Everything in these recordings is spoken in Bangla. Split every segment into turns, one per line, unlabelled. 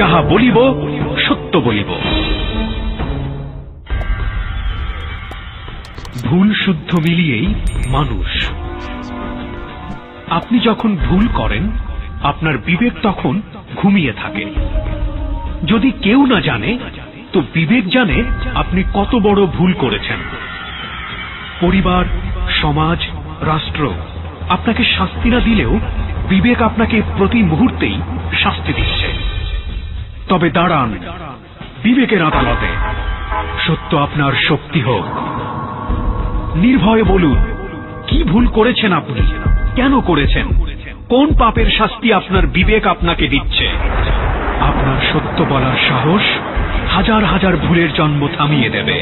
যাহা বলিব সত্য বলিব। ভুল শুদ্ধ মিলিয়েই মানুষ। আপনি যখন ভুল করেন আপনার বিবেক তখন ঘুমিয়ে থাকে। যদি কেউ না জানে তো বিবেক জানে আপনি কত বড় ভুল করেছেন। পরিবার, সমাজ, রাষ্ট্র আপনাকে শাস্তি না দিলেও বিবেক আপনাকে প্রতি মুহূর্তেই শাস্তি দিচ্ছে। তবে দাঁড়ান বিবেকের আদালতে, সত্য আপনার শক্তি হোক। নির্ভয়ে বলুন কি ভুল করেছেন আপনি, কেন করেছেন, কোন পাপের শাস্তি আপনার বিবেক আপনাকে দিচ্ছে। আপনার সত্য বলার সাহস হাজার হাজার ভুলের জন্ম থামিয়ে দেবে।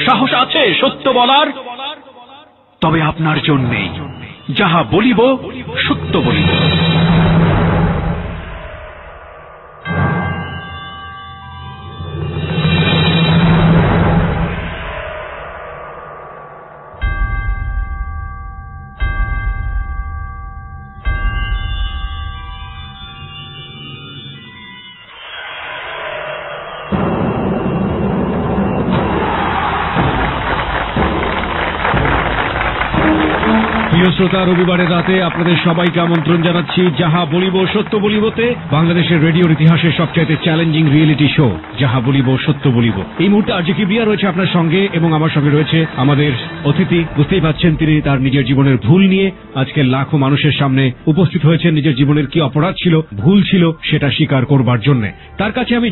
সাহস আছে সত্য বলার? তবে আপনার জন্যেই যাহা বলিব সত্য বলিব।
প্রিয় শ্রোতা, রবিবারের রাতে আপনাদের সবাইকে আমন্ত্রণ জানাচ্ছি যাহা বলিব সত্য বলিবতে, বাংলাদেশের রেডিওর ইতিহাসের সবচাইতে চ্যালেঞ্জিং রিয়েলিটি শো যাহা বলিব সত্য বলিব। এই মুহূর্তে আরজে কিবরিয়া রয়েছে আপনার সঙ্গে এবং আমার সঙ্গে রয়েছে আমাদের অতিথি। বুঝতেই পাচ্ছেন তিনি তার নিজের জীবনের ভুল নিয়ে আজকে লাখো মানুষের সামনে উপস্থিত হয়েছেন। নিজের জীবনের কি অপরাধ ছিল, ভুল ছিল সেটা স্বীকার করবার জন্য। তার কাছে আমি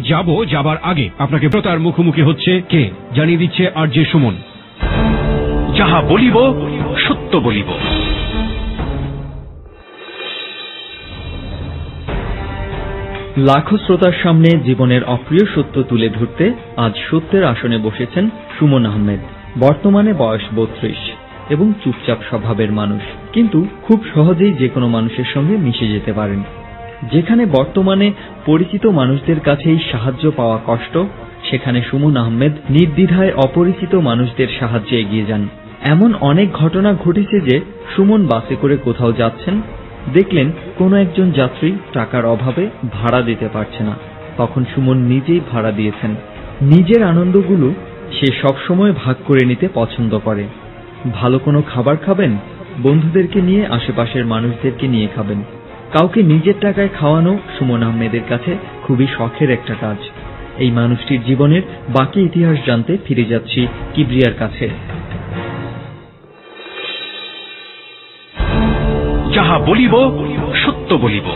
যাবার আগে আপনাকে তার মুখোমুখি হচ্ছে কে জানিয়ে দিচ্ছে আরজে সুমন।
যাহা বলিব সত্য বলিব।
লাখো শ্রোতার সামনে জীবনের অপ্রিয় সত্য তুলে ধরতে আজ সত্যের আসনে বসেছেন সুমন আহমেদ। বর্তমানে বয়স 32 এবং চুপচাপ স্বভাবের মানুষ, কিন্তু খুব সহজেই যে কোনো মানুষের সঙ্গে মিশে যেতে পারেন। যেখানে বর্তমানে পরিচিত মানুষদের কাছেই সাহায্য পাওয়া কষ্ট, সেখানে সুমন আহমেদ নির্দ্বিধায় অপরিচিত মানুষদের সাহায্যে এগিয়ে যান। এমন অনেক ঘটনা ঘটেছে যে সুমন বাসে করে কোথাও যাচ্ছেন, দেখলেন কোনো একজন যাত্রী টাকার অভাবে ভাড়া দিতে পারছে না। তখন সুমন নিজেই ভাড়া দিয়েছেন। নিজের আনন্দগুলো সে সবসময় ভাগ করে নিতে পছন্দ করে। ভালো কোনো খাবার খাবেন, বন্ধুদেরকে নিয়ে আশেপাশের মানুষদেরকে নিয়ে খাবেন। কাউকে নিজের টাকায় খাওয়ানো সুমন আহমেদের কাছে খুবই শখের একটা কাজ। এই মানুষটির জীবনের বাকি ইতিহাস জানতে ফিরে যাচ্ছি কিবরিয়ার কাছে।
যাহা বলিব সত্য বলিব।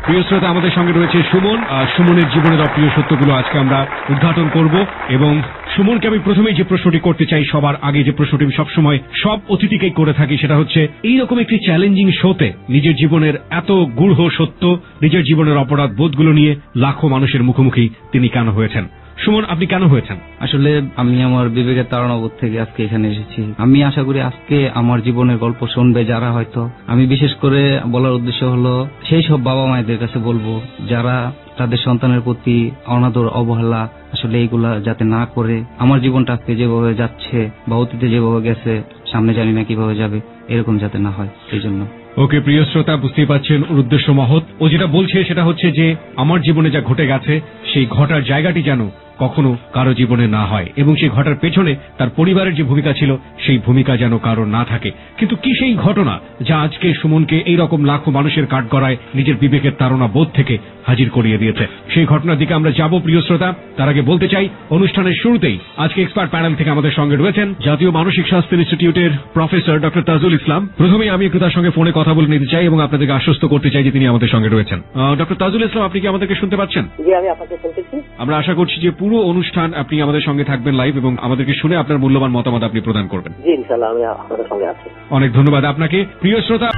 প্রিয় শ্রোতা, আমাদের সঙ্গে রয়েছে সুমন। সুমনের জীবনের অপ্রিয় সত্যগুলো আজকে আমরা উদ্ঘাটন করব এবং সুমনকে আমি প্রথমেই যে প্রশ্নটি করতে চাই, সবার আগে যে প্রশ্নটি আমি সবসময় সব অতিথিকেই করে থাকি, সেটা হচ্ছে এইরকম একটি চ্যালেঞ্জিং শোতে নিজের জীবনের এত গূঢ় সত্য, নিজের জীবনের অপরাধ বোধগুলো নিয়ে লাখো মানুষের মুখোমুখি তিনি কেন হয়েছেন? সুমন, আপনি কেন হয়েছেন?
আসলে আমি আমার বিবেকের তাড়নাবোধ থেকে আজকে এখানে এসেছি। আমি আশা করি আজকে আমার জীবনের গল্প শুনবে যারা, হয়তো আমি বিশেষ করে বলার উদ্দেশ্য হলো সেই সব বাবা মায়েদের কাছে বলবো যারা তাদের সন্তানের প্রতি অনাদর, অবহেলা আসলে এইগুলা যাতে না করে, আমার জীবনটা আজকে যেভাবে যাচ্ছে বা অতীতে যেভাবে গেছে, সামনে জানি না কিভাবে যাবে, এরকম যাতে না হয় এই জন্য।
ওকে প্রিয় শ্রোতা, বুঝতেই পারছেন ওর উদ্দেশ্য মহৎ। ও যেটা বলছে সেটা হচ্ছে যে আমার জীবনে যা ঘটে গেছে সেই ঘটার জায়গাটি যেন কখনো কারো জীবনে না হয় এবং সেই ঘটার পেছনে তার পরিবারের যে ভূমিকা ছিল সেই ভূমিকা যেন কারো না থাকে। কিন্তু কি সেই ঘটনা যা আজকে সুমনকে এইরকম লাখো মানুষের কাঠগড়ায় নিজের বিবেকের তাড়না বোধ থেকে হাজির করিয়ে দিয়েছে? সেই ঘটনার দিকে আমরা যাব প্রিয় শ্রোতা। তার আগে বলতে চাই, অনুষ্ঠানের শুরুতেই আজকে এক্সপার্ট প্যানেল থেকে আমাদের সঙ্গে রয়েছেন জাতীয় মানসিক স্বাস্থ্য ইনস্টিটিউটের প্রফেসর ডক্টর তাজুল ইসলাম। প্রথমেই আমি একটু তার সঙ্গে ফোনে কথা বলে নিতে চাই এবং আপনাদেরকে আশ্বস্ত করতে চাই যে তিনি আমাদের সঙ্গে রয়েছেন। ডক্টর তাজুল ইসলাম, আপনি কি আমাদেরকে শুনতে পাচ্ছেন?
জি, আমি আপনাকে শুনতেছি।
আমরা আশা করছি যে পুরো অনুষ্ঠান আপনি আমাদের সঙ্গে থাকবেন লাইভ এবং আমাদেরকে শুনে আপনার মূল্যবান মতামত আপনি প্রদান করবেন।
জি ইনশাআল্লাহ, আমি আপনাদের সঙ্গে আছি।
অনেক ধন্যবাদ আপনাকে। প্রিয় শ্রোতা,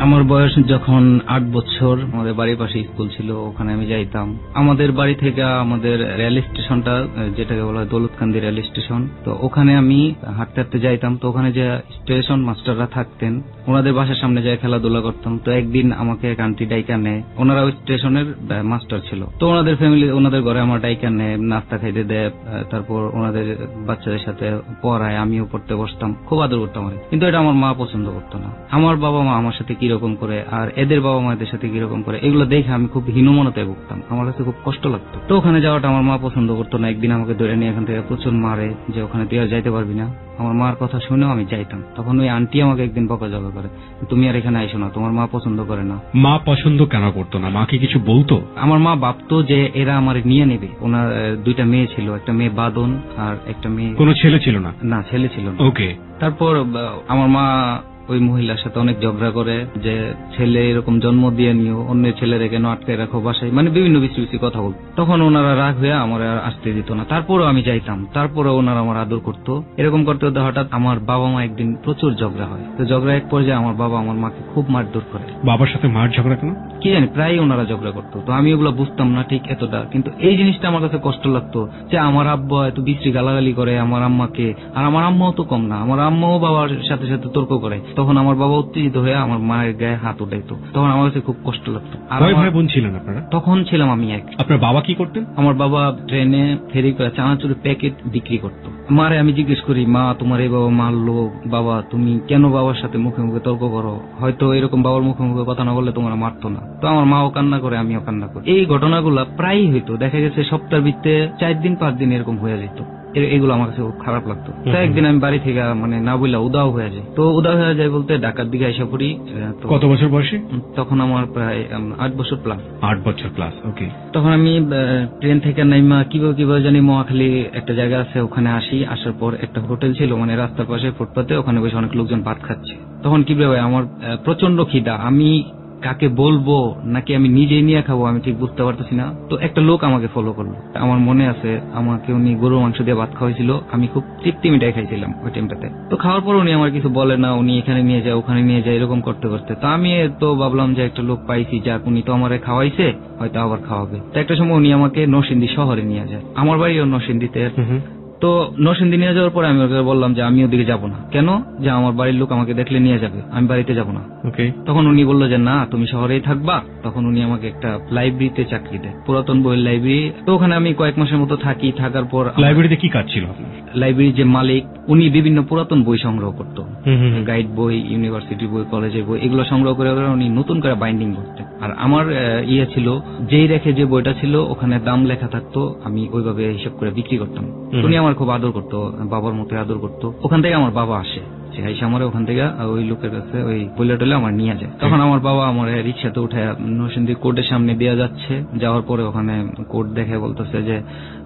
আমার বয়স যখন 8 বছর, আমাদের বাড়ির পাশে স্কুল ছিল, ওখানে আমি যাইতাম। আমাদের বাড়ি থেকে আমাদের রেল স্টেশনটা, যেটাকে বলা হয় দৌলতকান্দি রেল স্টেশন, তো ওখানে আমি হাঁটতে হাঁটতে যাইতাম। তো ওখানে যে স্টেশন মাস্টাররা থাকতেন, ওনাদের বাসার সামনে যাই খেলাধুলা করতাম। তো একদিন আমাকে এক আন্টি ডাইকা নেয়, ওনারা ওই স্টেশনের মাস্টার ছিল। তো ওনাদের ফ্যামিলি, ওনাদের ঘরে আমার ডাইকা নেয়, নাস্তা খাইতে দেয়, তারপর ওনাদের বাচ্চাদের সাথে পড়ায়, আমিও পড়তে বসতাম, খুব আদর করতাম। কিন্তু এটা আমার মা পছন্দ করতো না। আমার বাবা মা আমার সাথে কিরকম করে আর এদের বাবা মাদের সাথে কিরকম করে, এগুলো দেখে আমি খুব হীনমন্যতায় ভুগতাম, আমার কাছে খুব কষ্ট লাগতো। তো ওখানে যাওয়াটা আমার মা পছন্দ করতো না। একদিন আমাকে ধরে নিয়ে এখান থেকে প্রচুর মারে যে ওখানে তুই আর যাইতে পারবি না। আমার মার কথা শুনেও আমি যাইতাম। তখন ওই আন্টি আমাকে একদিন বকাঝকা করে, তুমি আর এখানে আইসো না, তোমার মা পছন্দ করে না।
মা পছন্দ কেন করতো না? মাকে কিছু বলতো?
আমার মা ভাবতো যে এরা আমার নিয়ে নেবে। ওনার 2টা মেয়ে ছিল, একটা মেয়ে বাদন আর একটা মেয়ে।
কোনো ছেলে ছিল না?
না, ছেলে ছিল না।
ওকে।
তারপর আমার মা ওই মহিলার সাথে অনেক ঝগড়া করে যে ছেলে এরকম জন্ম দিয়ে নিও, অন্যের ছেলেরে কেন আটকে রাখো বাসায়, মানে বিভিন্ন বিশ্রী বিশ্রী কথা বলতো। তখন ওনারা রাগ হয়ে আমার আর আসতে দিত না। তারপরও আমি যাইতাম, তারপরে ওনারা আমার আদর করতো। এরকম করতে করতে হঠাৎ আমার বাবা মা একদিন প্রচুর ঝগড়া হয়। তো ঝগড়া এক পর্যায়ে আমার বাবা আমার মাকে খুব মারধর করে।
বাবার সাথে মার ঝগড়া কেন
কি জানি, প্রায় ওনারা ঝগড়া করতো। তো আমি ওগুলো বুঝতাম না ঠিক এতটা, কিন্তু এই জিনিসটা আমার কাছে কষ্ট লাগতো যে আমার আব্বা এত বিশ্রী গালাগালি করে আমার আম্মাকে, আর আমার আম্মাও তো কম না, আমার আম্মাও বাবার সাথে সাথে তর্ক করে। তখন আমার বাবা উত্তেজিত হয়ে আমার মায়ের গায়ে হাত উঠাইতো। তখন আমার কাছে খুব কষ্ট লাগতো। আর
কয় ভাই বোন ছিলেন আপনারা?
তখন ছিলাম আমি এক।
আপনার বাবা কি করতেন?
আমার বাবা ট্রেনে ফেরি করে চানাচুরের প্যাকেট বিক্রি করতো। মারে আমি জিজ্ঞেস করি, মা তোমার এই বাবা মারলো, বাবা তুমি কেন বাবার সাথে মুখে মুখে তর্ক করো? হয়তো এরকম বাবার মুখে মুখে কথা না বললে তোমার মারতো না। তো আমার মাও কান্না করে, আমিও কান্না করি। এই ঘটনাগুলো প্রায়ই হইতো। দেখা গেছে সপ্তাহের ভিত্তিতে 4 দিন 5 দিন এরকম হয়ে যেত। এগুলো আমার কাছে খুব খারাপ লাগতো। তো একদিন আমি বাড়ি থেকে মানে না বললা উদাও হয়ে যায়। তো উদাও হয়ে যায় বলতে ঢাকার দিকে এসে পড়ি।
কত বছর বয়সে?
তখন আমার প্রায় 8 বছর প্লাস।
8 বছর প্লাস। ওকে।
তখন আমি ট্রেন থেকে নাইমা কিভাবে জানি মহাখালী একটা জায়গা আছে, ওখানে আসি। আসার পর একটা হোটেল ছিল মানে রাস্তার পাশে ফুটপাতে, ওখানে বসে অনেক লোকজন ভাত খাচ্ছে। তখন কিভাবে আমার প্রচন্ড খিদা, আমি কাকে বলবো নাকি আমি নিজেই নিয়ে খাবো আমি ঠিক বুঝতে পারতেছি না। তো একটা লোক আমাকে ফলো করলো। আমার মনে আছে আমাকে উনি গরুর মাংস দিয়ে ভাত খাওয়াইছিল, আমি খুব তৃপ্তি মিটাই খাইছিলাম ওই টাইমটাতে। তো খাওয়ার পর উনি আমার কিছু বলে না, উনি এখানে নিয়ে যায় ওখানে নিয়ে যায় এরকম করতে করতে। তো আমি তো ভাবলাম যে একটা লোক পাইছি, যাক উনি তো আমারে খাওয়াইছে, হয়তো আবার খাওয়াবে। তো একটা সময় উনি আমাকে নরসিংদী শহরে নিয়ে যায়। আমার বাড়িও নরসিংদীতে। তো নরসিংদী নিয়ে যাওয়ার পরে আমি ওকে বললাম যে আমি ওদিকে যাবো না। কেন? যে আমার বাড়ির লোক আমাকে দেখলে নিয়ে যাবে, আমি বাড়িতে যাবো না। তখন উনি বললো যে না তুমি শহরেই থাকবা। তখন উনি আমাকে একটা লাইব্রেরিতে চাকরি দেয়, পুরাতন বইয়ের লাইব্রেরি। তো ওখানে আমি কয়েক মাসের মতো থাকি। থাকার পর
লাইব্রেরিতে কি কাজ ছিল আপনার?
লাইব্রেরির যে মালিক উনি বিভিন্ন পুরাতন বই সংগ্রহ করতো, গাইড বই, ইউনিভার্সিটি বই, কলেজের বই, এগুলো সংগ্রহ করে উনি নতুন করে বাইন্ডিং করতেন। আর আমার ইয়ে ছিল যেই রেখে যে বইটা ছিল ওখানে দাম লেখা থাকতো, আমি ওইভাবে হিসাব করে বিক্রি করতাম। উনি আমার খুব আদর করতো, বাবার মতো আদর করতো। ওখান থেকে আমার বাবা আসে, আমার ওখান থেকে ওই লোকের কাছে ওই বইলা টলে আমার নিয়ে যায়। তখন আমার বাবা আমার রিক্সাতে উঠে নরসিংদী কোর্টের সামনে দিয়ে যাচ্ছে। যাওয়ার পরে ওখানে কোর্ট দেখে বলতেছে যে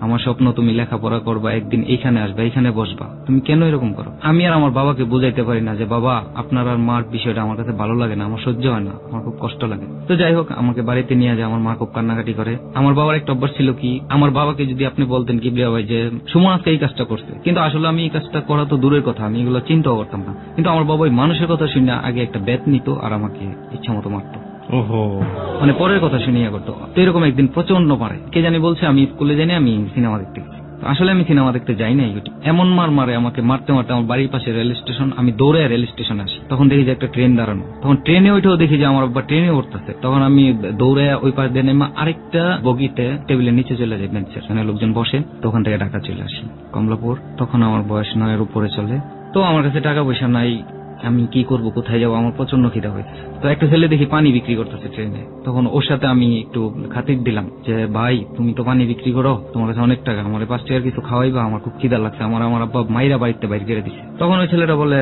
আমার স্বপ্ন তুমি লেখাপড়া করবা, একদিন এইখানে আসবা, এইখানে বসবা, তুমি কেন এরকম করো? আমি আর আমার বাবাকে বুঝাইতে পারি না যে বাবা আপনার আর মার বিষয়টা আমার কাছে ভালো লাগে না, আমার সহ্য হয় না, আমার খুব কষ্ট লাগে। তো যাই হোক আমাকে বাড়িতে নিয়ে যায়। আমার মা খুব কান্নাকাটি করে। আমার বাবার একটা অভ্যাস ছিল কি, আমার বাবাকে যদি আপনি বলতেন কি ভাই যে সুমন আজকে এই কাজটা করছে, কিন্তু আসলে আমি এই কাজটা করা তো দূরের কথা, আমি এগুলো চিন্তাও করতাম না। কিন্তু আমার বাবা ওই মানুষের কথা শুনে আগে একটা ব্যাট নিত আর আমাকে ইচ্ছা মতো মারতো।
ওহো,
মানে পরের কথা শুনিয়ে করতো। তো এরকম একদিন প্রচন্ড মারে। কে জানি বলছে আমি স্কুলে জানি আমি সিনেমা দেখতে গেছি। আসলে আমি সিনেমা দেখতে যাই না। এমন মারে আমাকে মারতে মারতে আমার বাড়ির পাশে রেল স্টেশন, আমি দৌড়ে রেল স্টেশনে আসি। তখন দেখি যে একটা ট্রেন দাঁড়ানো। তখন ট্রেনে ওইটাও দেখি যে আমার আব্বা ট্রেনে উঠতেছে। তখন আমি দৌড়ে ওই পাশ দিয়ে নেমে আরেকটা বগিতে টেবিলের নিচে চলে যাই, বেঞ্চের সেখানে লোকজন বসে। তখন থেকে ঢাকা চলে আসি কমলাপুর। তখন আমার বয়স 9-এর উপরে চলে। তো আমার কাছে টাকা পয়সা নাই, আমি কি করব, কোথায় যাবো, আমার প্রচন্ড খিদা হয়েছে। তো একটা ছেলে দেখি পানি বিক্রি করতেছে ট্রেনে। তখন ওর সাথে আমি একটু খাতির দিলাম যে ভাই তুমি তো পানি বিক্রি করো, তোমার কাছে অনেক টাকা, আমার 5 টাকার কিছু খাওয়াইবা, আমার খুব খিদা লাগছে, আমার আব্বা মাইরা বাড়িতে বাইরে করে দিচ্ছে। তখন ওই ছেলেটা বলে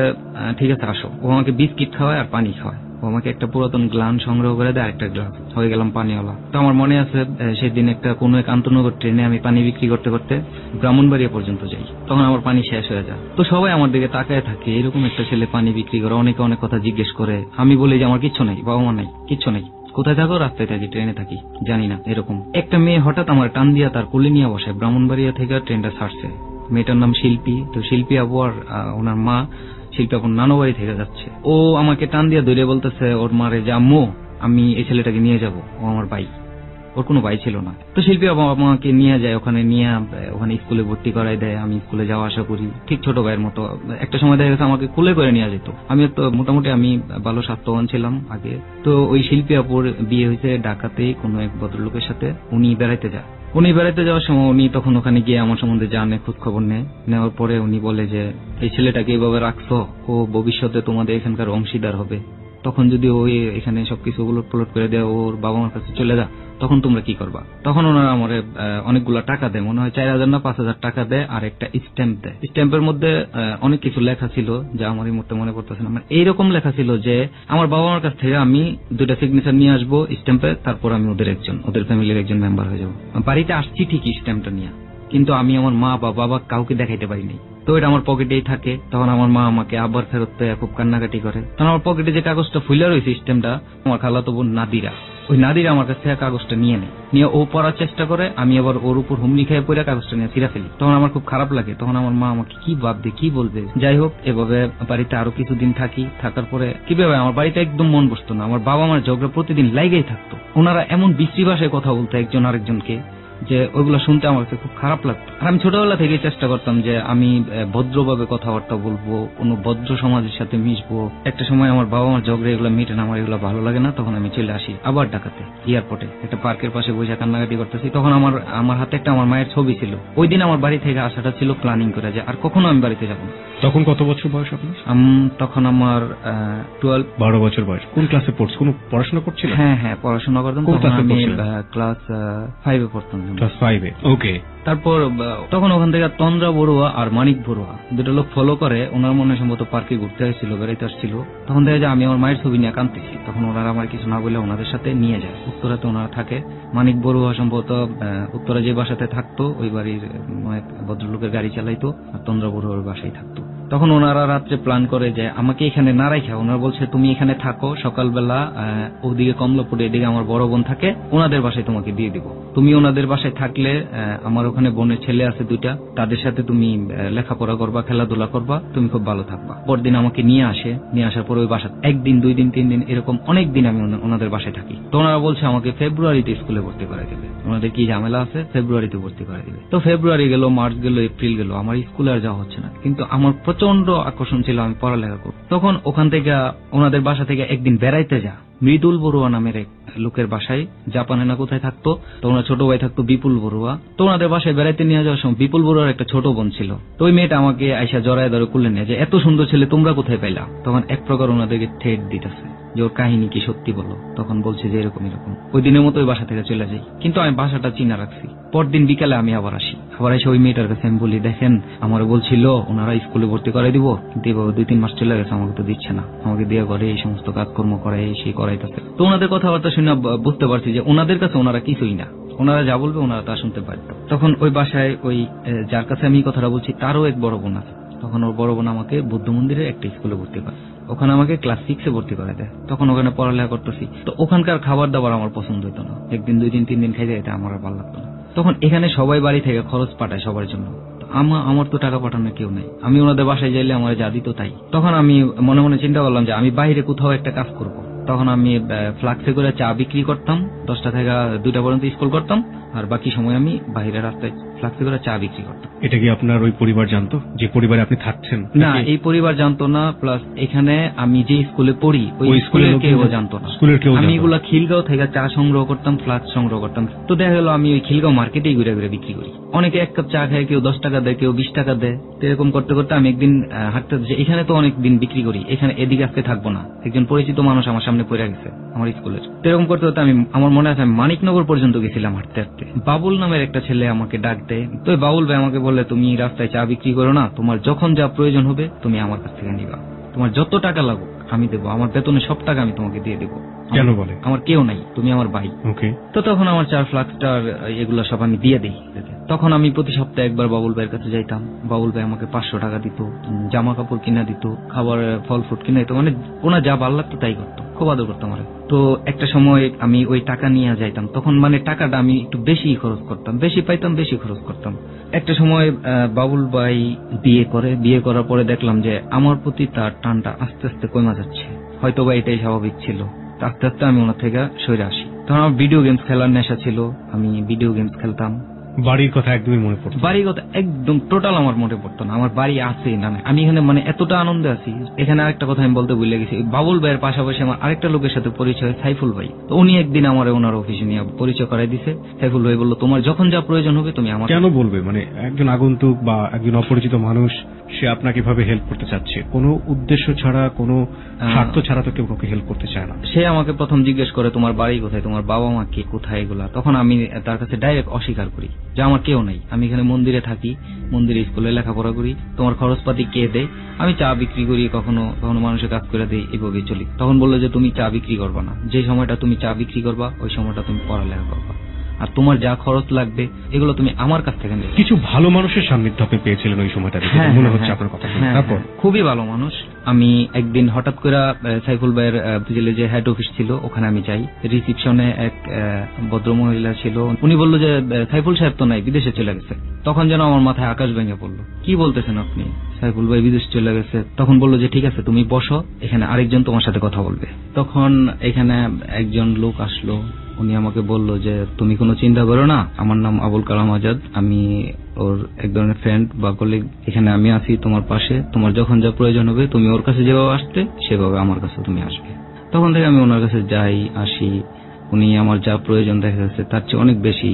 ঠিক আছে আসো। ও আমাকে বিস্কিট খাওয়ায় আর পানি খাওয়ায়। ও আমাকে একটা পুরাতন গ্লান সংগ্রহ করে দেয়, আরেকটা গ্লাস, হয়ে গেলাম পানিওয়ালা। তো আমার মনে আছে সেদিন একটা কোনো এক আন্তনগর ট্রেনে আমি পানি বিক্রি করতে করতে ব্রাহ্মণবাড়িয়া পর্যন্ত যাই। তখন আমার পানি শেষ হয়ে যায়। তো সবাই আমার দিকে তাকায় থাকে, এরকম একটা ছেলে পানি বিক্রি করে, অনেকে অনেক কথা জিজ্ঞেস করে। আমি বলি যে আমার কিচ্ছু নাই, বাবা মা নাই, কিচ্ছু নাই, কোথায় থাকো? রাস্তায় থাকি, ট্রেনে থাকি, জানি না। এরকম একটা মেয়ে হঠাৎ আমার টান দিয়া তার কোলে নিয়ে বসে। ব্রাহ্মণবাড়িয়া থেকে ট্রেনটা ছাড়ছে, মেয়েটার নাম শিল্পী। তো শিল্পী আবু আর ওনার মা শিল্পী আপন নানু বাড়ি থেকে যাচ্ছে। ও আমাকে টান দিয়ে ধরে বলতেছে ওর মারে যে আম্মু আমি এই ছেলেটাকে নিয়ে যাব, ও আমার ভাই, ওর কোনো ভাই ছিল না। তো শিল্পী আমাকে নিয়ে যায়, ওখানে স্কুলে ভর্তি করাই দেয়। আমি স্কুলে যাওয়া আসা করি ঠিক ছোট ভাইয়ের মতো। একটা সময় দেখা গেছে আমাকে কোলে করে নিয়ে যেত। আমি তো মোটামুটি আমি ভালো স্বাস্থ্যবান ছিলাম আগে। তো ওই শিল্পী আপুর বিয়ে হয়েছে ঢাকাতে কোনো এক ভদ্রলোকের সাথে। উনি বেড়াইতে যাওয়ার সময় উনি তখন ওখানে গিয়ে আমার সম্বন্ধে জানে, খোঁজ খবর নেওয়ার পরে উনি বলে যে এই ছেলেটাকে এইভাবে রাখছো, ও ভবিষ্যতে তোমাদের এখানকার অংশীদার হবে, তখন যদি ওই এখানে সবকিছু উলট পালট করে দেয়, ওর বাবা মার কাছে চলে যা, তখন তোমরা কি করবা? তখন ওনারা আমার অনেকগুলো টাকা দেয়, মনে হয় 4,000 না 5,000 টাকা দেয়, আর একটা স্ট্যাম্প দেয়। স্ট্যাম্পের মধ্যে অনেক কিছু লেখা ছিল যা আমার এই মুহূর্তে মনে পড়তেছে না। মানে এইরকম লেখা ছিল যে আমার বাবা মার কাছ থেকে আমি 2টা সিগনেচার নিয়ে আসবো স্ট্যাম্পে, তারপর আমি ওদের ফ্যামিলির একজন মেম্বার হয়ে যাবো। বাড়িতে আসছি ঠিকই স্ট্যাম্পটা নিয়ে, কিন্তু আমি আমার মা বা বাবা কাউকে দেখাইতে পারিনি। তো এটা আমার পকেটেই থাকে। তখন আমার মা আমাকে আবার ফেরত পেয়ে খুব কান্নাকাটি করে। তখন আমার পকেটে যে কাগজটা ফুলে রয়েছে স্ট্যাম্পটা, আমার খালাতো বোন নাদিরা, ওই নাদিরা আমার কাছ থেকে কাগজটা নিয়ে ও পড়ার চেষ্টা করে। আমি আবার ওর উপর হুমড়ি খেয়ে পড়ে কাগজটা নিয়ে ছিঁড়া ফেলি। তখন আমার খুব খারাপ লাগে। তখন আমার মা আমাকে কি ভাববে, কি বলবে। যাই হোক, এভাবে বাড়িতে আরো কিছুদিন থাকার পরে কিভাবে আমার বাড়িতে একদম মন বসতো না। আমার বাবা মার ঝগড়া প্রতিদিন লাইগেই থাকতো। ওনারা এমন বিশ্রী ভাষায় কথা বলতো একজন আরেকজনকে, যে ওইগুলো শুনতে আমার কাছে খুব খারাপ লাগতো। আর আমি ছোটবেলা থেকেই চেষ্টা করতাম যে আমি ভদ্রভাবে কথাবার্তা বলবো, কোনো ভদ্র সমাজের সাথে মিশবো। একটা সময় আমার বাবা মার ঝগড়া এগুলো মিটে না, আমার এগুলো ভালো লাগে না। তখন আমি চলে আসি আবার ঢাকাতে, এয়ারপোর্টে একটা পার্কের পাশে বসে কান্নাকাটি করতেছি। তখন আমার হাতে একটা আমার মায়ের ছবি ছিল। ওই দিন আমার বাড়ি থেকে আসাটা ছিল প্ল্যানিং করে যে আর কখনো আমি বাড়িতে যাবো না।
তখন কত বছর বয়স আপনার?
তখন আমার
12 বছর বয়স। কোন ক্লাসে পড়ছ? কোন পড়াশোনা করছিলেন?
হ্যাঁ, পড়াশোনা করতাম। আমি ক্লাস 5-এ পড়তাম। ক্লাস 5-এ।
ওকে।
তারপর তখন ওখান থেকে তন্দ্রা বড়ুয়া আর মানিক বড়ুয়া 2টা লোক ফলো করে। ওনার মনে সম্ভবত পার্কে ঘুরতে আসছিল, বেড়াইতে আসছিল। তখন দেখা যায় আমি আমার মায়ের ছবি নিয়ে কাঁদতেছি। তখন ওনারা আমার কিছু না বলে ওনাদের সাথে নিয়ে যায়। উত্তরাতে ওনারা থাকে। মানিক বড়ুয়া সম্ভবত উত্তরা যে বাসাতে থাকতো ওই বাড়ির ভদ্রলোকের গাড়ি চালাইতো, আর তন্দ্রা বড়ুয়ার বাসায় থাকতো। তখন ওনারা রাত্রে প্ল্যান করে যে আমাকে এখানে না রাখা, ওনারা বলছে তুমি এখানে থাকো, সকালবেলা ওদিকে কমলাপুরে এদিকে আমার বড় বোন থাকে, ওনাদের বাসায় তোমাকে দিয়ে দিব। তুমি ওনাদের বাসায় থাকলে আমার ওখানে বোনের ছেলে আছে 2টা, তাদের সাথে তুমি লেখাপড়া করবা, খেলাধুলা করবা, তুমি খুব ভালো থাকবা। পরদিন আমাকে নিয়ে আসার পরে ওই বাসা 1 দিন 2 দিন 3 দিন এরকম অনেক দিন আমি ওনাদের বাসায় থাকি। তো ওনারা বলছে আমাকে ফেব্রুয়ারিতে স্কুলে ভর্তি করে দেবে, ওনাদের কি ঝামেলা আছে, ফেব্রুয়ারিতে ভর্তি করে দেবে। তো ফেব্রুয়ারি গেল, মার্চ গেল, এপ্রিল গেল, আমার স্কুলে আর যাওয়া হচ্ছে না। কিন্তু আমার প্রচন্ড আকর্ষণ ছিল আমি পড়ালেখা করব। তখন ওখান থেকে ওনাদের বাসা থেকে একদিন বেড়াইতে যা মৃদুল বড়ুয়া নামের এক লোকের বাসায়, জাপানে না কোথায় থাকতো। তো ওনার ছোট ভাই থাকতো বিপুল বড়ুয়া। তো ওনাদের বাসায় বেড়াইতে নিয়ে যাওয়ার সময় বিপুল বড়ুয়ার একটা ছোট বোন ছিল। তো ওই মেয়েটা আমাকে আইসা জড়ায় ধরে কুলে নিয়ে যে এত সুন্দর ছেলে তোমরা কোথায় পাইলা। তখন এক প্রকার ওনাদেরকে ঠেট দিতেছে যে ওর কাহিনী কি সত্যি বলো। তখন বলছে যে এরকম। ওই দিনের মতো ওই বাসা থেকে চলে যাই, কিন্তু আমি বাসাটা চিনা রাখছি। পরদিন বিকালে আমি আবার এসে ওই মেয়েটার কাছে আমি বলি, দেখেন আমার বলছিল ওনারা স্কুলে ভর্তি করে দিব, কিন্তু এভাবে 2-3 মাস চলে গেছে, আমাকে তো দিচ্ছে না, আমাকে দিয়ে ঘরে এই সমস্ত কাজকর্ম করায় সেই করাইতেছে। তো ওনাদের কথাবার্তা শুনে বুঝতে পারছি যে ওনাদের কাছে ওনারা কিছুই না, ওনারা যা বলবে ওনারা তা শুনতে পারত। তখন ওই বাসায় ওই যার কাছে আমি কথাটা বলছি তারও এক বড় বোন আছে। তখন ওর বড় বোন আমাকে বুদ্ধ মন্দিরে একটা স্কুলে ভর্তি করে, ওখানে আমাকে ক্লাস 6-এ ভর্তি করে দেয়। তখন ওখানে পড়ালেখা করতেছি। তো ওখানকার খাবার দাবার আমার পছন্দ হতো না, 1 দিন 2 দিন 3 দিন খাইতে এটা আমার আর ভালো লাগতো না। তখন এখানে সবাই বাড়ি থেকে খরচ পাঠায় সবার জন্য, আমার তো টাকা পাঠানোর কেউ নেই। আমি ওনাদের বাসায় যাইলে আমার যা দিত তাই। তখন আমি মনে মনে চিন্তা করলাম যে আমি বাইরে কোথাও একটা কাজ করব। তখন আমি ফ্লাক্সে করে চা বিক্রি করতাম, 10টা থেকে 2টা পর্যন্ত স্কুল করতাম, আর বাকি সময় আমি বাইরে রাস্তায় ফ্লাক্সে করে চা বিক্রি করতাম।
এটা কি আপনার ওই পরিবার জানতো যে পরিবারে আপনি থাকছেন?
না, এই পরিবার জানতো না। প্লাস এখানে আমি যে স্কুলে পড়ি ওই স্কুলের কেউ জানতো না। আমি এগুলা খিলগাঁও থেকে চা সংগ্রহ করতাম, ফ্লাক্স সংগ্রহ করতাম। তো দেখা গেল আমি ওই খিলগাঁও মার্কেটেই ঘুরে ঘুরে বিক্রি করি। অনেকে 1 কাপ চা খায়, কেউ 10 টাকা দেয়, কেউ 20 টাকা দেয়। এরকম করতে করতে আমি একদিন হাঁটতে এখানে তো অনেক দিন বিক্রি করি, এখানে এদিকে আজকে থাকবো না, একজন পরিচিত মানুষ আমার সামনে পড়ে গেছে আমার স্কুলের। এরকম করতে করতে আমার মনে আছে আমি মানিকনগর পর্যন্ত গেছিলাম হাঁটতে হাঁটতে। বাবুল নামের একটা ছেলে আমাকে ডাক দেয়। তো বাবুল ভাই আমাকে বলে, তুমি রাস্তায় চা বিক্রি করো না, তোমার যখন যা প্রয়োজন হবে তুমি আমার কাছ থেকে নিবা, তোমার যত টাকা লাগুক আমি দেবো, আমার বেতনের সব টাকা আমি তোমাকে দিয়ে দেবো।
কেন বলে?
আমার কেউ নাই, তুমি আমার ভাই।
ওকে।
তো তখন আমার চার ফ্লাক্সটার এগুলো সব আমি দিয়ে দিই। তখন আমি প্রতি সপ্তাহে একবার বাবুল ভাইয়ের কাছে যাইতাম। বাবুল ভাই আমাকে 500 টাকা দিত, জামা কাপড় কিনা দিত, খাবার ফল ফ্রুট কিনা দিত, মানে ওনার যা ভালো লাগতো তাই করতো। খুব আদর করতো আমার। তো একটা সময় আমি ওই টাকা নিয়ে যাইতাম, তখন মানে টাকাটা আমি একটু বেশি খরচ করতাম, বেশি পাইতাম, বেশি খরচ করতাম। একটা সময় বাবুল ভাই বিয়ে করার পরে দেখলাম যে আমার প্রতি তার টানটা আস্তে আস্তে কমে যাচ্ছে, হয়তো বা এটাই স্বাভাবিক ছিল। আস্তে আস্তে আমি ওনার থেকে সরে আসি। তখন আমার ভিডিও গেমস খেলার নেশা ছিল, আমি ভিডিও গেমস খেলতাম।
বাড়ির কথা একদমই মনে পড়তো?
বাড়ির কথা একদম টোটাল আমার মনে পড়তো না, আমার বাড়ি আছে না, আমি এখানে মানে এতটা আনন্দে আছি। এখানে আরেকটা কথা আমি বলতে ভুলে গেছি, বাবুল ভাইয়ের পাশাপাশি আমার আরেকটা লোকের সাথে পরিচয়, সাইফুল ভাই। তো উনি একদিন আমার ওনার অফিসে নিয়ে পরিচয় করাই দিছে। সাইফুল ভাই বললো, তোমার যখন যা প্রয়োজন হবে তুমি আমার।
কেন বলবে, মানে একজন আগন্তুক বা একজন অপরিচিত মানুষ সে আপনাকে কিভাবে হেল্প করতে চাচ্ছে? কোনো উদ্দেশ্য ছাড়া, কোনো স্বার্থ ছাড়া তো কেউ কাউকে হেল্প করতে চায় না।
সে আমাকে প্রথম জিজ্ঞেস করে তোমার বাড়ি কোথায়, তোমার বাবা মা কে কোথায়, এগুলা। তখন আমি তার কাছে ডাইরেক্ট অস্বীকার করি যে আমার কেউ নাই, আমি এখানে মন্দিরে থাকি, মন্দিরে স্কুলে লেখাপড়া করি, তোমার খরচপাতি কে দেয়, আমি চা বিক্রি করি, কখনো কখনো মানুষের কাজ করে দিই, এইভাবেই চলি। তখন বললো যে তুমি চা বিক্রি করবা না, যে সময়টা তুমি চা বিক্রি করবা ওই সময়টা তুমি পড়ালেখা করবা, আর তোমার যা খরচ লাগবে এগুলো তুমি আমার কাছ থেকে নেবে।
কিছু ভালো মানুষের সান্নিধ্য আপনি পেয়েছিলেন ওই সময়টা, মনে হচ্ছে আপনার কথা শুনে। তারপর
খুবই ভালো মানুষ। আমি একদিন হঠাৎ করে সাইফুল ভাইয়ের যে হেড অফিস ছিল ওখানে আমি যাই, রিসিপশনে এক ভদ্রমহিলা ছিল, উনি বললো যে সাইফুল সাহেব তো নাই, বিদেশে চলে গেছে। তখন যেন আমার মাথায় আকাশ ভেঙে পড়লো, কি বলতেছেন আপনি, সাইফুল ভাই বিদেশে চলে গেছে? তখন বললো যে ঠিক আছে তুমি বসো, এখানে আরেকজন তোমার সাথে কথা বলবে। তখন এখানে একজন লোক আসলো, উনি আমাকে বললো যে তুমি কোনো চিন্তা করো না, আমার নাম আবুল কালাম আজাদ, আমি ওর এক ধরনের ফ্রেন্ড বা কলিগ, এখানে আমি আছি তোমার পাশে, তোমার যখন যা প্রয়োজন হবে তুমি ওর কাছে যেভাবে আসতে সেভাবে আমার কাছে তুমি আসবে। তখন থেকে আমি ওনার কাছে যাই আসি, উনি আমার যা প্রয়োজন দেখা যাচ্ছে তার চেয়ে অনেক বেশি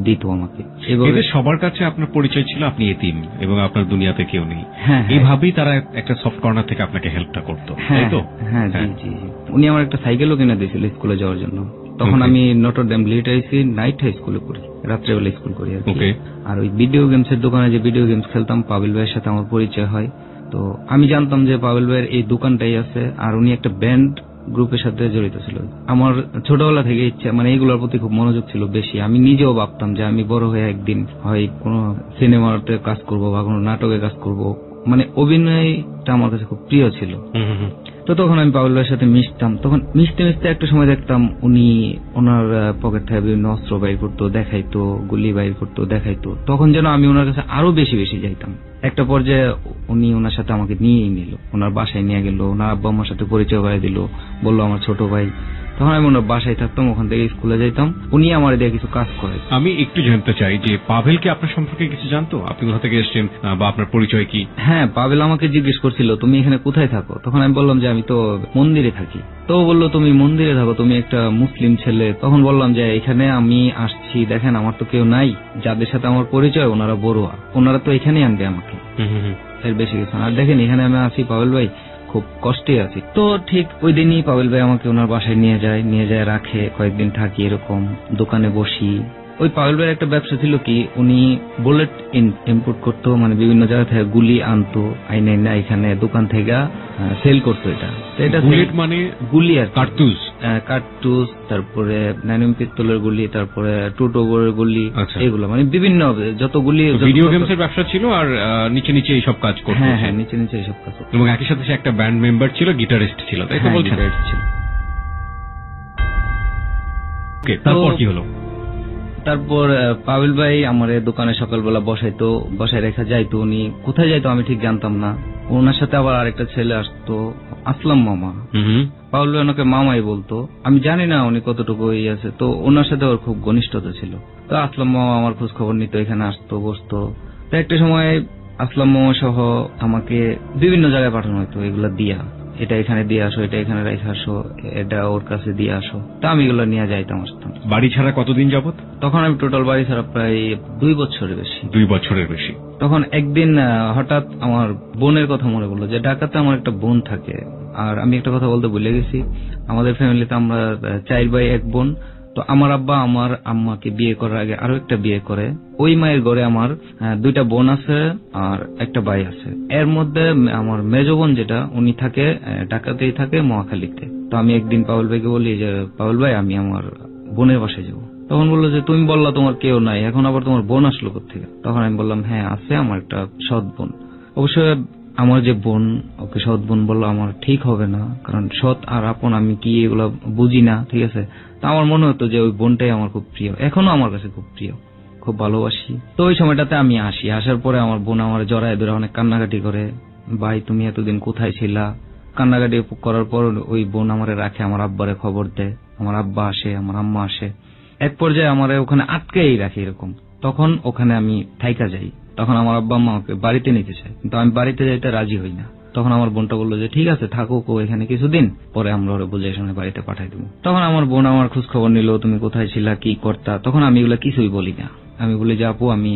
দিত আমাকে।
এদের সবার কাছে আপনার পরিচয় ছিল আপনি এতিম এবং আপনার দুনিয়াতে কেউ নেই,
হ্যাঁ,
এইভাবেই তারা একটা সফট কর্নার থেকে আপনাকে হেল্পটা করতো, তাই তো?
হ্যাঁ, জি জি। উনি আমার একটা সাইকেলও কিনে দিয়েছিল স্কুলে যাওয়ার জন্য। তখন আমি Notre Dame literacy night high স্কুলে পড়ি, রাত্রেবেলা স্কুল করি আর কি। আর ওই ভিডিও গেমসের দোকানে যে ভিডিও গেমস খেলতাম, পাবেল ভাইয়ের সাথে আমার পরিচয় হয়। তো আমি জানতাম যে পাবেল ভাইয়ের এই দোকানটাই আছে, আর উনি একটা ব্যান্ড গ্রুপের সাথে জড়িত ছিল। আমার ছোটবেলা থেকে ইচ্ছা, মানে এইগুলোর প্রতি খুব মনোযোগ ছিল বেশি। আমি নিজেও ভাবতাম যে আমি বড় হয়ে একদিন হয় কোনো সিনেমাতে কাজ করব বা কোনো নাটকে কাজ করব, মানে অভিনয়টা আমার কাছে খুব প্রিয় ছিল। তো তখন আমি পাউল ভাইয়ের সাথে মিশতাম, তখন মিশতে মিশতে একটা সময় দেখতাম উনি ওনার পকেট থেকে বিভিন্ন অস্ত্র বাইর করতো, দেখাইতো, গুলি বাইর করতো, দেখাইতো। তখন যেন আমি ওনার কাছে আরো বেশি বেশি যাইতাম। একটা পর্যায়ে উনি ওনার সাথে আমাকে নিয়েই নিল, ওনার বাসায় নিয়ে গেল, ওনার আব্বা আমার সাথে পরিচয় করে দিল, বললো আমার ছোট ভাই। তখন আমি ওনার বাসায় থাকতাম, ওখান থেকে স্কুলে যাইতাম, উনি আমার দিয়ে কিছু কাজ করে।
আমি একটু জানতে চাই যে পাভেল কি আপনার সম্পর্কে কিছু জানতো, আপনি কোথা থেকে এসেছেন বা আপনার পরিচয় কি?
হ্যাঁ, পাভেল আমাকে জিজ্ঞেস করছিল তুমি এখানে কোথায় থাকো। তখন আমি বললাম যে আমি তো মন্দিরে থাকি। তো বললো তুমি মন্দিরে থাকো, তুমি একটা মুসলিম ছেলে। তখন বললাম যে এখানে আমি আসছি, দেখেন আমার তো কেউ নাই, যাদের সাথে আমার পরিচয় ওনারা বড়ুয়া, ওনারা তো এখানেই আনবে আমাকে, এর বেশি কিছু না। আর দেখেন এখানে আমি আছি পাভেল ভাই, খুব কষ্টে আছি। তো ঠিক ওই দিনই পাবেল ভাই আমাকে ওনার বাসায় নিয়ে যায় রাখে, কয়েকদিন থাকি, এরকম দোকানে বসি। ওই পাবেল ভাইয়ের একটা ব্যবসা ছিল কি, উনি বুলেট ইম্পোর্ট করতো, মানে বিভিন্ন জায়গা থেকে গুলি আনতো, আইনে না এখানে দোকান থেকে সেল করতো। এটা
বুলেট মানে
গুলি আর
কার্তুজ,
তারপরে 9mm পিস্তলের গুলি, তারপরে টুটোবরের গুলি, এগুলো মানে বিভিন্ন যত গুলি।
ভিডিও গেমসের ব্যবসা ছিল আর নিচে নিচে এইসব কাজ করতো।
হ্যাঁ, নিচে নিচে এইসব কাজ করতো।
এবং একই সাথে সে একটা ব্যান্ড মেম্বার ছিল, গিটারিস্ট ছিল, তাই তো বলছেন? তারপর কি হলো?
তারপর পাবেল ভাই আমার দোকানে সকালবেলা বসায় রেখা যাইতো। উনি কোথায় যাইতো আমি ঠিক জানতাম না। ওনার সাথে আবার আরেকটা ছেলে আসতো, আসলাম মামা। পাবেল ভাই ওনাকে মামাই বলতো, আমি জানি না উনি কতটুকু আছে। তো ওনার সাথে ওর খুব ঘনিষ্ঠতা ছিল। তো আসলাম মামা আমার খোঁজ খবর নিত, এখানে আসতো, বসতো। তো একটা সময় আসলাম মামা সহ আমাকে বিভিন্ন জায়গায় পাঠানো হয়তো, এগুলা দিয়া, এটা এখানে দিয়ে আসো, এটা এখানে রেখে আসো, এটা ওর কাছে দিয়ে আসো। তা আমি এগুলো নিয়ে যাইতাম, আসতাম।
বাড়ি ছাড়া কতদিন যাবত?
তখন আমি টোটাল বাড়ি ছাড়া প্রায় 2 বছরের বেশি।
2 বছরের বেশি।
তখন একদিন হঠাৎ আমার বোনের কথা মনে পড়লো, যে ঢাকাতে আমার একটা বোন থাকে। আর আমি একটা কথা বলতে ভুলে গেছি, আমাদের ফ্যামিলিতে আমরা 4 ভাই 1 বোন। তো আমার আব্বা আমার আম্মাকে বিয়ে করার আগে আরো একটা বিয়ে করে। ওই মায়ের ঘরে আমার 2টা বোন আছে আর একটা ভাই আছে। এর মধ্যে আমার মেজ বোন যেটা, উনি থাকে ঢাকাতেই থাকে, মহাখালীতে। তো আমি একদিন পাবেল ভাইকে বলি যে পাবেল ভাই আমি আমার বোনের বাসায় যাবো। তখন বললো যে তুমি বললা তোমার কেউ নাই, এখন আবার তোমার বোন আসলো কোথেকে? তখন আমি বললাম হ্যাঁ আছে, আমার একটা সৎ বোন। অবশ্য আমার যে বোন, ওকে সৎ বোন বললো আমার ঠিক হবে না, কারণ সৎ আর আপন আমি কি এগুলো বুঝি না, ঠিক আছে। তো আমার মনে হতো যে ওই বোনটাই আমার খুব প্রিয়, এখনো আমার কাছে খুব প্রিয়, খুব ভালোবাসি। তো ওই সময়টাতে আমি আসি, আসার পরে আমার বোন আমার জড়ায় ধরে অনেক কান্নাকাটি করে, ভাই তুমি এতদিন কোথায় ছিলা। কান্নাকাটি করার পর ওই বোন আমারে রাখে, আমার আব্বারে খবর দেয়, আমার আব্বা আসে, আমার আম্মা আসে। এক পর্যায়ে আমার ওখানে আটকেই রাখে এরকম। তখন ওখানে আমি থাইকা যাই, তখন আমার আব্বা আম্মা আমাকে বাড়িতে নিতে চায়, কিন্তু আমি বাড়িতে যাইতে রাজি হই না। তখন আমার বোনটা বললো যে ঠিক আছে থাকুক ও এখানে কিছুদিন, পরে আমরা ওরা বুঝে শুনে বাড়িতে পাঠাই দেবো। তখন আমার বোন আমার খোঁজ খবর নিল, তুমি কোথায় ছিলা, কি করতা। তখন আমি এগুলা কিছুই বলি না, আমি বলি যে আপু আমি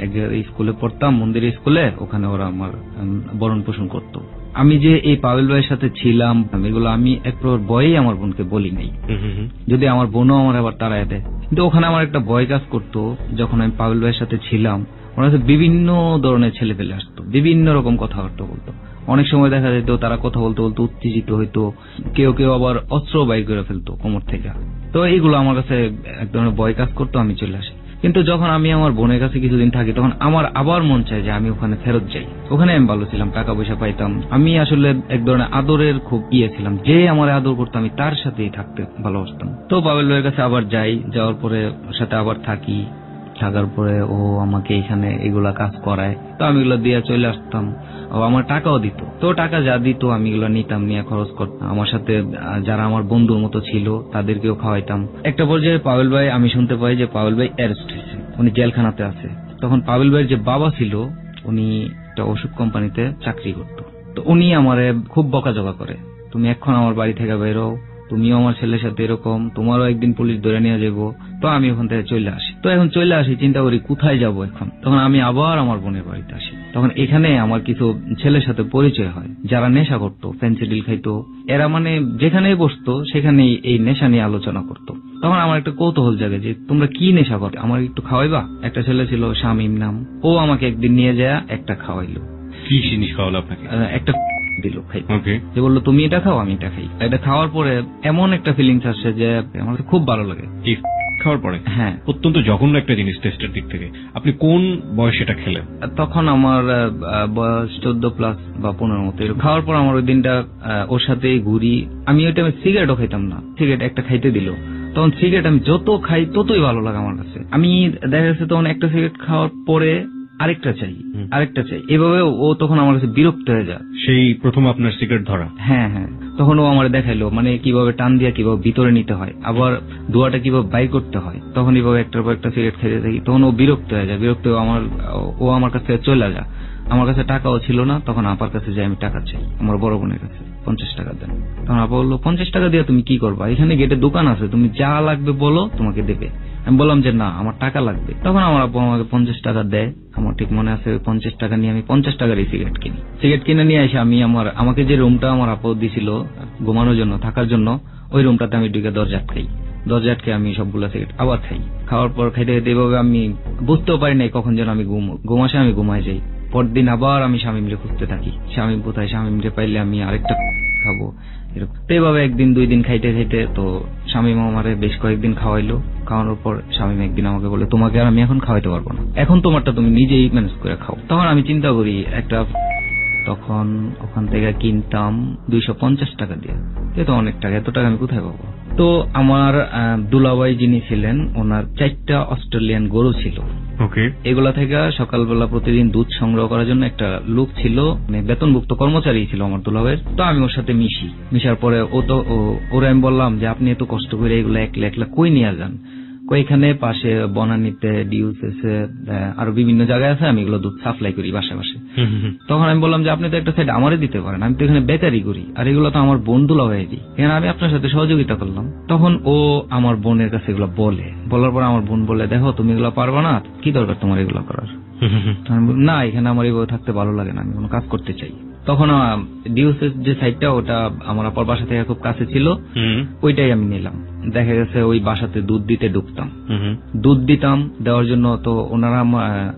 এক জায়গায় স্কুলে পড়তাম, মন্দিরের স্কুলে, ওখানে ওরা আমার বরণ পোষণ করত। আমি যে এই পাবেল ভাইয়ের সাথে ছিলাম এগুলো আমি এক প্রকার ভয়েই আমার বোনকে বলি নাই, যদি আমার বোনও আমার আবার তাড়ায় দেয়। কিন্তু ওখানে আমার একটা ভয় কাজ করতো, যখন আমি পাবেল ভাইয়ের সাথে ছিলাম ওরা বিভিন্ন ধরনের ছেলে পেলে আসতো, বিভিন্ন রকম কথাবার্তা বলতো। অনেক সময় দেখা যেত তারা কথা বলতে বলতে উত্তেজিত হইতো, কেউ কেউ আবার অস্ত্র বাইর করে ফেলতো কোমর থেকে। তো এইগুলো আমার কাছে এক ধরনের ভয় কাজ করতো, আমি চলে আসি। কিন্তু যখন আমি আমার বোনের কাছে কিছুদিন থাকি তখন আমার আবার মন চায় যে আমি ওখানে ফেরত যাই। ওখানে আমি ভালো ছিলাম, টাকা পয়সা পাইতাম, আমি আসলে এক ধরনের আদরের খুব ছিলাম, যে আমার আদর করতো আমি তার সাথেই থাকতে ভালোবাসতাম। তো পাবেল ভাইয়ের কাছে আবার যাই, যাওয়ার পরে ওর সাথে আবার থাকি, থাকার পরে ও আমাকে এখানে এগুলা কাজ করায়, তো আমি এগুলো দিয়ে চলে আসতাম। ও আমার টাকাও দিত, তো টাকা যা দিত আমি এগুলো নিতাম, নিয়ে খরচ করতাম। আমার সাথে যারা আমার বন্ধুর মতো ছিল তাদেরকেও খাওয়াইতাম। একটা পর্যায়ে পাবেল ভাই, আমি শুনতে পাই যে পাবেল ভাই অ্যারেস্ট হয়েছে, উনি জেলখানাতে আছে। তখন পাবেল ভাইয়ের যে বাবা ছিল উনি একটা ওষুধ কোম্পানিতে চাকরি করত। তো উনি আমারে খুব বকাঝকা করে, তুমি এখন আমার বাড়ি থেকে বেরো, তুমিও আমার ছেলের সাথে এরকম, তোমারও একদিন পুলিশ ধরে নিয়ে যাবো। তো আমি ওখান থেকে চলে আসি। তো এখন চলে আসি, চিন্তা করি কোথায় যাব এখন। তখন আমি আবার আমার বোনের বাড়িতে আসি। তখন এখানে আমার কিছু ছেলের সাথে পরিচয় হয় যারা নেশা করতো, ফেন্সিডিল খাইতো। এরা মানে যেখানেই বসতো সেখানেই এই নেশা নিয়ে আলোচনা করতো। তখন আমার একটা কৌতূহল জাগে যে তোমরা কি নেশা করো, আমার একটু খাওয়াইবা। একটা ছেলে ছিল শামীম নাম, ও আমাকে একদিন নিয়ে যায় একটা খাওয়াইলো।
কি জিনিস খাওয়ালো আপনাকে?
একটা দিল খাই, যে বললো তুমি এটা খাও আমি এটা খাই। এটা খাওয়ার পরে এমন একটা ফিলিংস আসছে যে আমার খুব ভালো লাগে।
খাওয়ার পরে?
হ্যাঁ।
অত্যন্ত জঘন্য একটা জিনিস টেস্টের দিক থেকে। আপনি কোন বয়সে এটা খেলেন?
তখন আমার বয়স 14+ বা 15 মতো। খাওয়ার পর আমার ওই দিনটা ওর সাথেই ঘুরি। আমি ওই টাইমে সিগারেটও খাইতাম না, সিগারেট একটা খাইতে দিল। তখন সিগারেট আমি যত খাই ততই ভালো লাগে আমার কাছে। আমি দেখা যাচ্ছে তখন একটা সিগারেট খাওয়ার পরে আরেকটা চাই, আরেকটা চাই, এভাবে ও তখন আমার কাছে বিরক্ত হয়ে যায়।
সেই প্রথম আপনার সিগারেট ধরা?
হ্যাঁ হ্যাঁ। তখন ও আমার দেখাইলো মানে কিভাবে টান দিয়ে কিভাবে ভিতরে নিতে হয়, আবার ধোঁয়াটা কিভাবে বাইর করতে হয়। তখন এইভাবে একটার পর একটা সিগারেট খেতে থাকি। তখন ও বিরক্ত হয়ে যায়, বিরক্ত ও আমার কাছে চলে যায়। আমার কাছে টাকাও ছিল না, তখন আপার কাছে যাই, আমি টাকা চাই আমার বড় বোনের কাছে, 50 টাকা দেন। তখন আপা বললো 50 টাকা দিয়ে তুমি কি করবা, এখানে গেটে দোকান আছে, তুমি যা লাগবে বলো তোমাকে দেবে। আমি বললাম যে না আমার টাকা লাগবে। তখন আমার আপু আমাকে 50 টাকা দেয়। আমার ঠিক মনে আছে 50 টাকা নিয়ে আমি 50 টাকার সিগারেট কিনি। সিগারেট কিনে নিয়ে এসে আমি আমাকে যে রুমটা আমার আপু দিছিল ঘুমানোর জন্য, থাকার জন্য, ওই রুমটাতে আমি ঢুকে দরজা আটকাই। দরজা আটকে আমি সবগুলো সিগারেট আবার খাই। খাওয়ার পর খাইতে খাইতে এভাবে আমি বুঝতেও পারি নাই কখন যেন আমি ঘুম আসে, আমি ঘুমাই যাই। পরদিন আবার আমি শামীমরে খুঁজতে থাকি, শামীম কোথায়, শামীমরে পাইলে আমি আরেকটা খাবো। এরকম তো এইভাবে একদিন 2 দিন খাইতে খাইতে তো শামীম আমারে বেশ কয়েকদিন খাওয়াইলো। খাওয়ানোর পর শামীম একদিন আমাকে বলে তোমাকে আর আমি এখন খাওয়াইতে পারবো না, এখন তোমারটা তুমি নিজেই ম্যানেজ করে খাও। তখন আমি চিন্তা করি একটা, তখন ওখান থেকে কিনতাম 250 টাকা দিয়ে। তো অনেক টাকা, এত টাকা আমি কোথায় পাবো। তো আমার দুলাভাই যিনি ছিলেন ওনার 4টা অস্ট্রেলিয়ান গরু ছিল। এগুলা থেকে সকালবেলা প্রতিদিন দুধ সংগ্রহ করার জন্য একটা লোক ছিল, মানে বেতনভুক্ত কর্মচারী ছিল আমার দুলাভাইয়ের। তো আমি ওর সাথে মিশার পরে ওরা আমি বললাম যে আপনি এত কষ্ট করে এগুলো একলা একলা কই নিয়ে যান। এখানে পাশে বনানীতে, ডিউসেসে, আরো বিভিন্ন জায়গায় আছে, আমি এগুলো দুধ সাপ্লাই করি বাসা বাসে। তখন আমি বললাম যে আপনি তো একটা সাইড আমারে দিতে পারেন, আমি তো এখানে বেকারি করি, আর এগুলো তো আমার বোন দুলাভাই দিই, এখানে আমি আপনার সাথে সহযোগিতা করলাম। তখন ও আমার বোনের কাছে এগুলো বলার পর আমার বোন বলে দেখো তুমি এগুলো পারবা না, কি দরকার তোমার এগুলো করার। না এখানে আমার এগুলো থাকতে ভালো লাগে না, আমি কোনো কাজ করতে চাই। তখন ডিউসেস যে সাইডটা ওটা আমার আপার বাসা থেকে খুব কাছে ছিল, ওইটাই আমি নিলাম। দেখা গেছে ওই বাসাতে দুধ দিতে ঢুকতাম, দুধ দিতাম, দেওয়ার জন্য তো ওনারা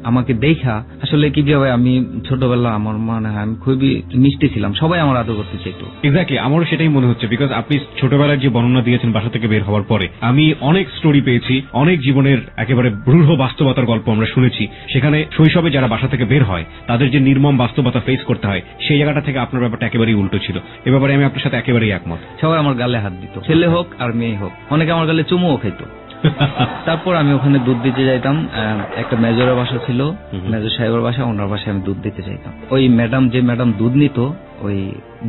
আমাকে দেখা আসলে কি ভাবে আমি ছোটবেলা আমার মনে হয় আমি খুবই মিষ্টি ছিলাম, সবাই আমার আদর করতে চাইতো।
এক্স্যাক্টলি, আমারও সেটাই মনে হচ্ছে, বিকজ আপনি ছোটবেলার যে বর্ণনা দিয়েছেন বাসা থেকে বের হওয়ার পরে, আমি অনেক স্টোরি পেয়েছি, অনেক জীবনের একেবারে রূঢ় বাস্তবতার গল্প আমরা শুনেছি। সেখানে শৈশবে যারা বাসা থেকে বের হয় তাদের যে নির্মম বাস্তবতা ফেস করতে হয়, সেই জায়গাটা থেকে আপনার ব্যাপারটা একেবারেই উল্টো ছিল। এ ব্যাপারে আমি আপনার সাথে একেবারেই একমত।
সবাই আমার গালে হাত দিত, ছেলে হোক আর মেয়ে হোক, অনেকে আমার গালে চুমুও খাইতো। তারপর আমি ওখানে দুধ দিতে যাইতাম, একটা মেজরের বাসা ছিল, মেজর সাহেবের বাসা, ওনার বাসায় আমি দুধ দিতে যাইতাম। ওই যে ম্যাডাম দুধ নিত, ওই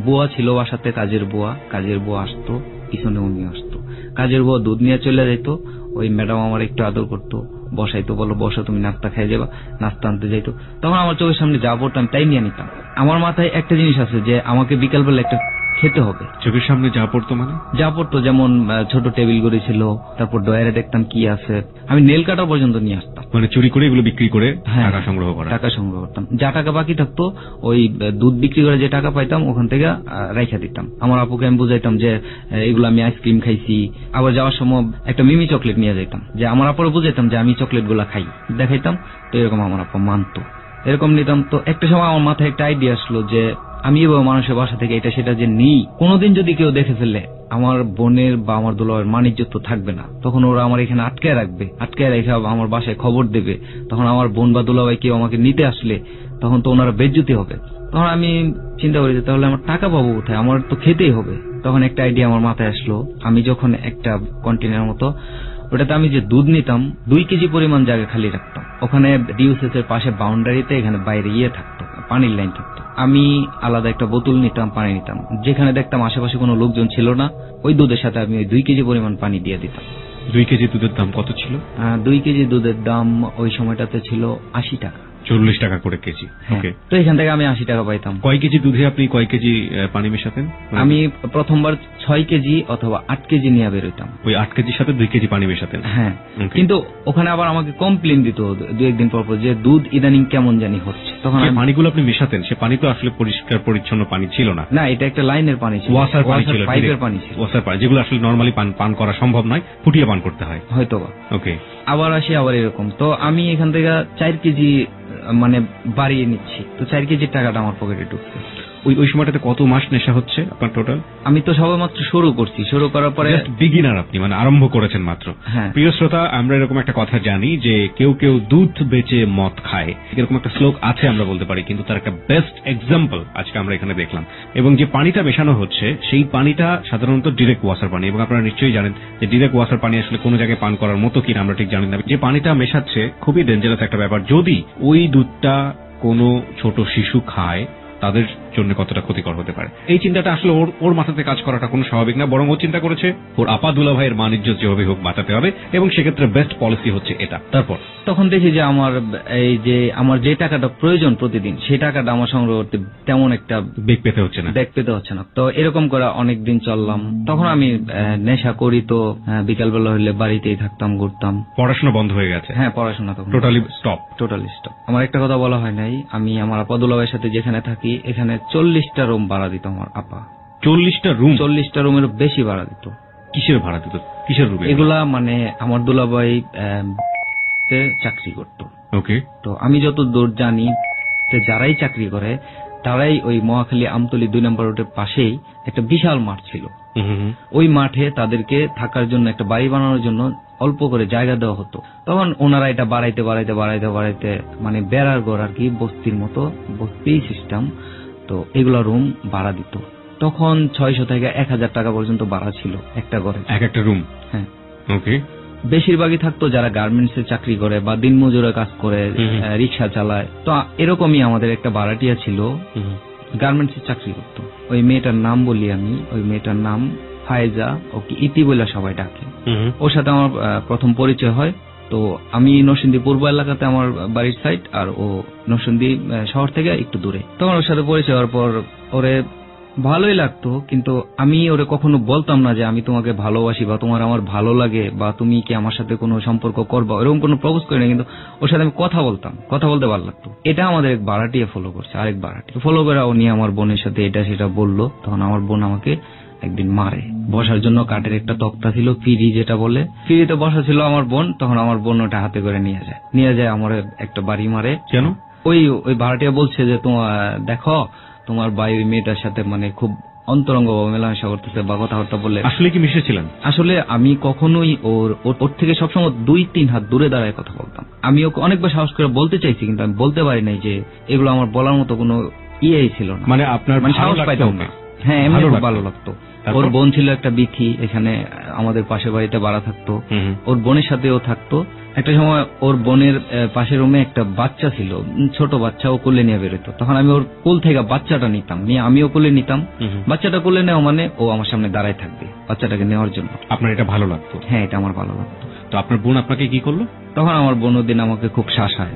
বুয়া ছিল বাসাতে, কাজের বুয়া আসতো, পিছনে উনি আসতো, কাজের বুয়া দুধ নিয়ে চলে যাইতো। ওই ম্যাডাম আমার একটু আদর করতো, বসাইতো, বলো বসো তুমি নাস্তা খাই যাবা, নাস্তা আনতে যাইতো। তখন আমার চোখের সামনে যা পড়তো আমি তাই নিয়ে নিতাম। আমার মাথায় একটা জিনিস আছে যে আমাকে বিকালবেলা একটা খেতে হবে।
চোখের সামনে যা পড়তো মানে
যা পড়তো, যেমন ছোট টেবিল গড়ি ছিল, তারপর ডয়ারে দেখতাম কি আছে, আমি নেল কাটা পর্যন্ত নিয়ে আসতাম,
মানে চুরি করে এগুলো বিক্রি করে টাকা সংগ্রহ
করতাম। যা টাকা বাকি থাকতো ওই দুধ বিক্রি করে যে টাকা পাইতাম ওখান থেকে রাইখা দিতাম। আমার আপুকে আমি বুঝাইতাম যে এগুলো আমি আইসক্রিম খাইছি। আবার যাওয়ার সময় একটা মিমি চকলেট নিয়ে যাইতাম, যে আমার আপুরে বুঝাইতাম যে আমি চকলেট গুলা খাই, দেখাইতাম। তো এরকম আমার আপু মানতো, এরকম নিতাম। তো একটা সময় আমার মাথায় একটা আইডিয়া আসলো যে আমি মানুষের বাসা থেকে এটা সেটা যে নিই, কোনোদিন যদি কেউ দেখে ফেলে আমার বোনের বা আমার দুলাভাইয়ের মান-ইজ্জত তো থাকবে না। তখন ওরা আমার এখানে আটকায় রাখবে, আটকায় রেখে আমার বাসায় খবর দেবে। তখন আমার বোন বা দুলাভাই কেউ আমাকে নিতে আসলে তখন তো ওনারা বেজ্জতি হবে। তখন আমি চিন্তা করি যে তাহলে আমার টাকা পাবো কোথায়, আমার তো খেতেই হবে। তখন একটা আইডিয়া আমার মাথায় আসলো, আমি যখন একটা কন্টেনার মতো ওটাতে আমি যে দুধ নিতাম 2 কেজি পরিমাণ জায়গা খালি রাখতাম। ওখানে ডিউসেস এর পাশে বাউন্ডারিতে এখানে বাইরে থাকতো, পানির লাইন থাকতো। আমি আলাদা একটা বোতল নিতাম, পানি নিতাম। যেখানে দেখতাম আশেপাশে কোনো লোকজন ছিল না, ওই দুধের সাথে আমি ওই 2 কেজি পরিমাণ পানি দিয়ে দিতাম।
2 কেজি দুধের দাম কত ছিল?
2 কেজি দুধের দাম ওই সময়টাতে ছিল 80 টাকা,
40 টাকা করে কেজি।
তো এখান থেকে আমি 80 টাকা পাইতাম।
কয় কেজি দুধে আপনি কয় কেজি পানি মেশাতেন? আমি
প্রথমবার 6 কেজি অথবা 8 কেজি নিয়ে বেরোতাম।
ওই 8 কেজির সাথে 2 কেজি পানি মেশাতেন?
হ্যাঁ, কিন্তু ওখানে আবার আমাকে কমপ্লেন দিত 2-1 দিন পর যে দুধ ইদানিং কেমন জানি হচ্ছে। তখন
পানিগুলো আপনি মেশাতেন, সে পানি তো আসলে পরিষ্কার পরিচ্ছন্ন পানি ছিল না।
না, এটা একটা লাইনের পানি ছিল,
ওয়াসার পানি ছিল,
পাইপের পানি ছিল,
ওয়াসার পানি, যেগুলো আসলে নরমালি পান করা সম্ভব নয়, ফুটিয়ে পান করতে হয়
হয়তোবা।
ওকে,
আবার আসি আবার এরকম। তো আমি এখান থেকে 4 কেজি মানে বাড়িয়ে নিচ্ছি, তো 4 কেজির টাকাটা আমার পকেটে ঢুকছে।
ওই সময়টাতে কত মাস নেশা হচ্ছে আপনার টোটাল?
আমি তো সবে মাত্র শুরু করছি, শুরু করার পরে
বিগিনার, আপনি মানে আরম্ভ করেছেন মাত্র। প্রিয় শ্রোতা, আমরা এরকম একটা কথা জানি যে কেউ কেউ দুধ বেচে মদ খায়, এরকম একটা শ্লোক আছে আমরা বলতে পারি, কিন্তু তার একটা বেস্ট এক্সাম্পল আজকে আমরা এখানে দেখলাম। এবং যে পানিটা মেশানো হচ্ছে সেই পানিটা সাধারণত ডিরেক্ট ওয়াসার পানি, এবং আপনারা নিশ্চয়ই জানেন যে ডিরেক্ট ওয়াসার পানি আসলে কোনো জায়গায় পান করার মতো কিনা আমরা ঠিক জানি না। যে পানিটা মেশাচ্ছে খুবই ডেঞ্জারাস একটা ব্যাপার। যদি ওই দুধটা কোনো ছোট শিশু খায় তাদের জন্য কতটা ক্ষতিকর হতে পারে, এই চিন্তাটা আসলে ওর মাথাতে কাজ করাটা কোনো স্বাভাবিক না। বরং ও চিন্তা করেছে ওর আপা দুলা ভাইয়ের মান-ইজ্জত যেভাবে হোক বাঁচাতে হবে, এবং সেক্ষেত্রে বেস্ট পলিসি হচ্ছে এটা। তারপর তখন
দেখি যে আমার যে টাকাটা প্রয়োজন প্রতিদিন, সেই টাকাটা আমার সংগ্রহ করতে তেমন একটা বেগ পেতে হচ্ছে না। তো এরকম করে অনেকদিন চললাম। তখন আমি নেশা করি, তো বিকালবেলা হলে বাড়িতেই থাকতাম, ঘুরতাম।
পড়াশোনা বন্ধ হয়ে গেছে?
হ্যাঁ, পড়াশোনা তখন
টোটালি স্টপ।
আমার একটা কথা বলা হয় নাই, আমি আমার আপা দুলা ভাইয়ের সাথে যেখানে থাকি এখানে 40টা রুম ভাড়া দিত আমার আপা।
40টা রুম?
40টা রুমের বেশি ভাড়া দিত।
কিসের ভাড়া দিত? কিসের রুম
এগুলা? মানে আমার দুলাভাই চাকরি করত।
ওকে।
তো আমি যত দূর জানি যারাই চাকরি করে তারাই ওই মহাখালী আমতলী 2 নম্বর রোডের পাশেই একটা বিশাল মাঠ ছিল। ওই মাঠে তাদেরকে থাকার জন্য একটা বাড়ি বানানোর জন্য অল্প করে জায়গা দেওয়া হতো। তখন ওনারা এটা বাড়াইতে মানে বেড়ার ঘর আর কি, বস্তির মতো, বস্তি সিস্টেম। তো এগুলা রুম ভাড়া দিত। তখন 600 থেকে 1000 টাকা পর্যন্ত ভাড়া ছিল একটা ঘরে, একটা রুম। হ্যাঁ, ওকে। বেশিরভাগই থাকতো যারা গার্মেন্টস এ চাকরি করে বা দিনমজুরে কাজ করে, রিক্সা চালায়। তো এরকমই আমাদের একটা ভাড়াটিয়া ছিল, গার্মেন্টস এ চাকরি করতো। ওই মেয়েটার নাম বলি আমি, ওই মেয়েটার নাম ফায়েজা, ওকে ইতি বলে সবাই ডাকে। ওর সাথে আমার প্রথম পরিচয় হয়। তো আমি নরসিংদী পূর্ব এলাকাতে আমার বাড়ির সাইড, আর ও নরসিংদী শহর থেকে একটু দূরে। তখন ওর সাথে পরিচয় হওয়ার পর ওরে ভালোই লাগতো, কিন্তু আমি ওরে কখনো বলতাম না যে আমি তোমাকে ভালোবাসি বা তোমার আমার ভালো লাগে বা তুমি কি আমার সাথে কোনো সম্পর্ক করবা, এরকম কোনো প্রপোজ করি না। কিন্তু ওর সাথে আমি কথা বলতাম, কথা বলতে ভালো লাগতো। এটা আমাদের এক ভাড়াটিয়া ফলো করছে, আরেক ভাড়াটিয়া ফলো করে ও নিয়ে আমার বোনের সাথে এটা সেটা বললো। তখন আমার বোন আমাকে একদিন মারে। বসার জন্য কাঠের একটা তক্তা ছিল, ফিরি যেটা বলে, ফিরিতে বসা ছিল আমার বোন। তখন আমার বোন ওটা হাতে করে নিয়ে যায় আমার একটা বাড়ি মারে।
কেন?
ওই ভাড়াটিয়া বলছে যে তোমার দেখো তোমার ভাই ওই মেয়েটার সাথে মানে খুব অন্তরঙ্গ মেলামেশা করতেছে বা কথাবার্তা বলে।
আসলে কি মিশেছিলেন?
আসলে আমি কখনোই ওর থেকে সবসময় 2-3 হাত দূরে দাঁড়ায় কথা বলতাম। আমি ওকে অনেকবার সাহস করে বলতে চাইছি, কিন্তু আমি বলতে পারি নাই যে এগুলো আমার বলার মতো কোনো ইয়েই ছিল না।
মানে আপনার
সাহস পাইতাম না। হ্যাঁ, এমনি খুব ভালো লাগতো। ওর বোন ছিল একটা বিথি, এখানে আমাদের পাশের বাড়িতে ভাড়া থাকতো। ওর বোনের সাথেও থাকতো। একটা সময় ওর বোনের পাশের রুমে একটা বাচ্চা ছিল, ছোট বাচ্চা, ও কোলে নিয়ে বেরোতো। তখন আমি ওর কোল থেকে বাচ্চাটা নিতাম, নিয়ে আমিও কোলে নিতাম। বাচ্চাটা কোলে নেওয়া মানে ও আমার সামনে দাঁড়ায় থাকবে বাচ্চাটাকে নেওয়ার জন্য।
আপনার এটা ভালো লাগতো?
হ্যাঁ, এটা আমার ভালো লাগতো।
তো আপনার বোন আপনাকে কি করলো?
তখন আমার বোন ওদিন আমাকে খুব শাসায়।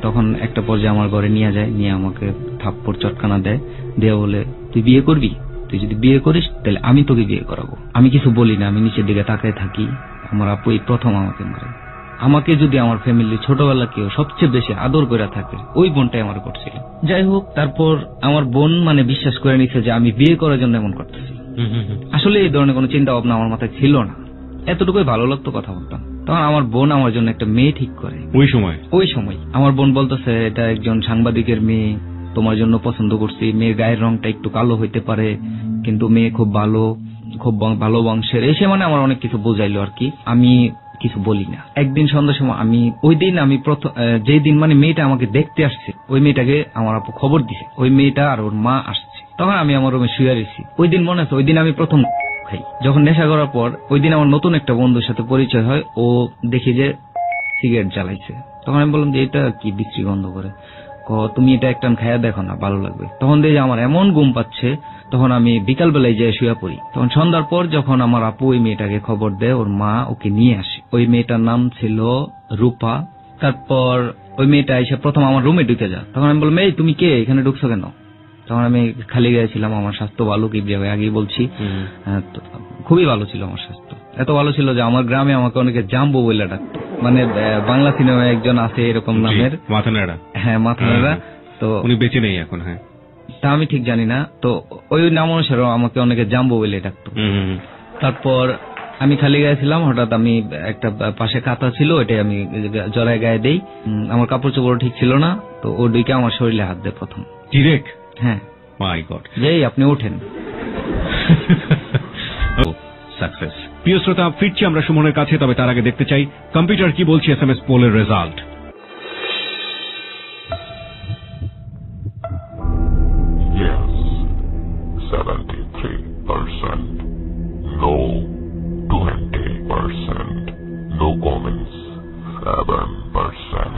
তখন একটা পর্যায়ে আমার ঘরে নিয়ে যায়, নিয়ে আমাকে থাপ্পড় চটকানা দেয়, দিয়ে বলে তুই বিয়ে করবি, তুই যদি বিয়ে করিস তাহলে আমি তোকে বিয়ে করাবো। আমি কিছু বলি না, আমি নিচের দিকে তাকায় থাকি। আমার আপু এই প্রথম আমাকে মারে। আমাকে যদি আমার ফ্যামিলি ছোটবেলা কেউ সবচেয়ে বেশি আদর করে থাকে ওই বোনটাই আমার করছিল। যাই হোক, তারপর আমার বোন মানে বিশ্বাস করে নিচ্ছে যে আমি বিয়ে করার জন্য এমন করতেছি। আসলে এই ধরনের কোনো চিন্তা ভাবনা আমার মাথায় ছিল না, এতটুকুই ভালো লাগতো কথা বলতাম। তখন আমার বোন আমার জন্য একটা মেয়ে ঠিক করে। ওই সময় আমার বোন বলতেছে এটা একজন সাংবাদিকের মেয়ে, তোমার জন্য পছন্দ করছি। মেয়ের গায়ের রংটা একটু কালো হইতে পারে, কিন্তু মেয়ে খুব ভালো বংশের। এসে মানে আমার অনেক কিছু বোঝাইলো আর কি। আমি কিছু বলি না। একদিন সন্ধ্যার সময় আমি প্রথম যেই দিন মানে মেয়েটা আমাকে দেখতে আসছে, ওই মেয়েটাকে আমার আপু খবর দিছে ওই মেয়েটা আর ওর মা আসছে। তখন আমি আমার রুমে শুয়ে রয়েছি। ওই দিন মনে আছে, ওই দিন আমি প্রথম খাই। যখন নেশা করার পর ওই দিন আমার নতুন একটা বন্ধুর সাথে পরিচয় হয়। ও দেখি যে সিগারেট জ্বালাইছে। তখন আমি বললাম যে এটা কি বিশ্রী গন্ধ করে, তুমি এটা একটা খাইয়া দেখো না, ভালো লাগবে। তখন দেখি আমার এমন ঘুম পাচ্ছে, তখন আমি বিকাল বেলায় যেয়ে শুয়ে পড়ি। তখন সন্ধ্যার পর যখন আমার আপু ওই মেয়েটাকে খবর দেয়, ওর মা ওকে নিয়ে আসে। ওই মেয়েটার নাম ছিল রূপা। তারপর ওই মেয়েটা এসে প্রথম আমার রুমে ঢুকে যায়। তখন আমি বললাম এই তুমি কে, এখানে ঢুকছো কেন? তখন আমি খালি গিয়েছিলাম, আমার স্বাস্থ্য ভালো, কি আগেই বলছি খুবই ভালো ছিল আমার স্বাস্থ্য। এত ভালো ছিল যে আমার গ্রামে আমাকে অনেকে জাম্বো বলে ডাকতো। মানে বাংলা সিনেমায় একজন আছে এরকম নামের,
মাথানেড়া।
হ্যাঁ, মাথানেড়া। তো
উনি বেঁচে নেই এখন। হ্যাঁ,
তা আমি ঠিক জানি না। তো ওই নাম অনুসারে আমাকে অনেকে জাম্বো বলে ডাকতো। তারপর আমি খালি গায়ে ছিলাম, হঠাৎ আমি একটা পাশে কাঁথা ছিল, ওইটাই আমি জড়ায় গায়ে দেই। আমার কাপড় চোপড় ঠিক ছিল না, তো ও দিকে আমার শরীরে হাত দেয় প্রথম
ডিরেক্ট।
হ্যাঁ,
মাই গড।
যেই আপনি ওঠেন।
সাকসেস। প্রিয় শ্রোতা, ফিরছি আমরা সুমনের কাছে, তবে তার আগে দেখতে চাই কম্পিউটার কি বলছে SMS পোলের result.
Yes, 73%. No, 20%. No comments, 7%.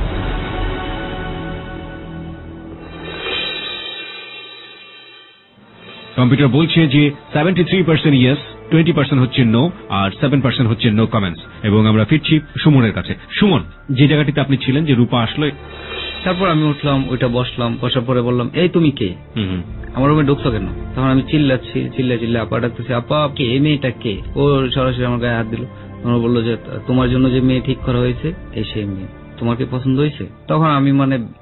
Computer বলছে যে 73% ইয়েস, 20% হচ্ছে নো, আর 7% হচ্ছে নো কমেন্টস। এবং আমরা ফিরছি সুমনের কাছে। সুমন, যে জায়গাটিতে আপনি ছিলেন, যে রূপা আসলো,
তারপর আমি উঠলাম, ওইটা বসলাম, বসার পরে বললাম এই তুমি কে, আমার রুমে ঢুকছো কেন? তখন আমি চিল্লা আপা ডাকতেছি, আপা কে, এই মেয়েটা কে? ও সরাসরি আমার গায়ে হাত দিল। আমার বললো যে তোমার জন্য যে মেয়ে ঠিক করা হয়েছে এই সেই মেয়ে, তোমার কি পছন্দ হয়েছে? তখন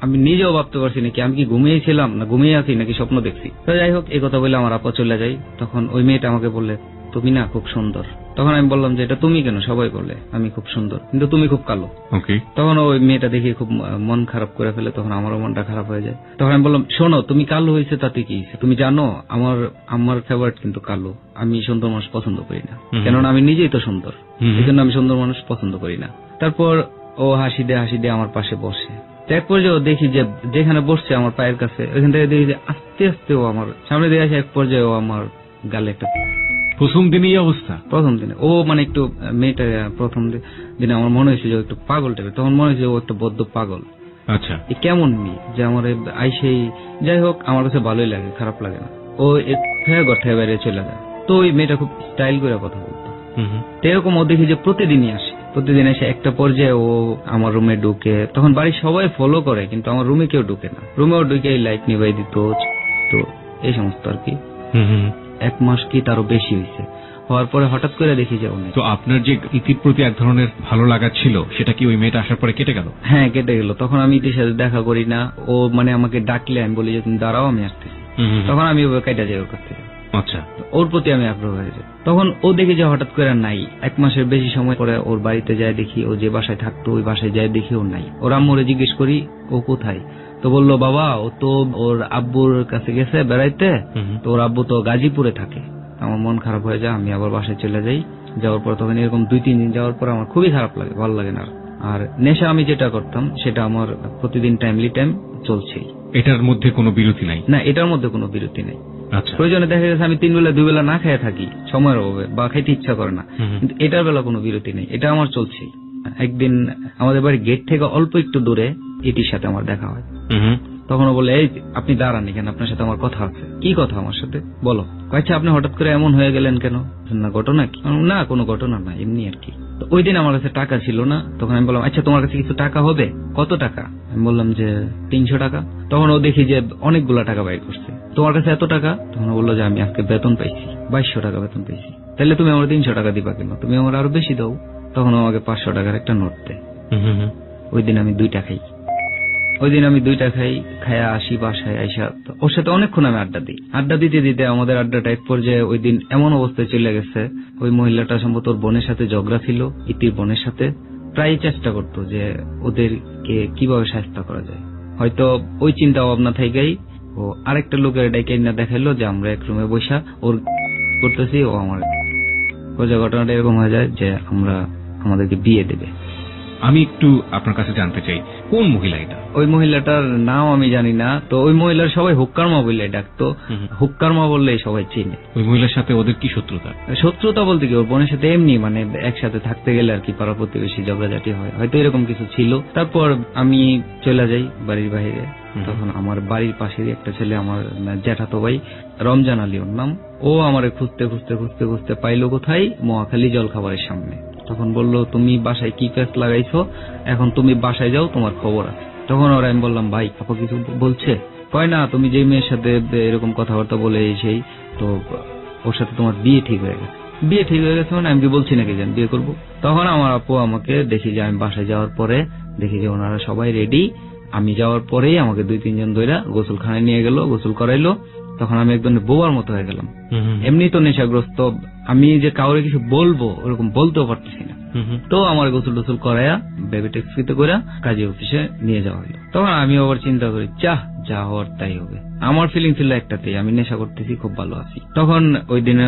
আমি নিজেও ভাবতে পারছি নাকি আমি কি ঘুমিয়েছিলাম, না ঘুমিয়ে আছি নাকি স্বপ্ন দেখছি। তো যাই হোক, এই কথা বলে আমার আপা চলে যায়। তখন ওই মেয়েটা আমাকে বললে তুমি না খুব সুন্দর। তখন আমি বললাম যে এটা তুমি কেন, সবাই বলে আমি খুব সুন্দর, কিন্তু তুমি খুব কালো। তখন ওই মেয়েটা দেখে খুব মন খারাপ করে ফেলে। তখন আমারও মনটা খারাপ হয়ে যায়। তখন আমি বললাম শোনো, তুমি কালো হয়েছে তাতে কি, তুমি জানো আমার ফেভারিট কিন্তু কালো। আমি সুন্দর মানুষ পছন্দ করি না, কেননা আমি নিজেই তো সুন্দর, এই জন্য আমি সুন্দর মানুষ পছন্দ করি না। তারপর ও হাসি দিয়ে আমার পাশে বসে। এক পর্যায়ে দেখি যে যেখানে বসছে আমার পায়ের কাছে, ওইখান থেকে দেখি যে আস্তে আস্তে ও আমার সামনে দিয়ে আসে। এক পর্যায়ে ও আমার গালে একটা,
প্রথম দিনই অবস্থা,
প্রথম দিনে ও মানে একটু মেয়েটা প্রথম দিনে আমার মনে হয়েছে যে একটু পাগল টাইপের। তখন মনে হয়েছে ও একটা বদ্ধ পাগল।
আচ্ছা,
কেমন মেয়ে যে আমার আইসেই, যাই হোক আমার কাছে ভালোই লাগে, খারাপ লাগে না। ও ঘর বাইরে চলে যায়। তো ওই মেয়েটা খুব স্টাইল করে কথা বলতো। এরকম ও দেখি যে প্রতিদিনই আসে, প্রতিদিন এসে একটা পর্যায়ে ও আমার রুমে ঢুকে। তখন বাড়ির সবাই ফলো করে, কিন্তু আমার রুমে কেউ ঢুকে না। রুমেও ঢুকে লাইট নিভাই দিত। তো এই সমস্ত আর কি। 1 মাস কি তারও বেশি হয়েছে। হওয়ার পরে হঠাৎ করে দেখি যে অনেক।
তো আপনার যে ইতির প্রতি এক ধরনের ভালো লাগা ছিল, সেটা কি ওই মেয়েটা আসার পরে কেটে গেল?
হ্যাঁ, কেটে গেল। তখন আমি ইতির সাথে দেখা করি না। ও মানে আমাকে ডাকলে আমি বলি যে তুমি দাঁড়াও, আমি আসতেছি। তখন আমি কেটে যাই ওর কাছ থেকে।
আচ্ছা,
ওর প্রতি আমি আগ্রহ হয়ে যাই। তখন ও দেখি যে হঠাৎ করে নাই, 1 মাসের বেশি সময় পরে ওর বাড়িতে যায় দেখি, ও যে বাসায় থাকতো ওই বাসায় যায় দেখি ও নাই। ওর আম্মুরে জিজ্ঞেস করি ও কোথায়, তো বললো বাবা ও তো ওর আব্বুর কাছে গেছে বেড়াইতে, তো ওর আব্বু তো গাজীপুরে থাকে। আমার মন খারাপ হয়ে যায়, আমি আবার বাসায় চলে যাই। যাওয়ার পর তখন এরকম 2-3 দিন যাওয়ার পর আমার খুবই খারাপ লাগে, ভালো লাগে না। আর নেশা আমি যেটা করতাম সেটা আমার প্রতিদিন টাইমলি টাইম চলছেই,
এটার মধ্যে কোনো বিরতি নাই?
না, এটার মধ্যে কোনো বিরতি নেই।
আচ্ছা,
প্রয়োজনে দেখা গেছে আমি 3 বেলা 2 বেলা না খেয়ে থাকি সময়ের অভাবে বা খাইতে ইচ্ছা করে না, কিন্তু এটার বেলা কোনো বিরতি নেই, এটা আমার চলছেই। একদিন আমাদের বাড়ি গেট থেকে অল্প একটু দূরে এটির সাথে আমার দেখা হয়। তখন ও বলে, এই আপনি দাঁড়ান এখানে, আপনার সাথে আমার কথা আছে। কি কথা আমার সাথে বলো? আচ্ছা, আপনি হঠাৎ করে এমন হয়ে গেলেন কেন? না ঘটনা কি? না কোনো ঘটনা না, এমনি আর কি। তো ওই দিন আমার কাছে টাকা ছিল না, তখন আমি বললাম আচ্ছা তোমার কাছে কিছু টাকা হবে? কত টাকা? আমি বললাম যে 300 টাকা। তখন ও দেখি যে অনেকগুলা টাকা বাইর করছে। তোমার কাছে এত টাকা? তখন বললো যে আমি আজকে বেতন পাইছি, 2200 টাকা বেতন পাইছি। তাহলে তুমি আমার 300 টাকা দিবা কেন? তুমি আমার আরো বেশি দাও। তখন আমাকে 500 টাকার একটা নোট দেয়। ওই দিন আমি 2টা খাই। খায়া আসি বাসায়, আইসা ওর সাথে অনেকক্ষণ আমি আড্ডা দিতে দিতে আমাদের আড্ডাটা এক পর্যায়ে ওই দিন এমন অবস্থায় চলে গেছে, ওই মহিলাটা সম্ভবত ওর বোনের সাথে ঝগড়া ছিল, ইতির বোনের সাথে। প্রায় চেষ্টা করতো যে ওদেরকে কিভাবে সাহায্য করা যায়। হয়তো ওই চিন্তা ভাবনা থেকেই ও আরেকটা লোকের ডাইকে না দেখাইলো যে আমরা এক রুমে বসা ওর করতেছি, ও আমার ঘটনাটা এরকম হয়ে যায় যে আমাদেরকে বিয়ে দেবে।
আমি একটু আপনার কাছে জানতে চাই, কোন মহিলা এটা?
ওই মহিলাটার নাম আমি জানি না, তো ওই মহিলার সবাই হুক্কারমা বলে ডাকতো, হুক্কারমা বললেই সবাই চিনে।
ওই মহিলার সাথে ওদের কি শত্রুতা?
শত্রুতা বলতে কি, ওর বোনের সাথে এমনি মানে একসাথে থাকতে গেলে আর কি পাড়া প্রতিবেশী ঝগড়াঝাটি হয়, হয়তো এরকম কিছু ছিল। তারপর আমি চলে যাই বাড়ির বাইরে। তখন আমার বাড়ির পাশেরই একটা ছেলে, আমার জ্যাঠাতো ভাই, রমজান আলী ওর নাম, ও আমারে খুঁজতে পাইলো কোথায়? মহাখালী জলখাবারের সামনে। তখন বললো তুমি বাসায় কি প্যাচ লাগাইছো, এখন তুমি বাসায় যাও, তোমার খবর আছে। তখন ওরা আমি বললাম ভাই আপা কিছু বলছে? কয় না, তুমি যে মেয়ের সাথে এরকম কথাবার্তা বলে সেই, তো ওর সাথে তোমার বিয়ে ঠিক হয়ে গেছে। বিয়ে ঠিক হয়ে গেছে মানে আমি কি বলছি নাকি যে আমি বিয়ে করবো? তখন আমার আপু আমাকে দেখি যে আমি বাসায় যাওয়ার পরে দেখি যে ওনারা সবাই রেডি। আমি যাওয়ার পরেই আমাকে 2-3 জন ধইরা গোসলখানায় নিয়ে গেল, গোসল করাইলো। তখন আমি একদম বোবার মতো হয়ে গেলাম। এমনি তো নেশাগ্রস্ত, আমি যে কাউরে কিছু বলবো ওরকম বলতেও পারতেছি না। তো আমার গোসল টোসল করাইয়া বেবি ট্যাক্সিতে করে কাজী অফিসে নিয়ে যাওয়া হলো। তখন আমি আবার চিন্তা করি যা হওয়ার তাই হবে। আমার ফিলিং ছিল একটাতেই, আমি নেশা করতেছি, খুব ভালো আছি। তখন ওই দিনে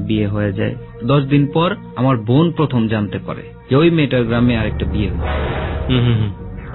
বিয়ে হয়ে যায়। 10 দিন পর আমার বোন প্রথম জানতে পারে যে ওই মেয়েটার গ্রামে আরেকটা বিয়ে হয়েছে।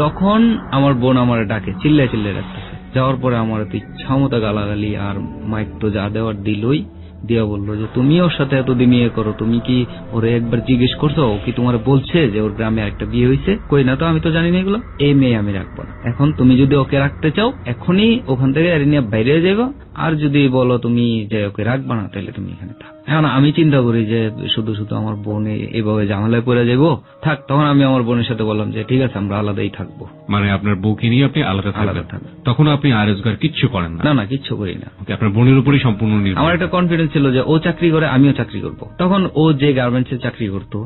তখন আমার বোন আমার ডাকে, চিল্লায় ডাকতেছে। যাওয়ার পরে আমার তো ইচ্ছা মতো গালাগালি আর মাইক তো যা দেওয়ার দিলই, দিয়া বললো যে তুমি ওর সাথে এতদিন ইয়ে করো, তুমি কি ওরে একবার জিজ্ঞেস করছো? ও কি তোমার বলছে যে ওর গ্রামে একটা বিয়ে হয়েছে? কই না তো, আমি তো জানি না এগুলো। এই মেয়ে আমি রাখবো না। এখন তুমি যদি ওকে রাখতে চাও এখনই ওখান থেকে নিয়ে বাইরে যাবো, আর যদি বলো তুমি যে ওকে রাখবা না তাহলে তুমি এখানে থাক। এখন আমি চিন্তা করি যে শুধু আমার বোন এইভাবে ঝামেলায় পড়ে যাবো, থাক। তখন আমি আমার বোনের সাথে বললাম যে ঠিক আছে আমরা আলাদাই থাকবো।
মানে আপনার বউকে নিয়ে আপনি আলাদা থাকবেন? তখন আপনি আর রোজগার কিচ্ছু করেন না? না,
কিচ্ছু করি না।
আপনার বোনের উপরই সম্পূর্ণ নির্ভর।
আমার একটা কনফিডেন্স ছিল যে ও চাকরি করে আমিও চাকরি করবো। তখন ও যে গার্মেন্টসে চাকরি করতো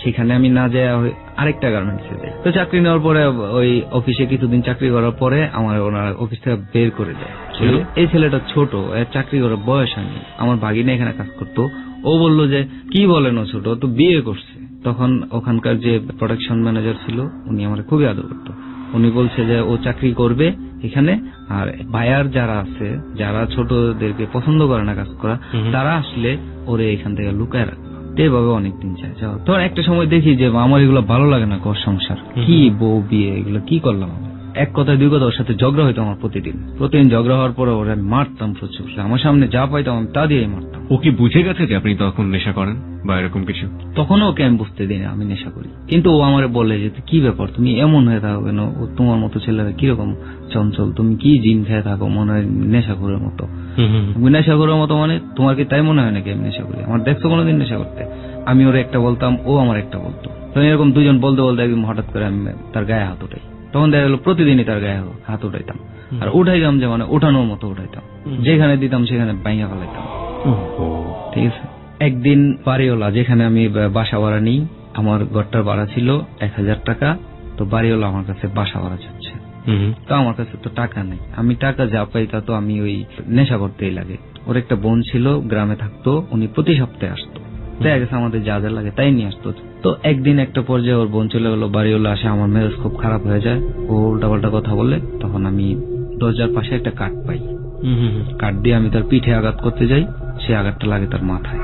সেখানে আমি না যাই আরেকটা গার্মেন্টসে যাই। তো চাকরি নেওয়ার পরে ওই অফিসে কিছুদিন চাকরি করার পরে আমার ওনার অফিস থেকে বের করে দেয়। এই ছেলেটা ছোট, এর চাকরি করার বয়স হয়নি। আমার ভাগিনা এখানে কাজ করতো। ও বললো যে কি বলেন ও ছোট, তো বিয়ে করছে। তখন ওখানকার যে প্রোডাকশন ম্যানেজার ছিল উনি আমার খুবই আদর করতো। উনি বলছে যে ও চাকরি করবে এখানে, আর বায়ার যারা আছে, যারা ছোটদেরকে পছন্দ করে না কাজ করা, তারা আসলে ওরে এখান থেকে লুকায় রাখবে। এভাবে অনেকদিন যায়। তখন একটা সময় দেখি যে আমার এগুলো ভালো লাগে না, ঘর সংসার কি বউ বিয়ে এগুলো কি করলাম। এক কথা 2 কথা ওর সাথে ঝগড়া হইতো আমার প্রতিদিন ঝগড়া হওয়ার পরে ওরা মারতাম প্রচুর। আমার সামনে যা পাইতাম আমি তা দিয়ে মারতাম।
ও কি বুঝে গেছে যে আপনি তখন নেশা করেন বা এরকম কিছু?
তখন ওকে আমি বুঝতে দিই না আমি নেশা করি, কিন্তু ও আমারে বলে যে কি ব্যাপার তুমি এমন হয়ে থাকো কেন, তোমার মতো ছেলেরা কিরকম চঞ্চল, তুমি কি জিন খেয়ে থাকো, মনে হয় নেশাখোরের মতো। নেশাখোরের মতো মানে তোমার কি তাই মনে হয় নাকি আমি নেশা করি? আমার দেখছো কোনোদিন নেশা করতে? আমি ওর একটা বলতাম, ও আমার একটা বলতো। তো এরকম 2 জন বলতে একদম হঠাৎ করে আমি তার গায়ে হাত উঠাই। তখন দেখা গেল প্রতিদিনই তার গায়ে হাত উঠাইতাম, আর উঠাইতাম যে মানে উঠানোর মতো উঠাইতাম, যেখানে দিতাম সেখানে ভাঙা ফেলাইতাম। ঠিক আছে। একদিন বাড়িওয়ালা, যেখানে আমি বাসা ভাড়া নিই, আমার ঘরটার ভাড়া ছিল 1000 টাকা। তো বাড়িওয়ালা আমার কাছে বাসা ভাড়া চাচ্ছে। তো আমার কাছে তো টাকা নেই, আমি টাকা যা পাই তা তো আমি ওই নেশা করতেই লাগে। ওর একটা বোন ছিল, গ্রামে থাকতো, উনি প্রতি সপ্তাহে আসতো, দেখা গেছে আমাদের যা যা লাগে তাই নিয়ে আসতো। তো একদিন একটা পর্যায়ে ওর বোন চলে গেলো, বাড়িওয়ালা আসে, আমার মেজাজ খুব খারাপ হয়ে যায়, ও উল্টাপাল্টা কথা বলে। তখন আমি দরজার পাশে একটা কাঠ পাই, কাঠ দিয়ে আমি তার পিঠে আঘাত করতে যাই, সে আঘাতটা লাগে তার মাথায়।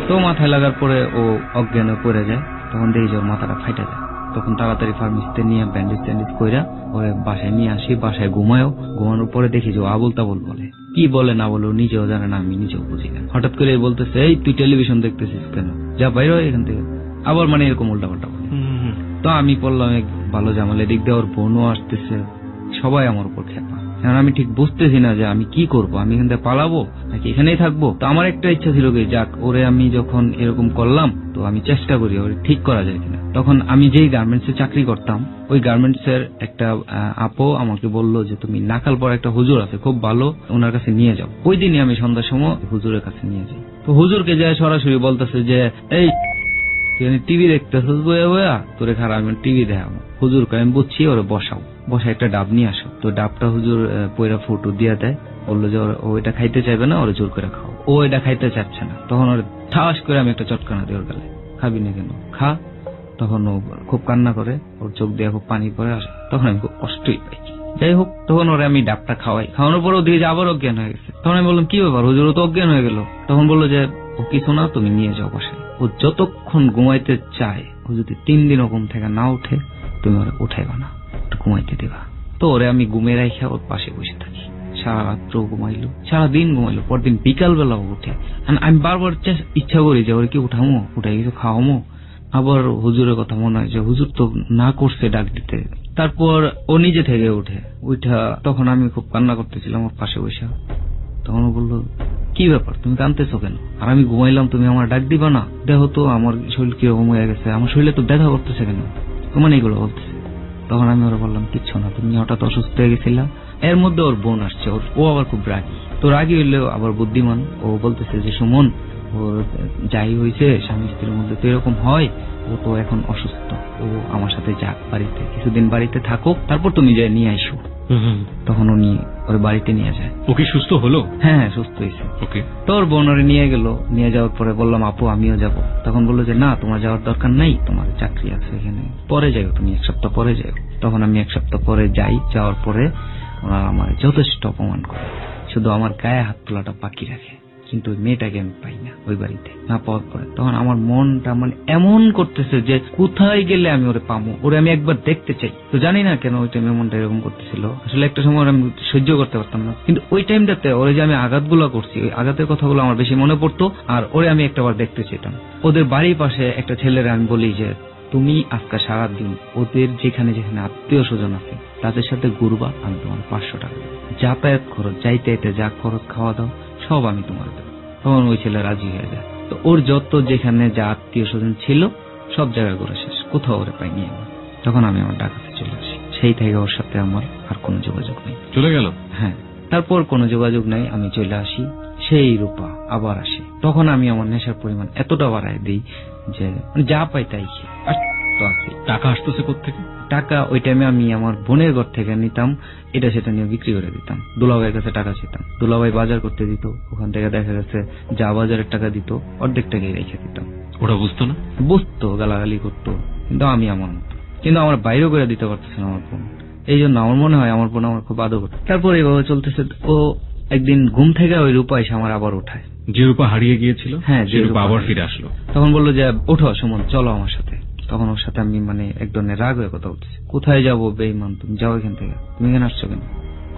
তো মাথায় লাগার পরে ও অজ্ঞান হয়ে পড়ে যায়। তখন দেখি যে ওর মাথাটা ফাইটা যায়। তখন তাড়াতাড়ি ফার্মেসিতে নিয়ে ব্যান্ডেজ ট্যান্ডেজ কইরা ওরে বাসায় নিয়ে আসি। বাসায় ঘুমানোর পরে দেখি যে ও আবুল তাবুল বলে, কি বলে না বলে ও নিজেও জানে না, আমি নিজেও বুঝি না। হঠাৎ করে বলতেছে, এই তুই টেলিভিশন দেখতেছিস কেন, যা বাইরে এখান থেকে, আবার মানে এরকম উল্টাপাল্টা বলে। তো আমি বললাম এক ভালো জামাল, এদিক দিয়ে ওর বোনও আসতেছে, সবাই আমার উপর খেপা। এখন আমি ঠিক বুঝতেছি না যে আমি কি করব, আমি এখান থেকে পালাবো নাকি এখানেই থাকবো। তো আমার একটা ইচ্ছা ছিল কি, যাক ওরে আমি যখন এরকম করলাম তো আমি চেষ্টা করি ওরে ঠিক করা যায় কিনা। তখন আমি যেই গার্মেন্টসে চাকরি করতাম, ওই গার্মেন্টস এর একটা আপু আমাকে বললো যে তুমি নাকালপাড়া একটা হুজুর আছে খুব ভালো, ওনার কাছে নিয়ে যাও। ওই দিনই আমি সন্ধ্যার সময় হুজুরের কাছে নিয়ে যাই। তো হুজুরকে যায় সরাসরি বলতেছে যে, এই টিভি দেখতেছিস বয়া বয়া, তোরে খারাপ আমি টিভি দেখাবো। হুজুরকে আমি বুঝছি, ওরে বসাও, বসা একটা ডাব নিয়ে আসো। তো ডাবটা হুজুর পয়রা ফুটো দিয়ে দেয়, বললো যে ও এটা খাইতে চাইবে না, ওরে জোর করে খাও। ও এটা খাইতে চাচ্ছে না, তখন ওর ঠাস করে আমি একটা চটকানা দিই ওর গালে, খাবি না কেন, খা। তখন ও খুব কান্না করে, ওর চোখ দিয়ে খুব পানি পড়ে আসে, তখন আমি খুব কষ্টই পাই। যাই হোক, তখন ওরে আমি ডাবটা খাওয়াই, খাওয়ানোর পর ও দিকে যে আবার অজ্ঞান হয়ে গেছে। তখন আমি বললাম কি ব্যাপার হুজুর, ও তো অজ্ঞান হয়ে গেল। তখন বললো যে ও কিছু না, তুমি নিয়ে যাও বাসায়। ও যতক্ষণ ঘুমাইতে চায়, ও যদি 3 দিন ঘুম থেকে না উঠে, তুমি ওরে উঠাইবা না, ঘুমাইতে দিবা। তো ওরে আমি ঘুমে রাখা ওর পাশে বসে থাকি, সারা রাত্র ঘুমাইলো, সারাদিন ঘুমাইলো। পরদিন বিকাল বেলা উঠে, আমি বারবার ইচ্ছা করি যে ওরে কি উঠামো, উঠাই কিছু খাওয়ামো। আবার হুজুরের কথা মনে হয় যে হুজুর তো না করছে ডাক দিতে। তারপর ও নিজে থেকে উঠা, তখন আমি খুব কান্না করতেছিলাম ওর পাশে বসে। তখন ও বললো, কি ব্যাপার তুমি কাঁদতেছো কেন? আর আমি ঘুমাইলাম, তুমি আমার ডাক দিবা না? দেখো তো আমার শরীর কিরকম হয়ে গেছে, আমার শরীরে তো ব্যথা করতেছে কেন? তোমার এইগুলো বলতেছে। তখন আমি ওরা বললাম, কিচ্ছু না, তুমি হঠাৎ অসুস্থ হয়ে গেছিলা। এর মধ্যে ওর বোন আসছে, ও আবার খুব রাগী। তো রাগী হইলেও আবার বুদ্ধিমান। ও বলতেছে যে, সুমন, ওর যাই হয়েছে স্বামী স্ত্রীর মধ্যে তো এরকম হয়, ও তো এখন অসুস্থ, ও আমার সাথে যাক বাড়িতে, কিছুদিন বাড়িতে থাকুক, তারপর তুমি যাই নিয়ে আইসো। তখন উনি ওর বাড়িতে নিয়ে যায়।
ও কি সুস্থ হলো?
হ্যাঁ, সুস্থ হয়েছে।
ওকে।
তো ওর বোন ওরে নিয়ে গেল, নিয়ে যাওয়ার পরে বললাম, আপু আমিও যাব। তখন বললো যে, না তোমার যাওয়ার দরকার নাই, তোমার চাকরি আছে এখানে, পরে যাও, তুমি 1 সপ্তাহ পরে যাও। তখন আমি 1 সপ্তাহ পরে যাই। যাওয়ার পরে ওরা আমার যথেষ্ট অপমান করে, শুধু আমার গায়ে হাত তোলাটা বাকি রাখে, কিন্তু ওই মেয়েটাকে আমি পাই না ওই বাড়িতে। না পাওয়ার পরে তখন আমার মনটা মানে এমন করতেছে যে কোথায় গেলে আমি ওরে পাবো, ওরে আমি একবার দেখতে চাই। তো জানি না কেন ওই টাইমে মনটা এরকম করতেছিল। আসলে একটা সময় আমি সহ্য করতে পারতাম না, কিন্তু ওই টাইমটাতে ওরে যে আমি আঘাতগুলো করছি, ওই আঘাতের কথাগুলো আমার বেশি মনে পড়তো, আর ওরে আমি একটাবার দেখতে চাইতাম। ওদের বাড়ির পাশে একটা ছেলেরা আমি বলি যে, তুমি আজকে সারাদিন ওদের যেখানে যেখানে আত্মীয় স্বজন আছে তাদের সাথে ঘুরবা, আমি তোমার 500 টাকা দেবো, যাতায়াত খরচ, যাইতে যা খরচ, খাওয়া দাওয়া সব আমি তোমার দেবো। তখন ওই ছেলে রাজি হয়ে যায়। তো ওর যত যেখানে যা আত্মীয় স্বজন ছিল সব জায়গায় ঘুরে শেষ, কোথাও ওরে পাইনি আমি। তখন আমি আমার ঢাকাতে চলে আসি। সেই থেকে ওর সাথে আমার আর কোনো যোগাযোগ নেই।
চলে গেল?
হ্যাঁ, তারপর কোনো যোগাযোগ নাই, আমি চলে আসি। সেই রূপা আবার আসে। তখন আমি আমার নেশার পরিমাণ এতটা বাড়ায় দিই যে যা পাই তাই খেয়ে।
টাকা আসতেছে কোত্থেকে?
টাকা ওই টাইমে আমি আমার বোনের ঘর থেকে নিতাম, এটা সেটা নিয়ে বিক্রি করে দিতাম। দুলাভাইয়ের কাছে টাকা চেতাম, দুলাভাই বাজার করতে দিত, ওখান থেকে দেখা গেছে যা বাজারের টাকা দিত অর্ধেক টাকাই রেখে দিতাম।
ওরা বুঝতো না?
বুঝতো, গালাগালি করতো, কিন্তু আমি আমার মতো। কিন্তু আমার বাইরেও করে দিতে পারতেছে না আমার বোন, এই জন্য আমার মনে হয় আমার বোন আমার খুব আদর করতো। তারপর এইভাবে চলতেছে। ও একদিন ঘুম থেকে ওই রূপা এসে আমার আবার উঠায়,
যে রূপা হারিয়ে গিয়েছিল।
হ্যাঁ,
যে রূপা আবার ফিরে আসলো।
তখন বললো যে, ওঠো সুমন, চলো আমার সাথে। তখন ওর সাথে আমি মানে এক ধরনের রাগ হয়ে কথা বলতেছি, কোথায় যাবো বেঈমান, তুমি যাও এখান থেকে, তুমি এখানে আসছো কেন,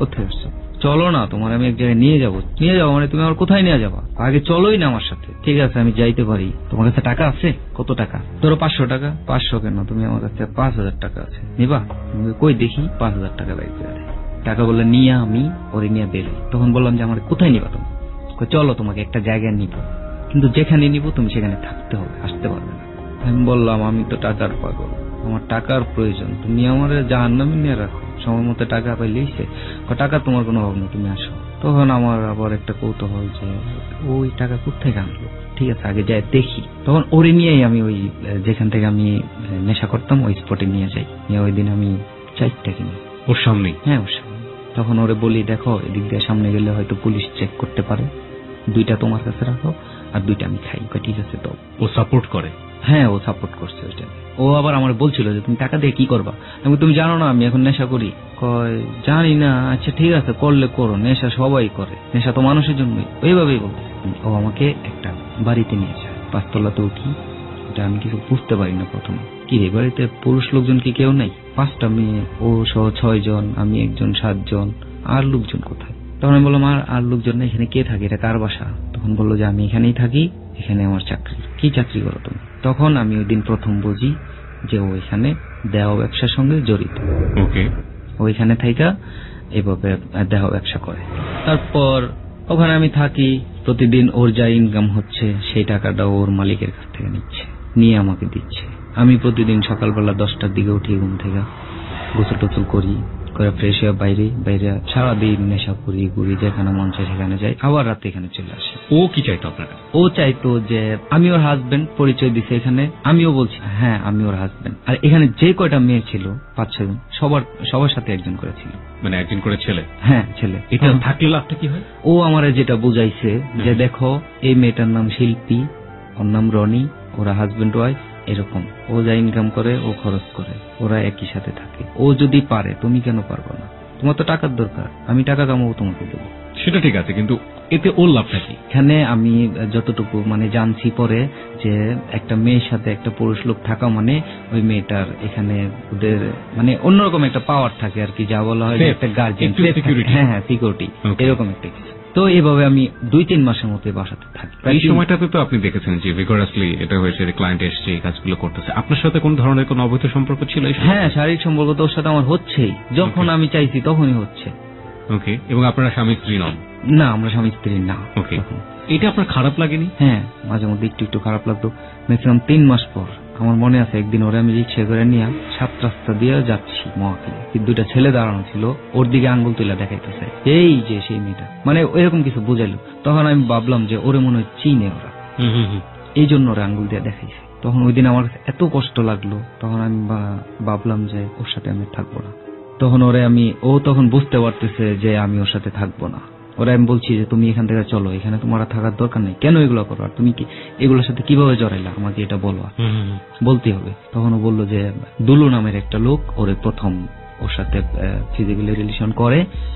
কোথায় আসছো, চলো না তোমার আমি এক জায়গায় নিয়ে যাবো। নিয়ে যাবো মানে তুমি আমার কোথায় নিয়ে যাবা, আগে চলোই না আমার সাথে। ঠিক আছে আমি যাইতে পারি, তোমার কাছে টাকা আছে? কত টাকা? ধরো 500 টাকা। 500 কেন, তুমি আমার কাছে 5000 টাকা আছে, নিবা? কই দেখি, 5000 টাকা লাগবে। টাকা বললে নিয়ে আমি ওরে নিয়ে বেরোই। তখন বললাম যে, আমার কোথায় নিবা তুমি? চলো তোমাকে একটা জায়গায় নিব, কিন্তু যেখানে নিব তুমি সেখানে থাকতে হবে, আসতে পারবে না। আমি বললাম, আমি তো টাকার পাগল, আমার টাকার প্রয়োজন, তুমি আমার জাহান্নামে নিয়ে রাখো, সময় মতো টাকা পাইলেই সে। টাকা তোমার কোনো অভাব নেই, তুমি আসো। তখন আমার আবার একটা কৌতূহল যে ওই টাকা কোথেকে আনলো, ঠিক আছে আগে যাই দেখি। তখন ওরে নিয়েই আমি ওই যেখান থেকে আমি নেশা করতাম ওই স্পটে নিয়ে যাই। ওই দিন আমি 4টা কিনি
ওর সামনেই।
হ্যাঁ, ওর সামনে। তখন ওরে বলি, দেখো এদিক দিয়ে সামনে গেলে হয়তো পুলিশ চেক করতে পারে, 2টা তোমার কাছে রাখো আর 2টা আমি খাই। ঠিক আছে। তো
ও সাপোর্ট করে?
হ্যাঁ, ও সাপোর্ট করছে ওইটা। ও আবার আমার বলছিল যে তুমি টাকা দিয়ে কি করবা। আমি তুমি জানো না আমি এখন নেশা করি। কয় জানি না। আচ্ছা ঠিক আছে, করলে করো, নেশা সবাই করে, নেশা তো মানুষের জন্যই। ওইভাবেই বল। ও আমাকে একটা বাড়িতে নিয়ে যায়, 5 তলাতে উঠি। এটা আমি কিছু বুঝতে পারি না প্রথমে, কি রে বাড়িতে পুরুষ লোকজন কি কেউ নাই? 5টা মেয়ে, ও সহ 6 জন, আমি একজন, 7 জন। আর লোকজন কোথায়? তখন আমি বললাম আর লোকজন না, এখানে কে থাকে, এটা কার বাসা? তখন বললো যে আমি এখানেই থাকি, এখানে আমার চাকরি। কি চাকরি করো তুমি? তখন আমি ওই দিন প্রথম বুঝি যে ও এখানে দেহ ব্যবসার সঙ্গে জড়িত।
ওকে।
ওইখানে থাইকা এভাবে দেহ ব্যবসা করে। তারপর ওখানে আমি থাকি, প্রতিদিন ওর যা ইনকাম হচ্ছে সেই টাকাটা ওর মালিকের কাছ থেকে নিচ্ছে, নিয়ে আমাকে দিচ্ছে। আমি প্রতিদিন সকালবেলা 10টার দিকে উঠি ঘুম থেকে, গোসল টোসল করি, করে ফ্রেশ হয়ে বাইরে সারাদিন নেশা করি, ঘুরি, যেখানে মন চায় সেখানে যাই, আবার রাতে এখানে চলে আসি।
ও কি চাইতো আপনার?
ও চাইতো যে আমি ওর হাজবেন্ড, পরিচয় দিছে এখানে। আমিও বলছি হ্যাঁ আমি ওর হাজবেন্ড। আর এখানে যে কয়টা মেয়ে ছিল 5-6 জন, সবার সাথে একজন করে ছিল।
মানে একজন করে ছেলে?
হ্যাঁ ছেলে।
এটা থাকলে লাভটা কি হয়?
ও আমারে যেটা বুঝাইছে যে দেখো এই মেয়েটার নাম শিল্পী, ওর নাম রনি, ওরা হাজবেন্ড ওয়াইফ, এরকম। ও যা ইনকাম করে ও খরচ করে, ওরা একই সাথে থাকে। ও যদি পারে তুমি কেন পারবো না? তোমার তো টাকার দরকার, আমি টাকা কামাবো, তোমাকে দেবো।
সেটা ঠিক আছে, কিন্তু এতে ওর লাভটা কি?
এখানে আমি যতটুকু মানে জানছি পরে যে একটা মেয়ের সাথে একটা পুরুষ লোক থাকা মানে ওই মেয়েটার এখানে ওদের মানে অন্যরকম একটা পাওয়ার থাকে আর কি, যা বলা হয় একটা গার্জিয়ান। হ্যাঁ সিকিউরিটি, এরকম একটা কিছু। তো এইভাবে আমি 2-3 মাসের মতো বাসাতে থাকি।
এই সময়টাতে তো আপনি দেখেছেন যে ভিগোরাসলি এটা হয়েছে, ক্লায়েন্ট এসছে, এই কাজগুলো করতেছে। আপনার সাথে কোন ধরনের কোন অবৈধ সম্পর্ক ছিল?
হ্যাঁ, শারীরিক সম্পর্ক তো ওর সাথে আমার হচ্ছেই, যখন আমি চাইছি তখনই হচ্ছে।
ওকে। এবং আপনারা স্বামী স্ত্রী নন?
না, আমরা স্বামী স্ত্রী না।
ওকে। এটা আপনার খারাপ লাগেনি?
হ্যাঁ, মাঝে মধ্যে একটু খারাপ লাগতো। ম্যাক্সিমাম 3 মাস পর আমার মনে আছে একদিন ওরে আমি রিক্সা করে নিয়ে 7 রাস্তা দিয়ে যাচ্ছি মহাখালী, 2টা ছেলে দাঁড়ানো ছিল, ওর দিকে আঙ্গুল তুলে দেখাইতেছে এই যে সেই মেয়েটা, মানে এরকম কিছু বুঝাইলো। তখন আমি ভাবলাম যে ওরে মনে হয় চিনে ওরা, এই জন্য ওরা আঙ্গুল দিয়ে দেখাইছে। তখন ওই দিন আমার এত কষ্ট লাগলো, তখন আমি ভাবলাম যে ওর সাথে আমি থাকবো না। তখন ও তখন বুঝতে পারতেছে যে আমি ওর সাথে থাকবো না। ওরা আমি বলছি যে তুমি এখান থেকে চলো, এখানে তোমার থাকার দরকার নেই, কেন এগুলো করো, আর তুমি কি এগুলোর সাথে কিভাবে জড়াইলা, আমাকে এটা বলো, বলতে হবে। তখন ও বললো যে দুলু নামের একটা লোক ওরে প্রথম ওর সাথে ফিজিক্যালি রিলেশন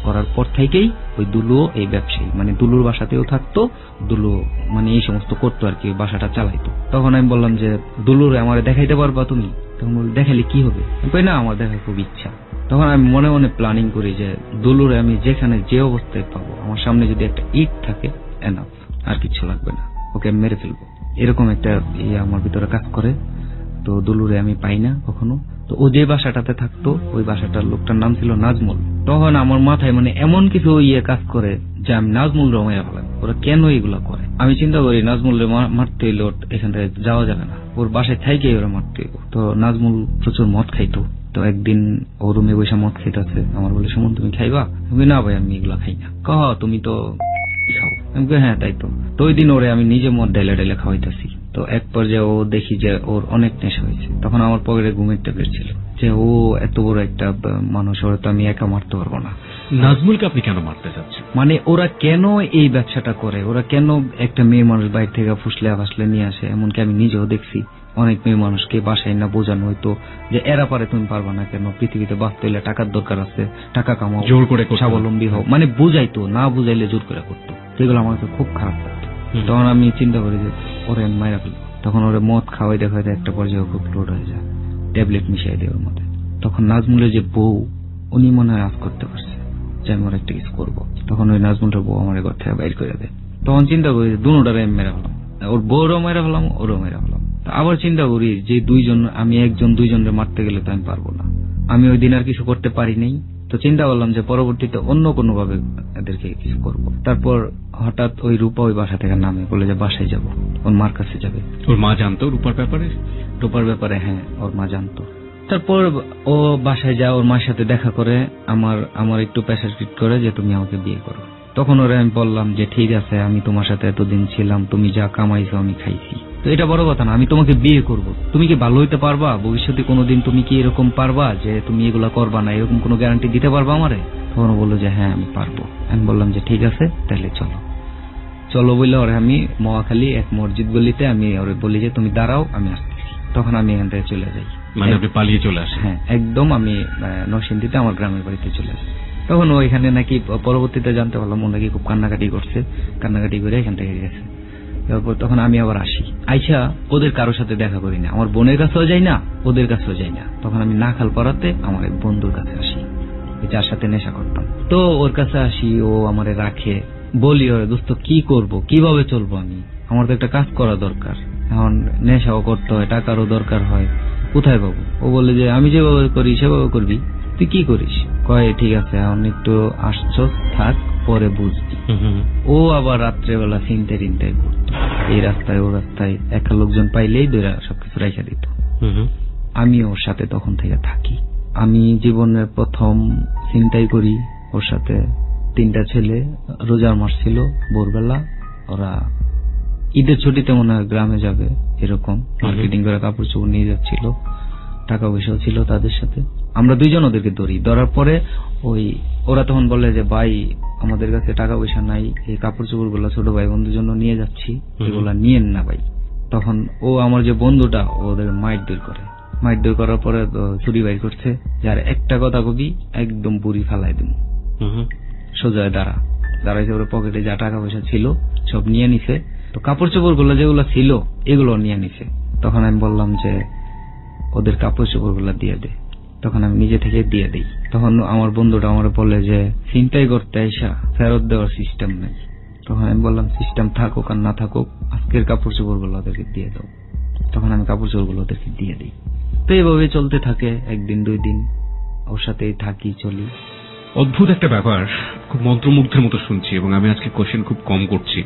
করার পর থেকেই ওই দুলু এই ব্যবসায়ী, মানে দুলুর বাসাতেও থাকতো, দুলু মানে এই সমস্ত করতো আর কি, বাসাটা চালাইতো। তখন আমি বললাম যে দুলুরে আমার দেখাইতে পারবা তুমি? তখন বল দেখালে কি হবে? না, আমার দেখার খুব ইচ্ছা। তখন আমি মনে মনে প্ল্যানিং করি যে দুলুরে আমি যেখানে যে অবস্থায় পাবো, আমার সামনে যদি একটা ইট থাকে এনাফ, আর কিছু লাগবে না, ওকে মেরে ফেলবো, এরকম একটা আমার ভিতরে কাজ করে। তো দুলুরে আমি পাই না কখনো। তো ও যে বাসাটাতে থাকতো ওই বাসাটার লোকটার নাম ছিল নাজমুল। তখন আমার মাথায় মানে এমন কিছু কাজ করে যে আমি নাজমুল রমাইয়া ফেলাম, ওরা কেন এগুলা করে। আমি চিন্তা করি নাজমুল মারতে হইলে এখান থেকে যাওয়া যাবে না, ওর বাসায় থাইকে ওরা মারতে হইব। তো নাজমুল প্রচুর মদ খাইতো। তো একদিন ও রুমে বসে মদ খাইতেছে, আমার বলে সুমন তুমি খাইবা? আমি না ভাই আমি এগুলা খাই না। তুমি তো খাও? আমি হ্যাঁ তাই তো। তো ওই দিন ওরে আমি নিজে মদ ডাইলে খাওয়াইতেছি। তো এক পর্যায়ে ও দেখি যে ওর অনেক নেশা হয়েছে। তখন আমার পকেটে ঘুমের ট্যাবলেট ছিল, যে ও এত বড় একটা মানুষ, ওরা তো আমি একা মারতে পারবো না।
নাজমুলকে আপনি কেন মারতে চাচ্ছেন?
মানে ওরা কেন এই ব্যবসাটা করে, ওরা কেন একটা মেয়ে মানুষ বাইরে থেকে ফুসলে ফাসলে নিয়ে আসে। এমনকি আমি নিজেও দেখছি অনেক মেয়ে মানুষকে বাসায় না বোঝানো হইতো যে এরা পারে তুমি পারবা না কেন, পৃথিবীতে বাঁচতে হইলে টাকার দরকার আছে, টাকা কামাও,
জোর করে
স্বাবলম্বী হও, মানে বুঝাইতো, না বুঝাইলে জোর করে করতো। যেগুলো আমার খুব খারাপ লাগতো। তখন আমি চিন্তা করি যে ওরে মাইরা ফেলবো। তখন ওরে মদ খাওয়াই দেখাইতে একটা পর্যায়ে খুব লোড হয়ে যায়, ট্যাবলেট মিশাই দেয় ওর মধ্যে। তখন নাজমুলের যে বউ, উনি মনে হয় আজ করতে পারছে যে আমি ওর একটা কিছু করবো। তখন ওই নাজমুলের বউ আমার ঘর থেকে বাইর করে দেয়। তখন চিন্তা করি দুটারে আমি মেরা ফেলাম, ওর বউরও মেরা ফেলাম, ওরও মেরা ফেলাম। আবার চিন্তা করি যে আমি 1-2 মারতে গেলে তো আমি পারবো না। আমি ওই দিন আর কিছু করতে পারি নাই। তো চিন্তা করলাম যে পরবর্তীতে অন্য কোনো ভাবে এদেরকে কিছু করব। তারপর হঠাৎ ওই রূপা ওই বাসা থেকে নামে, বলে যে বাসায় যাব, ওর মার কাছে যাবে।
ওর মা জানতো রূপার ব্যাপারে?
রূপার ব্যাপারে হ্যাঁ, ওর মা জানতো। তারপর ও বাসায় যায়, ওর মার সাথে দেখা করে, আমার একটু প্রেসার ট্রিট করে যে তুমি আমাকে বিয়ে করো। তখন ওরা আমি বললাম যে ঠিক আছে, আমি তোমার সাথে এতদিন ছিলাম, তুমি যা কামাইছো আমি খাইছি, তো এটা বড় কথা না, আমি তোমাকে বিয়ে করব, তুমি কি ভালো হইতে পারবা? ভবিষ্যতে কোনোদিন তুমি কি এরকম পারবা যে তুমি এগুলা করবা না, এরকম কোনো গ্যারান্টি দিতে পারবা আমারে? তখন বললো যে হ্যাঁ আমি পারবো। আমি বললাম যে ঠিক আছে তাহলে চলো। চলো বললে ওরে আমি মহাখালী এক মসজিদ গলিতে আমি ওরে বলি যে তুমি দাঁড়াও আমি আসতেছি। তখন আমি এখান থেকে চলে যাই।
মানে আপনি পালিয়ে চলে আসেন?
হ্যাঁ, একদম আমি নরসিংদীতে আমার গ্রামের বাড়িতে চলে যাই। তখন ওইখানে নাকি পরবর্তীতে জানতে পারলাম ও নাকি খুব কান্নাকাটি করছে, কান্নাকাটি করে এখান থেকে গেছে। তারপর তখন আমি আবার আসি, আইসা ওদের কারোর সাথে দেখা করি না, আমার বোনের কাছেও যাই না, ওদের কাছেও যাই না। তখন আমি নাখাল পাড়াতে আমার এক বন্ধুর কাছে আসি, যার সাথে নেশা করতাম। তো ওর কাছে আসি, ও আমারে রাখে, বলি ওরে দোস্ত কি করব, কিভাবে চলবো আমি, আমার তো একটা কাজ করা দরকার, এখন নেশাও করতে হয়, টাকারও দরকার হয়, কোথায় পাবো? ও বলে যে আমি যেভাবে করি সেভাবে করবি, তুই কি করিস? কয় ঠিক আছে এখন একটু আসছো থাক, পরে বুঝবি। ও আবার রাত্রেবেলা চিন্তে টিনটাই করতো, এই রাস্তায় ও রাস্তায়, একা লোকজন পাইলেই দৈরা সবকিছু রাইখা দিত। আমি ওর সাথে তখন থেকে থাকি। আমি জীবনের প্রথম চিন্তাই করি ওর সাথে। 3টা ছেলে, রোজার মাস ছিল, ভোরবেলা ওরা ঈদের ছুটিতে মনে হয় গ্রামে যাবে, এরকম মার্কেটিং করে কাপড় চোপড় নিয়ে যাচ্ছিল, টাকা পয়সাও ছিল তাদের সাথে। আমরা 2 জন ওদেরকে ধরি, ধরার পরে ওরা তখন বলে যে ভাই আমাদের কাছে টাকা পয়সা নাই, এই কাপড় চোপড় গুলা ছোট ভাই বন্ধুর জন্য নিয়ে যাচ্ছি, এগুলা নিয়েন না ভাই। তখন ও আমার যে বন্ধুটা ওদের মাইট দূর করে, মাইট দূর করার পরে চুরি বাইর করছে, যার একটা কথা কবি একদম বুড়ি ফালাই দিন, সোজা দাঁড়াইছে, ওর পকেটে যা টাকা পয়সা ছিল সব নিয়ে নিছে। তো কাপড় চোপড় গুলো যেগুলো ছিল এগুলো নিয়ে নিছে। তখন আমি বললাম যে ওদের কাপড় চোপড় গুলা দিয়ে দে। তখন আমি নিজে থেকে দিয়ে দিই। তখন আমার বন্ধুটা আমার বলে যে চিন্তাই করতে আইসা ফেরত দেওয়ার সিস্টেম নেই। তখন আমি বললাম সিস্টেম থাকুক আর না থাকুক, আজকের কাপড় চোপড় গুলো ওদেরকে দিয়ে দাও। তখন আমি কাপড় চোপড় গুলো ওদেরকে দিয়ে দিই। তো এইভাবে চলতে থাকে, 1 দিন 2 দিন ওর সাথেই থাকি, চলি।
অদ্ভুত একটা ব্যাপার, খুব মন্ত্রমুগ্ধের মতো শুনছি, এবং আমি আজকে কোশ্চেন খুব কম করছি,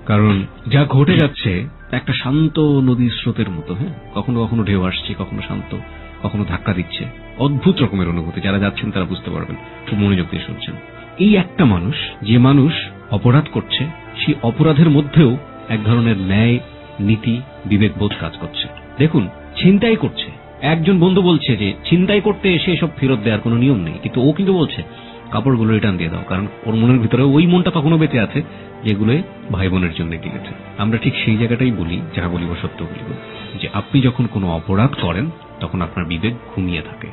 কারণ যা ঘটে যাচ্ছে একটা শান্ত নদীর স্রোতের মতো। হ্যাঁ, কখনো কখনো ঢেউ আসছে, কখনো শান্ত, কখনো ধাক্কা দিচ্ছে। অদ্ভুত রকমের অনুভূতি, যারা যাচ্ছেন তারা বুঝতে পারবেন, খুব মনোযোগ দিয়ে শুনছেন। এই একটা মানুষ, যে মানুষ অপরাধ করছে, সেই অপরাধের মধ্যেও এক ধরনের ন্যায়, নীতি, বিবেকবোধ কাজ করছে। দেখুন, ছিনতাই করছে, একজন বন্ধু বলছে যে ছিনতাই করতে এসে এসব ফেরত দেওয়ার কোনো নিয়ম নেই, কিন্তু ও কিন্তু বলছে কাপড়গুলো রিটার্ন দিয়ে দাও, কারণ ওর মনের ভিতরে ওই মনটা তখনও বেঁচে আছে যেগুলো ভাই বোনের জন্য কিনেছে। আমরা ঠিক সেই জায়গাটাই বলি, যা বলিব সত্য বলিব, যে আপনি যখন কোনো অপরাধ করেন তখন আপনার বিবেক ঘুমিয়ে থাকে।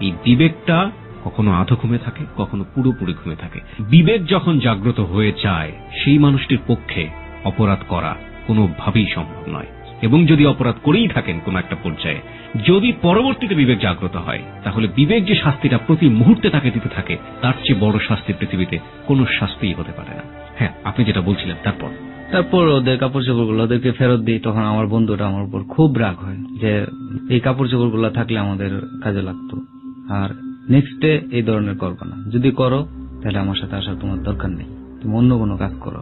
এই বিবেকটা কখনো আধো ঘুমে থাকে, কখনো পুরোপুরি ঘুমে থাকে। বিবেক যখন জাগ্রত হয়ে যায়, সেই মানুষটির পক্ষে অপরাধ করা কোনোভাবেই সম্ভব নয়। এবং যদি অপরাধ করেই থাকেন কোন একটা পর্যায়ে, যদি পরবর্তীতে বিবেক জাগ্রত হয়, তাহলে বিবেক যে শাস্তিটা প্রতি মুহূর্তে তাকে দিতে থাকে, তার চেয়ে বড় শাস্তি পৃথিবীতে কোন শাস্তিই হতে পারে না। হ্যাঁ, আপনি যেটা বলছিলেন। তারপর
ওদের কাপড় চোপড় গুলো ওদেরকে ফেরত দিই। তখন আমার বন্ধুটা আমার উপর খুব রাগ হয় যে এই কাপড় চোপড় গুলো থাকলে আমাদের কাজে লাগতো, আর নেক্সট ডে এই ধরনের করবো না, যদি করো তাহলে আমার সাথে আসার তোমার দরকার নেই, তুমি অন্য কোনো কাজ করো,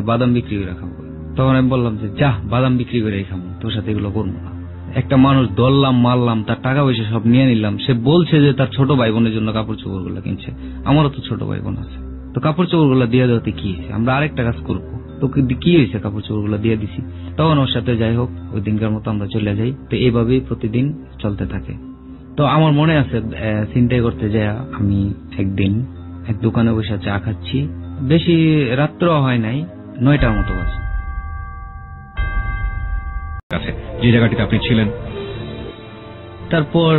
বাদাম বিক্রি করে খাবো। তখন আমি বললাম যে যা, বাদাম বিক্রি করে খাবো, তোর সাথে এগুলো করবো না। একটা মানুষ ধরলাম, মারলাম, তার টাকা পয়সা সব নিয়ে নিলাম, সে বলছে যে তার ছোট ভাই বোনের জন্য কাপড় চোপড় গুলো কিনছে। আমারও তো ছোট ভাই বোন আছে, তো কাপড় চোপড় গুলো দিয়ে দেওয়াতে কি হয়েছে, আমরা আরেকটা কাজ করবো, তোকে কি হয়েছে, কাপড় চোপড় গুলো দিয়ে দিছি। তখন ওর সাথে যাই হোক, ওই দিনকার মতো আমরা চলে যাই। তো এইভাবেই প্রতিদিন চলতে থাকে। তো আমার মনে আছে চিন্তাই করতে যাই আমি একদিন এক দোকানে বসে চা খাচ্ছি, বেশি রাত্র হয় নাই, 9টার মতো বাজে।
যে জায়গাটিতে আপনি ছিলেন,
তারপর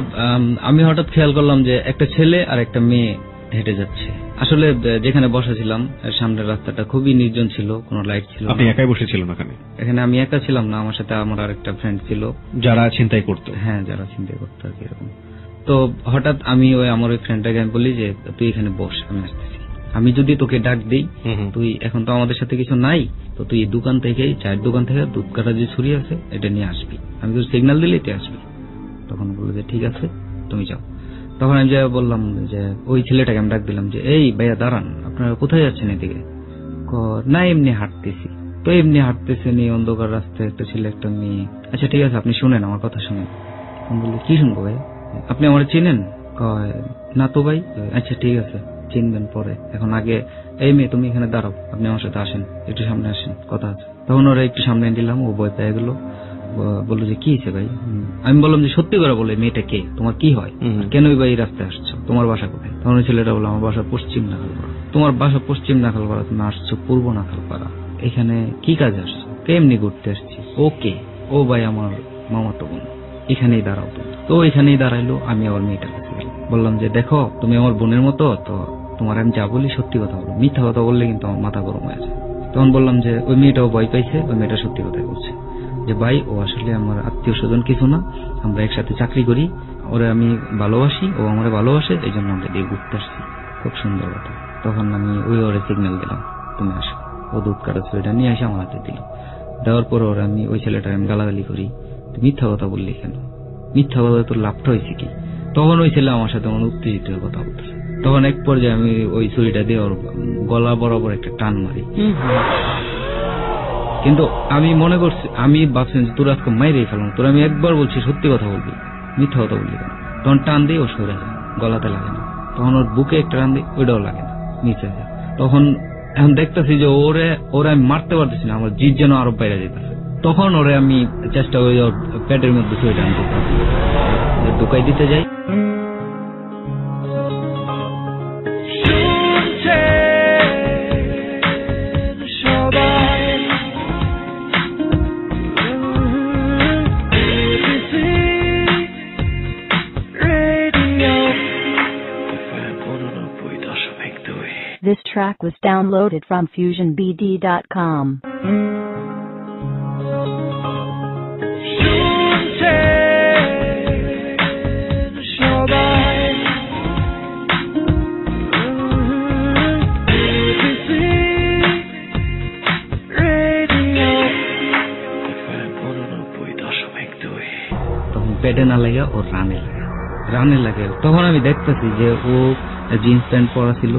আমি হঠাৎ খেয়াল করলাম যে একটা ছেলে আর একটা মেয়ে হেঁটে যাচ্ছে। আসলে যেখানে বসা ছিলাম সামনের রাস্তাটা খুবই নির্জন ছিল, কোনো লাইট ছিল।
আপনি একাই বসেছিলেন ওখানে?
এখানে আমি একা ছিলাম না, আমার সাথে আমার আরেকটা ফ্রেন্ড ছিল,
যারা ছিনতাই করতো।
হ্যাঁ, যারা ছিনতাই করতো আর কি এরকম। তো হঠাৎ আমি আমার ওই ফ্রেন্ডটাকে আমি বলি যে তুই এখানে বস, আমি আসতেছি। আমি যদি তোকে ডাক দিই, তুই এখন তো আমাদের সাথে কিছু নাই, তো তুই দোকান থেকে, চায়ের দোকান থেকে দুধ কাটা যে ছুরি আছে এটা নিয়ে আসবি, আমি তোর সিগন্যাল দিলে তুই আসবি। তখন বললো যে ঠিক আছে তুমি যাও। তখন আমি যাই বললাম যে ওই ছেলেটাকে আমি ডাক দিলাম যে এই ভাইয়া দাঁড়ান, আপনারা কোথায় যাচ্ছেন এদিকে? না এমনি হাঁটতেছি। তো এমনি হাঁটতেছে নিয়ে অন্ধকার রাস্তায় একটা ছেলে একটা মেয়ে। আচ্ছা ঠিক আছে, আপনি শুনেন, আমার কথা শুনেন। আমি বললি কি শুনবো ভাই, আপনি আমার চিনেন? না তো ভাই। আচ্ছা ঠিক আছে, চিনবেন পরে, এখন আগে এই মেয়ে তুমি এখানে দাঁড়াও, আপনি আমার সাথে আসেন, একটু সামনে আসেন, কথা আছে। তখন ওরা একটু সামনে দিলাম, ও ভয় পেয়ে গেল। বললো যে কি হয়েছে ভাই? আমি বললাম যে সত্যি করে বলে মেয়েটা কে, তোমার কি হয়, কেন ভাই এই রাস্তায় আসছো, তোমার বাসা কোথায়? তখন ওই ছেলেটা বললো আমার বাসা পশ্চিম নাখালপাড়া। তোমার বাসা পশ্চিম নাখালপাড়া, তুমি আসছো পূর্ব নাখালপাড়া, এখানে কি কাজে আসছো? এমনি ঘুরতে আসছি। ওকে, ও ভাই আমার মামাতো বোন, এখানেই দাঁড়াও তুমি। তো এখানেই দাঁড়াইলো। আমি আবার মেয়েটার কাছে গেলাম, বললাম যে দেখো তুমি আমার বোনের মতো, তো তোমার আমি যা বলি সত্যি কথা বলো, মিথ্যা কথা বললে কিন্তু আমার মাথা গরম হয়ে যায়। তখন বললাম যে ওই মেয়েটাও ভয় পাইছে, ওই মেয়েটা সত্যি কথাই বলছে যে ভাই ও আসলে আমার আত্মীয় স্বজন কিছু না, আমরা একসাথে চাকরি করি, ওরে আমি ভালোবাসি, ও আমার ভালোবাসে, এই জন্য আমরা দিয়ে ঘুরতে আসছি। খুব সুন্দর কথা। তখন আমি ওই ওরে সিগন্যাল দিলাম তুমি আসো। ও দুধ কাটা ছুরিটা নিয়ে এসে আমার হাতে দিল। দেওয়ার পর ওরা আমি ওই ছেলেটার আমি গালাগালি করি, তুই মিথ্যা কথা বললি কেন, মিথ্যা কথা তোর লাভটা হয়েছে কি? তখন ওই ছেলে আমার সাথে আমার উত্তেজিত হয়ে কথা বলতেছে। তখন এক পর্যায়ে আমি ওই ছুরিটা দিয়ে ওর গলা বরাবর একটা টান মারি। কিন্তু আমি মনে করছি, আমি ভাবছি তোর আজকে মাইরেই ফেলাম, তোর আমি একবার বলছি সত্যি কথা বলবি, মিথ্যা কথা বললি কেন? তখন টান দিয়ে ও সরে যায়, গলাতে লাগে না। তখন ওর বুকে একটা টান দিই, ওইটাও লাগে না, নিচে যায়। তখন এখন দেখতেছি যে ওরে আমি মারতে পারতেছি না, আমার জিদ যেন আরো বাইরে যেতেছে। তখন ওরে আমি চেষ্টা করি ওর পেটের মধ্যে ছুঁয়ে টান দিতে, ঢুকাই দিতে যাই।
This track was downloaded from FusionBD.com.
পেটে না লাগে ওর রানে লাগে। তখন আমি দেখতেছি যে ও জিন্স প্যান্ট পরা ছিল।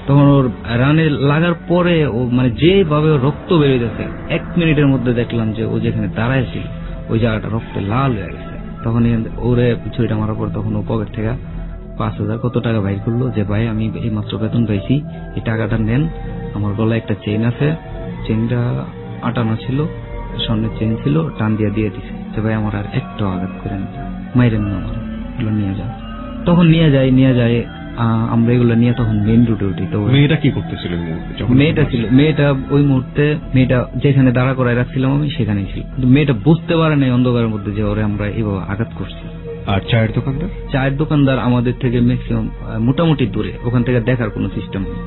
তখন ওর রানে লাগার পরে ও মানে যেভাবে রক্ত বেরিয়েছে, 1 মিনিটের মধ্যে দেখলাম যে ও যেখানে দাঁড়ায় ছিল ওই জায়গাটা রক্তে লাল হয়ে গেছে। তখন ওরে ছুরিটা মারার পর তখন ও পকেট থেকে 5,000 কত টাকা বাইর করলো, যে ভাই আমি এই মাত্র বেতন পাইছি, এই টাকাটা নেন, আমার গলায় একটা চেইন আছে, চেইনটা আটানো ছিল, স্বর্ণের চেইন ছিল, টান দিয়ে দিছে যে ভাই আমার আর একটু আঘাত করেন, মাইরেন না, আমার এগুলো নিয়ে যান। তখন নিয়ে যায় আমরা এগুলো নিয়ে তখন মেইন রুটে উঠি। তো
মেয়েটা কি করতেছিল?
মেয়েটা ওই মুহূর্তে মেয়েটা যেখানে দাঁড়া করায় রাখছিলাম আমি সেখানেই ছিল, কিন্তু মেয়েটা বুঝতে পারে নাই অন্ধকারের মধ্যে যে ওরে আমরা এইভাবে আঘাত করছি।
আর চায়ের দোকানদার
আমাদের থেকে ম্যাক্সিমাম মোটামুটি দূরে, ওখান থেকে দেখার কোনো সিস্টেম নেই।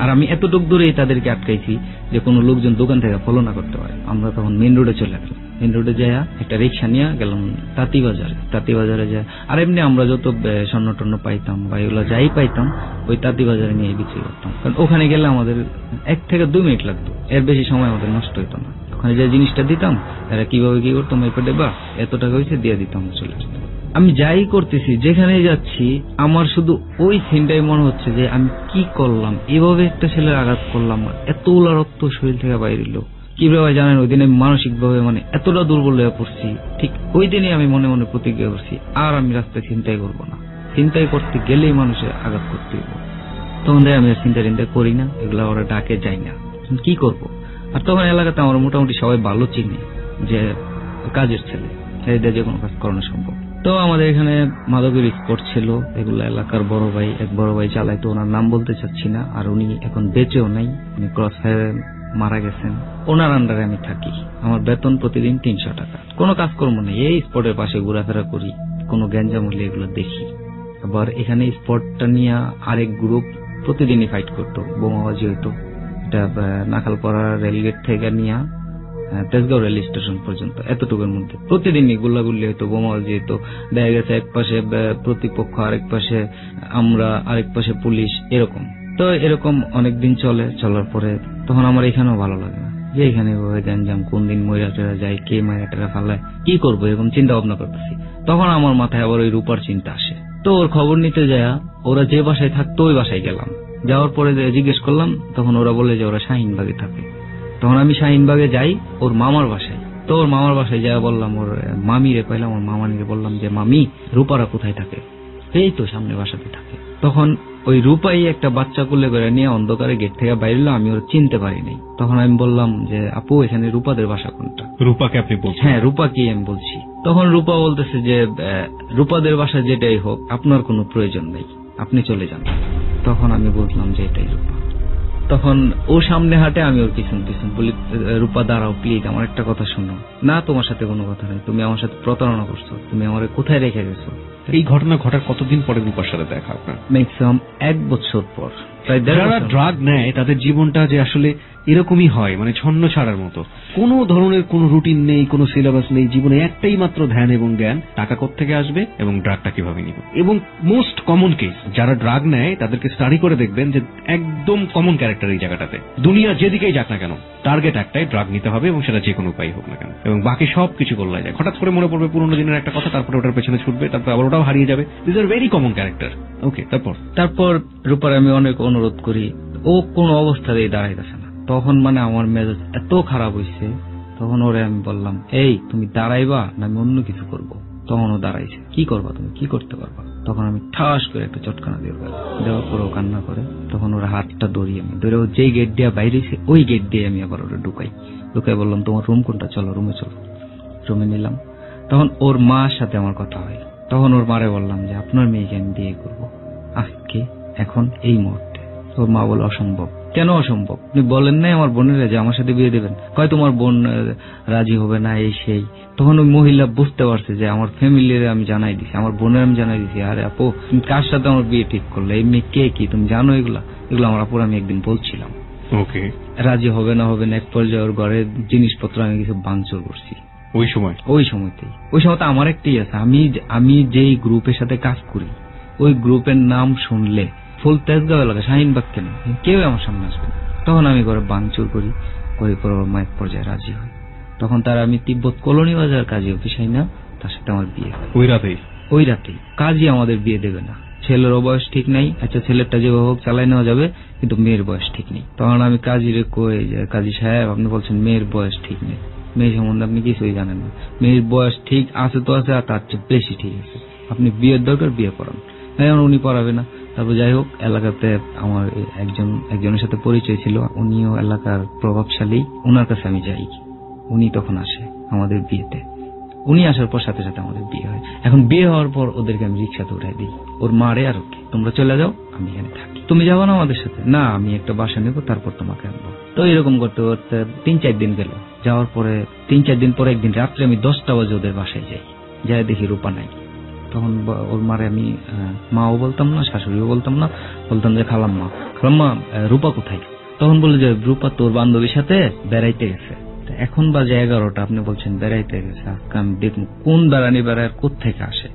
আর আমি এতটুক দূরেই তাদেরকে আটকাইছি যে কোনো লোকজন দোকান থেকে ফলো না করতে পারে। আমরা তখন মেইন রোডে চলে গেলাম। মেইন রোডে যায় একটা রিক্সা নিয়ে গেলাম তাঁতিবাজারে যায়। আর এমনি আমরা যত স্বর্ণ টর্ণ পাইতাম বা এগুলো যাই পাইতাম ওই তাঁতিবাজারে নিয়ে বিক্রি করতাম, কারণ ওখানে গেলে আমাদের 1 থেকে 2 মিনিট লাগতো, এর বেশি সময় আমাদের নষ্ট হইতো না। ওখানে যে জিনিসটা দিতাম তারা কিভাবে কি করতাম, এরপরে বা এত টাকা হয়েছে দিয়ে দিতাম, চলে আসতাম। আমি যাই করতেছি, যেখানেই যাচ্ছি, আমার শুধু ওই সিনটাই মনে হচ্ছে যে আমি কি করলাম, এভাবে একটা ছেলের আঘাত করলাম, এতগুলা রক্ত শরীর থেকে বাইরে এলো কিভাবে জানেন? ওই দিনে মানসিক ভাবে মানে এতটা দুর্বল হয়ে পড়ছি। ঠিক ওই দিনে আমি মনে মনে প্রতিজ্ঞা করছি আর আমি রাস্তায় চিন্তাই করবো না, চিন্তাই করতে গেলেই মানুষের আঘাত করতে হবে। তখন আমি চিন্তা করি না, এগুলা ওরা ডাকে যাই না, কি করব। আর তখন এলাকাতে আমার মোটামুটি সবাই ভালো চিনি যে কাজের ছেলে, এদের যে কোনো কাজ করানো সম্ভব। তো আমাদের এখানে মাদকের স্পট ছিল, এগুলো এলাকার এক বড় ভাই চালাইতো, ওনার নাম বলতে চাচ্ছি না, আর উনি এখন বেঁচেও নাই, উনি ক্রস ফায়ারে মারা গেছেন। ওনার আন্ডারে আমি থাকি, আমার বেতন প্রতিদিন 300 টাকা। কোনো কাজকর্ম নেই, এই স্পটের পাশে ঘোরাফেরা করি, কোনো গ্যাঞ্জাম হলে এগুলো দেখি। আবার এখানে স্পটটা নিয়ে আরেক গ্রুপ প্রতিদিনই ফাইট করতো, বোমাবাজি হইতো। এটা নাখালপাড়া রেলগেট থেকে নিয়ে তেজগাঁও রেল স্টেশন পর্যন্ত এতটুকুর মধ্যে প্রতিদিনই গুল্লাগুল্লি হইতো, বোমাবাজি হইতো। দেখা গেছে এক পাশে প্রতিপক্ষ, আরেক পাশে আমরা, আরেক পাশে পুলিশ, এরকম। তো এরকম অনেকদিন চলার পরে তখন আমার এখানেও ভালো লাগে না, যে এখানে গ্যাঞ্জাম, কোন দিন ময়রা টেরা যায়, কে ময়রা টেরা ফালায়, কি করবো, এরকম চিন্তা ভাবনা করতেছি। তখন আমার মাথায় আবার ওই রূপার চিন্তা আসে। তো ওর খবর নিতে যায়, ওরা যে বাসায় থাকতো ওই বাসায় গেলাম। যাওয়ার পরে জিজ্ঞেস করলাম, তখন ওরা বলে যে ওরা শাহিনবাগে থাকে। তখন আমি শাহিনবাগে যাই ওর মামার বাসায়। তো ওর মামার বাসায় যাওয়া বললাম, ওর মামিরে পাইলাম, ওর মামানিরে বললাম যে মামি, রূপারা কোথায় থাকে? এই তো সামনে বাসাতে থাকে। তখন ওই রূপাই একটা বাচ্চা কোলে করে নিয়ে অন্ধকারে গেট থেকে বাইরে, আমি ওর চিনতে পারি নাই। তখন আমি বললাম যে আপু এখানে রূপাদের বাসা কোনটা?
রূপাকে আপনি বলছেন?
হ্যাঁ রূপাকেই আমি বলছি। তখন রূপা বলতেছে যে রূপাদের বাসা যেটাই হোক আপনার কোনো প্রয়োজন নেই, আপনি চলে যান। তখন আমি বললাম যে এটাই রূপা। তখন ও সামনে হাঁটে, আমি ওর পিছন পিছন বলি রূপা দাঁড়াও প্লিজ, আমার একটা কথা শোনো। না তোমার সাথে কোনো কথা নেই, তুমি আমার সাথে প্রতারণা করছো, তুমি আমার কোথায় রেখে গেছো।
এই ঘটনা ঘটার কতদিন পরে রূপার সাথে দেখা আপনার?
ম্যাক্সিমাম 1 বছর পর।
যারা ড্রাগ নেয় তাদের জীবনটা যে আসলে এরকমই হয়, মানে ছন্ন ছাড়ার মতো, কোনো ধরনের কোনো রুটিন নেই, কোনো সিলেবাস নেই, জীবনে একটাই মাত্র ধ্যান এবং জ্ঞান, টাকা কোত্থেকে আসবে এবং ড্রাগটা কিভাবে নিব। এবং মোস্ট কমন কেস যারা ড্রাগ নেয় তাদেরকে স্টাডি করে দেখবেন যে একদম কমন ক্যারেক্টার এই জায়গাটাতে। দুনিয়া যেদিকেই যাক না কেন টার্গেট একটাই, ড্রাগ নিতে হবে এবং সেটা যে কোনো উপায় হোক না কেন, এবং বাকি সব কিছু গোল্লায় যায়। হঠাৎ করে মনে পড়বে পুরোনো দিনের একটা কথা, তারপরে ওটার পেছনে ছুটবে, তারপর আবার ওটাও হারিয়ে যাবে। This are very common character. Okay, তারপর
রূপার আমি অনেক অনুরোধ করি, ও কোন অবস্থাতেই দাঁড়াইতেছে না। তখন মানে আমার মেজাজ এত খারাপ হয়েছে, তখন ওরে আমি বললাম এই তুমি দাঁড়াইবা না আমি অন্য কিছু করব। তখন ও দাঁড়াইছে। কি করবা তুমি, কি করতে পারবা? তখন আমি ঠাস করে একটা চটকানা দিয়ে দেওয়ার পর ও কান্না করে। তখন ওরা হাতটা ধরিয়ে আমি ধরে, ও যেই গেট দিয়ে বাইরেছে ওই গেট দিয়ে আমি আবার ওরা ঢুকাই বললাম তোমার রুম কোনটা, চলো রুমে চলো। রুমে নিলাম। তখন ওর মার সাথে আমার কথা হয়। তখন ওর মারে বললাম যে আপনার মেয়েকে আমি বিয়ে করবো আজকে, এখন এই মুহূর্তে। ওর মা বলে অসম্ভব। কেন অসম্ভব? আপনি বলেন নাই আমার বোনের যে আমার সাথে বিয়ে দেবেন? কয় তোমার বোন রাজি হবে না, এই সেই। তখন ওই মহিলা বুঝতে পারছে যে আমার ফ্যামিলির আমি জানাই দিছি, আমার বোনের আমি জানাই দিছি, আরে আপু তুমি কার সাথে আমার বিয়ে ঠিক করলে, এই মেয়ে কে, কি তুমি জানো এগুলো আমার আপুর আমি একদিন বলছিলাম।
ওকে,
রাজি হবে না এক পর্যায়ে ওর ঘরের জিনিসপত্র আমি কিছু ভাঙচুর করছি। ওই সময়তেই আমার একটাই আছে, আমি যেই গ্রুপের সাথে কাজ করি ওই গ্রুপের নাম শুনলে ফুল তেজগাঁও এলাকা শাহিনবাগ কেন কেউ আমার সামনে আসবে না। তখন আমি ঘরে ভাঙচুর করি পর ওর মা এক পর্যায়ে রাজি হয়। তখন তার আমি তিব্বত কলোনি বাজার কাজী অফিসাই না, তার সাথে আমার বিয়ে ওই রাতেই। কাজী আমাদের বিয়ে দেবে না, ছেলেরও বয়স ঠিক নাই। আচ্ছা ছেলেরটা যেভাবে হোক চালাই নেওয়া যাবে, কিন্তু মেয়ের বয়স ঠিক নেই। তখন আমি কাজীরে কই যে কাজী সাহেব আপনি বলছেন মেয়ের বয়স ঠিক নেই, মেয়ে সম্বন্ধে আপনি কিছুই জানেন না। মেয়ের বয়স ঠিক আছে তো আছে, আর তার চেয়ে বেশি ঠিক আছে, আপনি বিয়ের দরকার বিয়ে করান। এখন উনি পড়াবে না। তারপর যাই হোক এলাকাতে আমার একজনের সাথে পরিচয় ছিল, উনিও এলাকার প্রভাবশালী, ওনার কাছে আমি যাই। উনি তখন আসে আমাদের বিয়েতে। উনি আসার পর সাথে সাথে আমাদের বিয়ে হয়। এখন বিয়ে হওয়ার পর ওদেরকে আমি রিক্সাতে উঠাই দিই, ওর মারে আর ওকে, তোমরা চলে যাও আমি এখানে থাকি। তুমি যাবো না আমাদের সাথে? না, আমি একটা বাসা নেবো তারপর তোমাকে আনবো। তো এরকম করতে করতে 3-4 দিন গেল। যাওয়ার পরে 3-4 দিন পরে একদিন রাত্রে আমি 10টা বাজে ওদের বাসায় যাই দেখি রূপা নাই। তখন ওর মারে আমি মাও বলতাম না, শাশুড়িও বলতাম না, বলতাম যে খালাম্মা রূপা কোথায়? তখন বলে যে রূপা তোর বান্ধবীর সাথে বেড়াইতে গেছে। এখন বাজে 11টা, আপনি বলছেন বেড়াইতে গেছে, আজকে আমি দেখবো কোন বেড়ানি বেড়ায় কোত্থেকে আসে।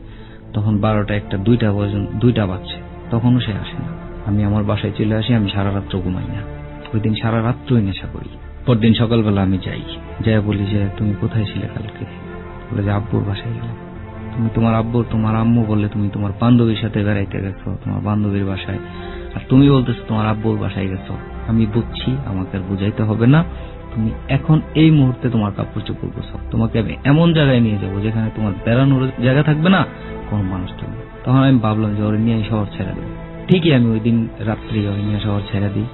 তখন 12টা 1টা 2টা বাজছে, তখনও সে আসে না। আমি আমার বাসায় চলে আসি, আমি সারা রাত্র ঘুমাই না, ওই দিন সারা রাত্রই নেশা করি। পরদিন সকালবেলা আমি যাই বলি যে তুমি কোথায় ছিলে কালকে? বলে যে আব্বুর বাসায় গেলাম। তুমি তোমার আম্মু বললে তুমি তোমার বান্ধবীর সাথে বেড়াইতে গেছো তোমার বান্ধবীর বাসায়, আর তুমি বলতেছো তোমার আব্বুর বাসায় গেছো। আমি বুঝছি, আমাকে আর বুঝাইতে হবে না, তুমি এখন এই মুহূর্তে তোমার কাপড় চোপড় গোছাও, তোমাকে আমি এমন জায়গায় নিয়ে যাবো যেখানে তোমার বেড়ানোর জায়গা থাকবে না, কোনো মানুষ থাকবে। তখন আমি ভাবলাম যে ওরে নিয়ে শহর ছেড়ে দেবো। ঠিকই আমি ওই দিন রাত্রি ওই নিয়ে শহর ছেড়ে দিই।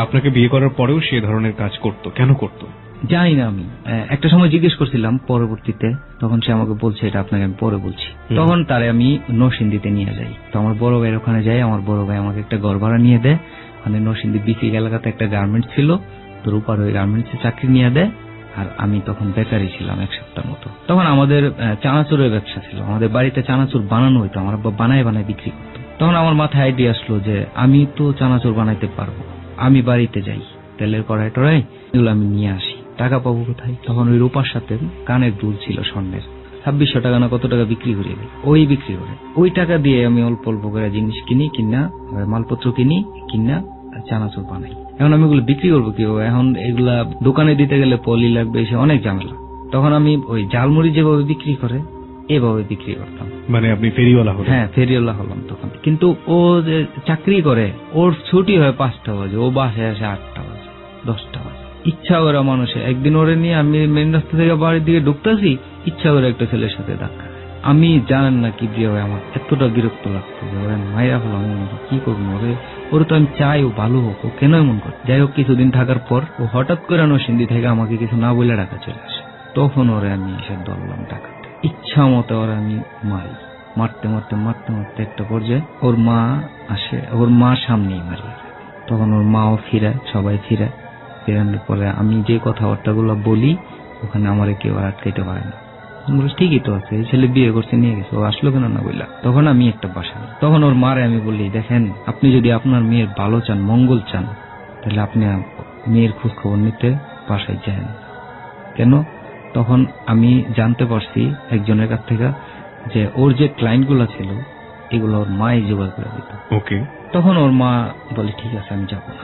আপনাকে বিয়ে করার পরেও সে ধরনের কাজ করতো, কেন করতো
জানি না। আমি একটা সময় জিজ্ঞেস করছিলাম পরবর্তীতে, তখন সে আমাকে বলছে এটা আপনাকে আমি পরে বলছি। তখন তারে আমি নরসিংদীতে নিয়ে যাই। তো আমার বড় ভাইয়ের ওখানে যাই, আমার বড় ভাই আমাকে একটা ঘর ভাড়া নিয়ে দেয়। মানে নরসিংদী বিসি এলাকাতে একটা গার্মেন্টস ছিল, তো রূপার ওই গার্মেন্টসে চাকরি নিয়ে দেয়। আর আমি তখন বেকারই ছিলাম 1 সপ্তাহ মতো। তখন আমাদের চানাচুরের ব্যবসা ছিল, আমাদের বাড়িতে চানাচুর বানানো হইতো, আমার বানায় বিক্রি করতো। তখন আমার মাথায় আইডিয়া আসলো যে আমি তো চানাচুর বানাইতে পারবো, আমি বাড়িতে যাই, তেলের কড়াই টড়াই এগুলো আমি নিয়ে আসি, টাকা পাবো কোথায়? তখন ওই রূপার সাথে কানের দুল ছিল স্বর্ণের, 2600 টাকা না কত টাকা বিক্রি করিয়ে দিই। বিক্রি করে ওই টাকা দিয়ে আমি অল্প অল্প করে জিনিস কিনা মালপত্র কিনা চানাচুর বানাই। এখন আমি এগুলো বিক্রি করবো কিভাবে? এখন এগুলা দোকানে দিতে গেলে পলি লাগবে, এসে অনেক ঝামেলা। তখন আমি ওই ঝালমুড়ি যেভাবে বিক্রি করে এভাবে বিক্রি করতাম।
মানে আপনি ফেরিওয়ালা হলেন? হ্যাঁ,
ফেরিওয়ালা হলাম তখন। কিন্তু ও যে চাকরি করে, ওর ছুটি হয় 5টা বাজে, ও বাসায় আসে 8টা বাজে 10টা বাজে। ইচ্ছা করে মানুষে একদিন ওরে নিয়ে আমি মেন রাস্তা থেকে বাড়ির দিকে ঢুকতেছি, ইচ্ছা করে একটা ছেলের সাথে ধাক্কা। আমি জানেন না কি প্রিয় ভাই, আমার এতটা বিরক্ত লাগতো যে ওরে মাইরা ফেলাম, কি করবো, ওরে তো আমি চাই ও ভালো হোক, ও কেন এমন করে। যাই হোক, কিছুদিন থাকার পর ও হঠাৎ করে নরসিংদী থেকে আমাকে কিছু না বলে ডাকা চলে আসে। তখন ওরে আমি এসে ধরলাম ডাকাতে, ইচ্ছা মতো ওরে আমি মারি, মারতে মারতে মারতে মারতে একটা পর্যায়ে ওর মা আসে, ওর মা সামনেই মারি। তখন ওর মাও ফিরায়, সবাই ফিরায়। ফিরানোর পরে আমি যে কথাবার্তাগুলো বলি ওখানে আমার কেউ আর আটকাইতে পারে না। ঠিকই তো আছে, এই ছেলে বিয়ে করছে নিয়ে গেছে, ও আসলো কেন না বললা। তখন আমি একটা বাসা, তখন ওর মারে আমি বলি, দেখেন আপনি যদি আপনার মেয়ের ভালো চান, মঙ্গল চান, তাহলে আপনি মেয়ের খোঁজ খবর নিতে বাসায় যান। কেন? তখন আমি জানতে পারছি একজনের কাছ থেকে যে ওর যে ক্লায়েন্ট গুলা ছিল এগুলো ওর মাই জোগাড় করে দিত।
ওকে।
তখন ওর মা বলে ঠিক আছে আমি যাব না।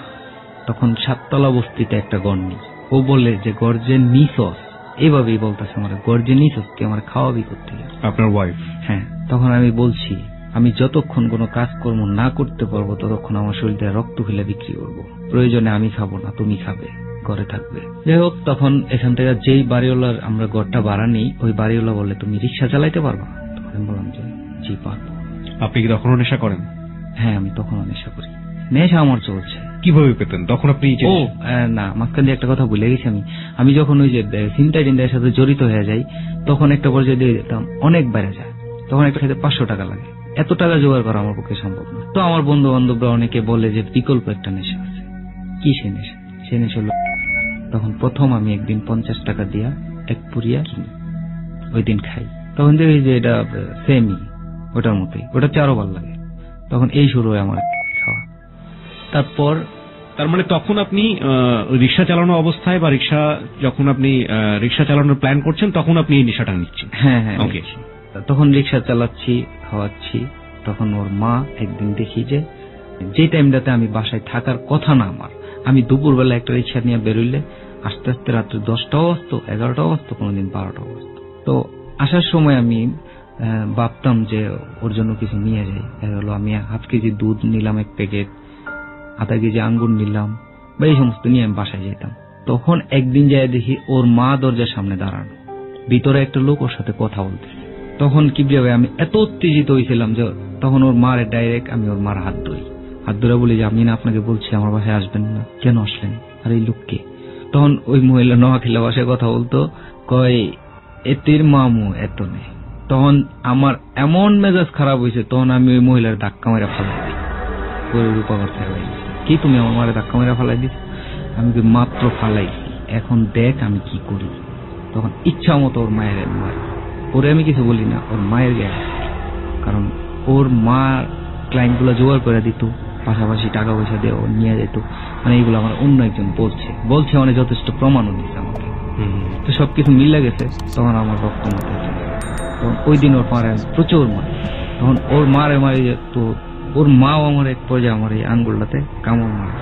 তখন 7 তলা বস্তিতে একটা গড় নেই, ও বলে যে গর্জে নিসস, এইভাবেই বলতেছে আমার, গর্জে নিসস কি আমার খাওয়াবি করতে গেছে
আপনার ওয়াইফ?
হ্যাঁ। তখন আমি বলছি আমি যতক্ষণ কোনো কাজকর্ম না করতে পারবো ততক্ষণ আমার শরীরে রক্ত ফেলে বিক্রি করবো, প্রয়োজনে আমি খাবো না, তুমি খাবে, ঘরে থাকবে। যাই হোক, তখন এখান থেকে যেই বাড়িওয়ালার আমরা ঘরটা ভাড়া নিই, ওই বাড়িওয়ালা বলে তুমি রিক্সা চালাইতে পারবা? তখন আমি বললাম যে জি পারবো।
আপনি কি তখনও নেশা করেন?
হ্যাঁ, আমি তখনও নেশা করি। নেশা আমার চলছে।
কিভাবে পেতেন তখন আপনি?
ও না, মাঝখান দিয়ে একটা কথা ভুলে গেছি আমি যখন ওই যে ছিনতাই টিনতাইয়ের সাথে জড়িত হয়ে যাই তখন একটা পর্যায়ে দিয়ে দিতাম, অনেক বেড়ে যায়। তখন একটা খেতে 500 টাকা লাগে, এত টাকা জোগাড় করা আমার পক্ষে সম্ভব না। তো আমার বন্ধু বান্ধবরা অনেকে বলে যে বিকল্প একটা নেশা আছে। কি সে নেশা? সে নেশা হলো, তখন প্রথম আমি একদিন 50 টাকা দিয়া এক পুরিয়া কিনি, ওই দিন খাই। তখন দেখি যে এটা সেমই ওটার মতোই, ওটা আরো ভালো লাগে। তখন এই শুরু হয় আমার খাওয়া। তারপর
তার মানে তখন আপনি রিক্সা চালানো অবস্থায় বা যখন আপনি রিক্সা চালানোর প্ল্যান করছেন তখন আপনি এই নেশাটা নিচ্ছেন?
হ্যাঁ হ্যাঁ,
ওকে।
তখন রিক্সা চালাচ্ছি, খাওয়াচ্ছি। তখন ওর মা একদিন দেখি যে টাইমটাতে আমি বাসায় থাকার কথা না আমার, আমি দুপুরবেলা একটা রিক্সা নিয়ে বেরোইলে আস্তে আস্তে রাত্রে 10টাও বাজতো, 11টাও বাজতো, কোনোদিন 12টাও বাজতো। তো আসার সময় আমি ভাবতাম যে ওর জন্য কিছু নিয়ে যাই। হলো আমি 1/2 কেজি দুধ নিলাম, 1 প্যাকেট, 1/2 কেজি আঙ্গুর নিলাম, বা এই সমস্ত নিয়ে আমি বাসায় যেতাম। তখন একদিন যাই দেখি ওর মা দরজার সামনে দাঁড়ানো, ভিতরে একটা লোক ওর সাথে কথা বলতেছে। তখন কি ভাবে আমি এত উত্তেজিত হয়েছিলাম যে তখন ওর মার ডাইরেক্ট আমি ওর মার হাত ধরে বলি যে আমি না আপনাকে বলছি আমার বাসায় আসবেন না, কেন আসলেন? আর এই লোককে? তখন ওই মহিলা নোয়াখিলা ভাষায় কথা বলতো, কয় এতির মামু এত নেই। তখন আমার এমন মেজাজ খারাপ হয়েছে, তখন আমি ওই মহিলার ধাক্কা মেরা ফেলাই দিই, রূপা করতে হবে। কি তুমি আমার মারে ধাক্কা মেরা ফেলাই দিস? আমি মাত্র ফালাইছি, এখন দেখ আমি কি করি। তখন ইচ্ছা মতো ওর মায়ের মারি, ওরে আমি কিছু বলি না, ওর মায়ের গায়ে, কারণ ওর মা ক্লায়েন্ট গুলো জোগাড় করে দিত, পাশাপাশি টাকা পয়সা দিয়ে ও নিয়ে যেত। মানে এইগুলো আমার অন্য একজন বলছে মানে যথেষ্ট প্রমাণও দিচ্ছে আমাকে। তো সবকিছু মিলে গেছে। তখন আমার রক্ত মাথা, তখন ওই দিন ওর মারে প্রচুর মারে। তখন ওর মারে মারি, তো ওর মাও আমার এক পর্যায়ে আমার এই আঙ্গুলটাতে কামড় মারে,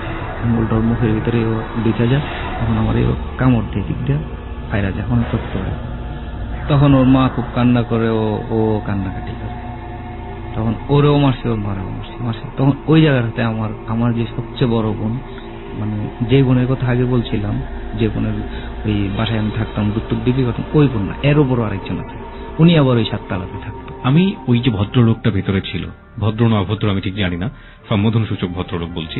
আঙ্গুলটা ওর মুখের ভিতরে ঢুকে যায়। তখন আমার এই কামড় দিয়ে দিক দিয়ে পায়রা যায়, অনেক রক্ত হয়। তখন ওর মা খুব কান্না করে, ও কান্নাকাটি করে। তখন ওরেও মারছে, ওর মারেও মারছে। তখন ওই জায়গাটাতে আমার যে সবচেয়ে বড় বোন, মানে যে বোনের কথা আগে বলছিলাম, যে বোনের ওই বাসায় আমি থাকতাম, দুধ বিক্রি করতাম, ওই বোন না, এর উপরও আরেকজন আছে, উনি আবার ওই 7 তলাতে থাকতো।
আমি ওই যে ভদ্রলোকটা ভেতরে ছিল, ভদ্র না অভদ্র আমি ঠিক জানি না, সম্বোধন সূচক ভদ্রলোক বলছি,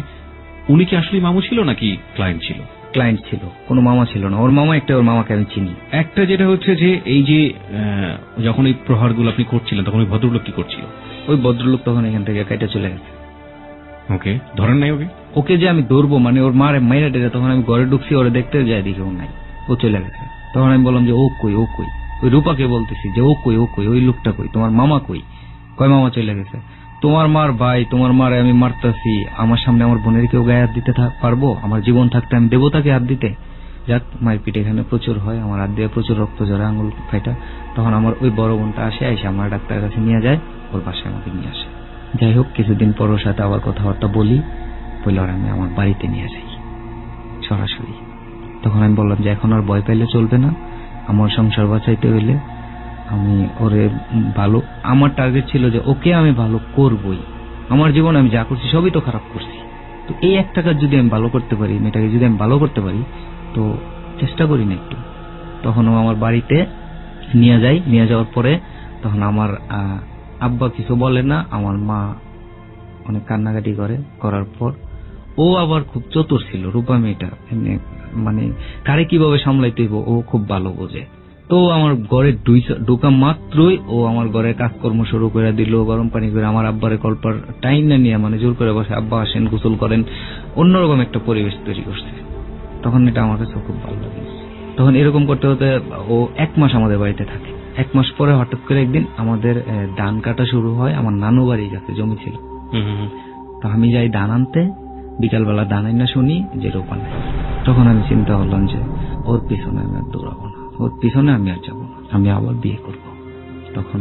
উনি কি আসলে মামু ছিল নাকি ক্লায়েন্ট ছিল?
ক্লায়েন্ট ছিল, কোনো মামা ছিল না। ওর মামা একটা, ওর মামাকে আমি চিনি।
একটা যেটা হচ্ছে যে এই যে যখন এই প্রহারগুলো আপনি করছিলেন তখন ওই ভদ্রলোক কি করছিল?
ওই ভদ্রলোক তখন এখান থেকে কেটে চলে গেছে।
ওকে, ধরেন নাই ওকে
যে আমি ধরবো, মানে ওর মারে মাইরা টেরে, তখন আমি ঘরে ঢুকছি, ওরে দেখতে যাই, দেখি ও নাই, ও চলে গেছে। তখন আমি বললাম যে ও কই, ওই রূপাকে বলতেছি যে ও কই, ওই লোকটা কই, তোমার মামা কই? কয় মামা চলে গেছে। তোমার মার ভাই, তোমার মারে আমি মারতাছি, আমার সামনে আমার বোনের কেউ গায়ে হাত দিতে পারবো? আমার জীবন থাকতে আমি দেবো তাকে হাত দিতে? যাক, মায়ের পিঠে এখানে প্রচুর হয়, আমার হাত দিয়ে প্রচুর রক্ত ঝরে, আঙুল ফাইটা। তখন আমার ওই বড় বোনটা আসে আমার ডাক্তারের কাছে নিয়ে যায়, ওর বাসায় আমাকে নিয়ে আসে। যাই হোক, কিছুদিন পর ওর সাথে আবার কথাবার্তা বলি, বলে আর আমি আমার বাড়িতে নিয়ে যাই সরাসরি। তখন আমি বললাম যে এখন আর ভয় পাইলে চলবে না, আমার সংসার বাঁচাইতে হইলে আমি ওরে ভালো, আমার টার্গেট ছিল যে ওকে আমি ভালো করবই। আমার জীবন আমি যা করছি সবই তো খারাপ করছি, তো এই একটা কাজ যদি আমি ভালো করতে পারি, মেয়েটাকে যদি আমি ভালো করতে পারি, তো চেষ্টা করি না একটু। তখন ও আমার বাড়িতে নিয়ে যাওয়ার পরে তখন আমার আব্বা কিছু বলে না, আমার মা অনেক কান্নাকাটি করার পর ও আবার খুব চতুর ছিল, রূপা মেয়েটা, মানে কারে কিভাবে সামলাইতে হইব ও খুব ভালো বোঝে। তো আমার ঘরে ঢুকা মাত্রই ও আমার ঘরে কাজকর্ম শুরু করে দিল, গরম পানি করে আমার আব্বারে কল্পার টাইম না নিয়ে মানে জোর করে বসে, আব্বা আসেন গোসল করেন, অন্যরকম একটা পরিবেশ তৈরি করছে। তখন এটা আমার কাছে খুব ভালো লাগে। তখন এরকম করতে হতে ও 1 মাস আমাদের বাড়িতে থাকে। 1 মাস পরে হঠাৎ করে একদিন আমাদের ধান কাটা শুরু হয়, আমার নানু বাড়ির কাছে জমি ছিল। তো আমি যাই ধান আনতে, বিকালবেলা ধান আইনা শুনি যে রূপা নাই। তখন আমি চিন্তা করলাম যে ওর পিছনে আমি আর দৌড়াবো না, ওর পিছনে আমি আর যাবো না, আমি আবার বিয়ে করব। তখন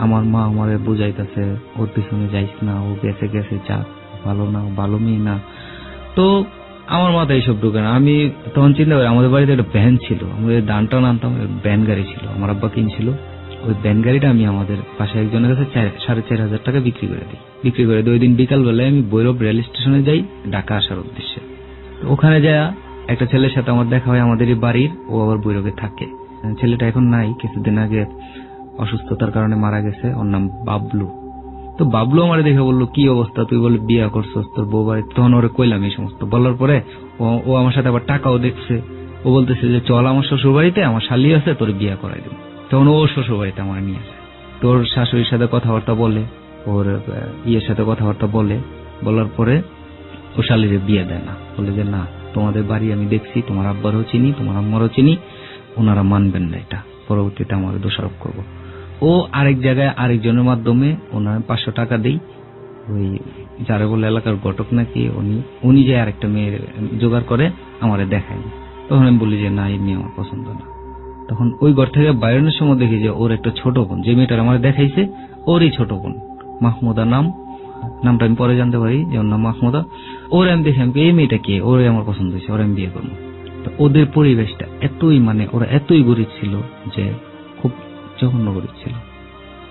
আমার মা আমারে বুঝাইতেছে ওর পিছনে যাইস না, ও গেছে গেছে যাক, ভালো না, ভালো মেয়ে না। তো আমার মাথায় এইসব ঢুকে না। আমি তখন চিন্তা করি আমাদের বাড়িতে একটা ভ্যান ছিল, আমাদের ধানটা আনতাম, ভ্যান গাড়ি ছিল, আমার আব্বা কিনছিল। ওই ভ্যান গাড়িটা আমি আমাদের পাশে একজনের কাছে 4,500 টাকা বিক্রি করে দিই। ওই দিন বিকালবেলায় আমি ভৈরব রেল স্টেশনে যাই ঢাকা আসার উদ্দেশ্যে। ওখানে যায় একটা ছেলের সাথে আমার দেখা হয়, আমাদেরই বাড়ির, ও আবার ভৈরবে থাকে। ছেলেটা এখন নাই, কিছুদিন আগে অসুস্থতার কারণে মারা গেছে। ওর নাম বাবলু। তো বাবলু আমার দেখে বললো, কি অবস্থা, তুই বলে বিয়ে করছস, তোর বউ বাড়ি? তখন ওরে কইলাম এই সমস্ত বলার পরে ও আমার সাথে আবার টাকাও দেখছে। ও বলতেছে যে চল আমার শ্বশুর বাড়িতে, আমার শালি আছে, তোর বিয়ে করাই দেবো। তখন ও শ্বশুর বাড়িতে আমার নিয়ে আসে। তোর শাশুড়ির সাথে কথাবার্তা বলে, ওর ইয়ের সাথে কথাবার্তা বলার পরে ও শালিরে বিয়ে দেয় না, বলে যে না, তোমাদের বাড়ি আমি দেখছি, তোমার আব্বারও চিনি, তোমার আম্মারও চিনি, ওনারা মানবেন না, এটা পরবর্তীতে আমার দোষারোপ করবো। ও আরেক জায়গায় আরেকজনের মাধ্যমে ওনার 500 টাকা দেই, ওই যারা বলে এলাকার ঘটক নাকি উনি যে আরেকটা মেয়ে জোগাড় করে আমারে দেখায়। তখন আমি বলি যে না, এই মেয়ে আমার পছন্দ না। তখন ওই ঘর থেকে বাইরের সময় দেখি যে ওর একটা ছোট বোন, যে মেয়েটার আমার দেখাইছে ওরই ছোট বোন, মাহমুদা নামটা আমি পরে জানতে পারি যে ওর নাম মাহমুদা। ওর আমি দেখি, আমি এই মেয়েটা কে, ওরে আমার পছন্দ হয়েছে, ওরা আমি বিয়ে করবো। তো ওদের পরিবেশটা এতই, মানে ওরা এতই গরিব ছিল যে খুব জঘন্য গরিব ছিল,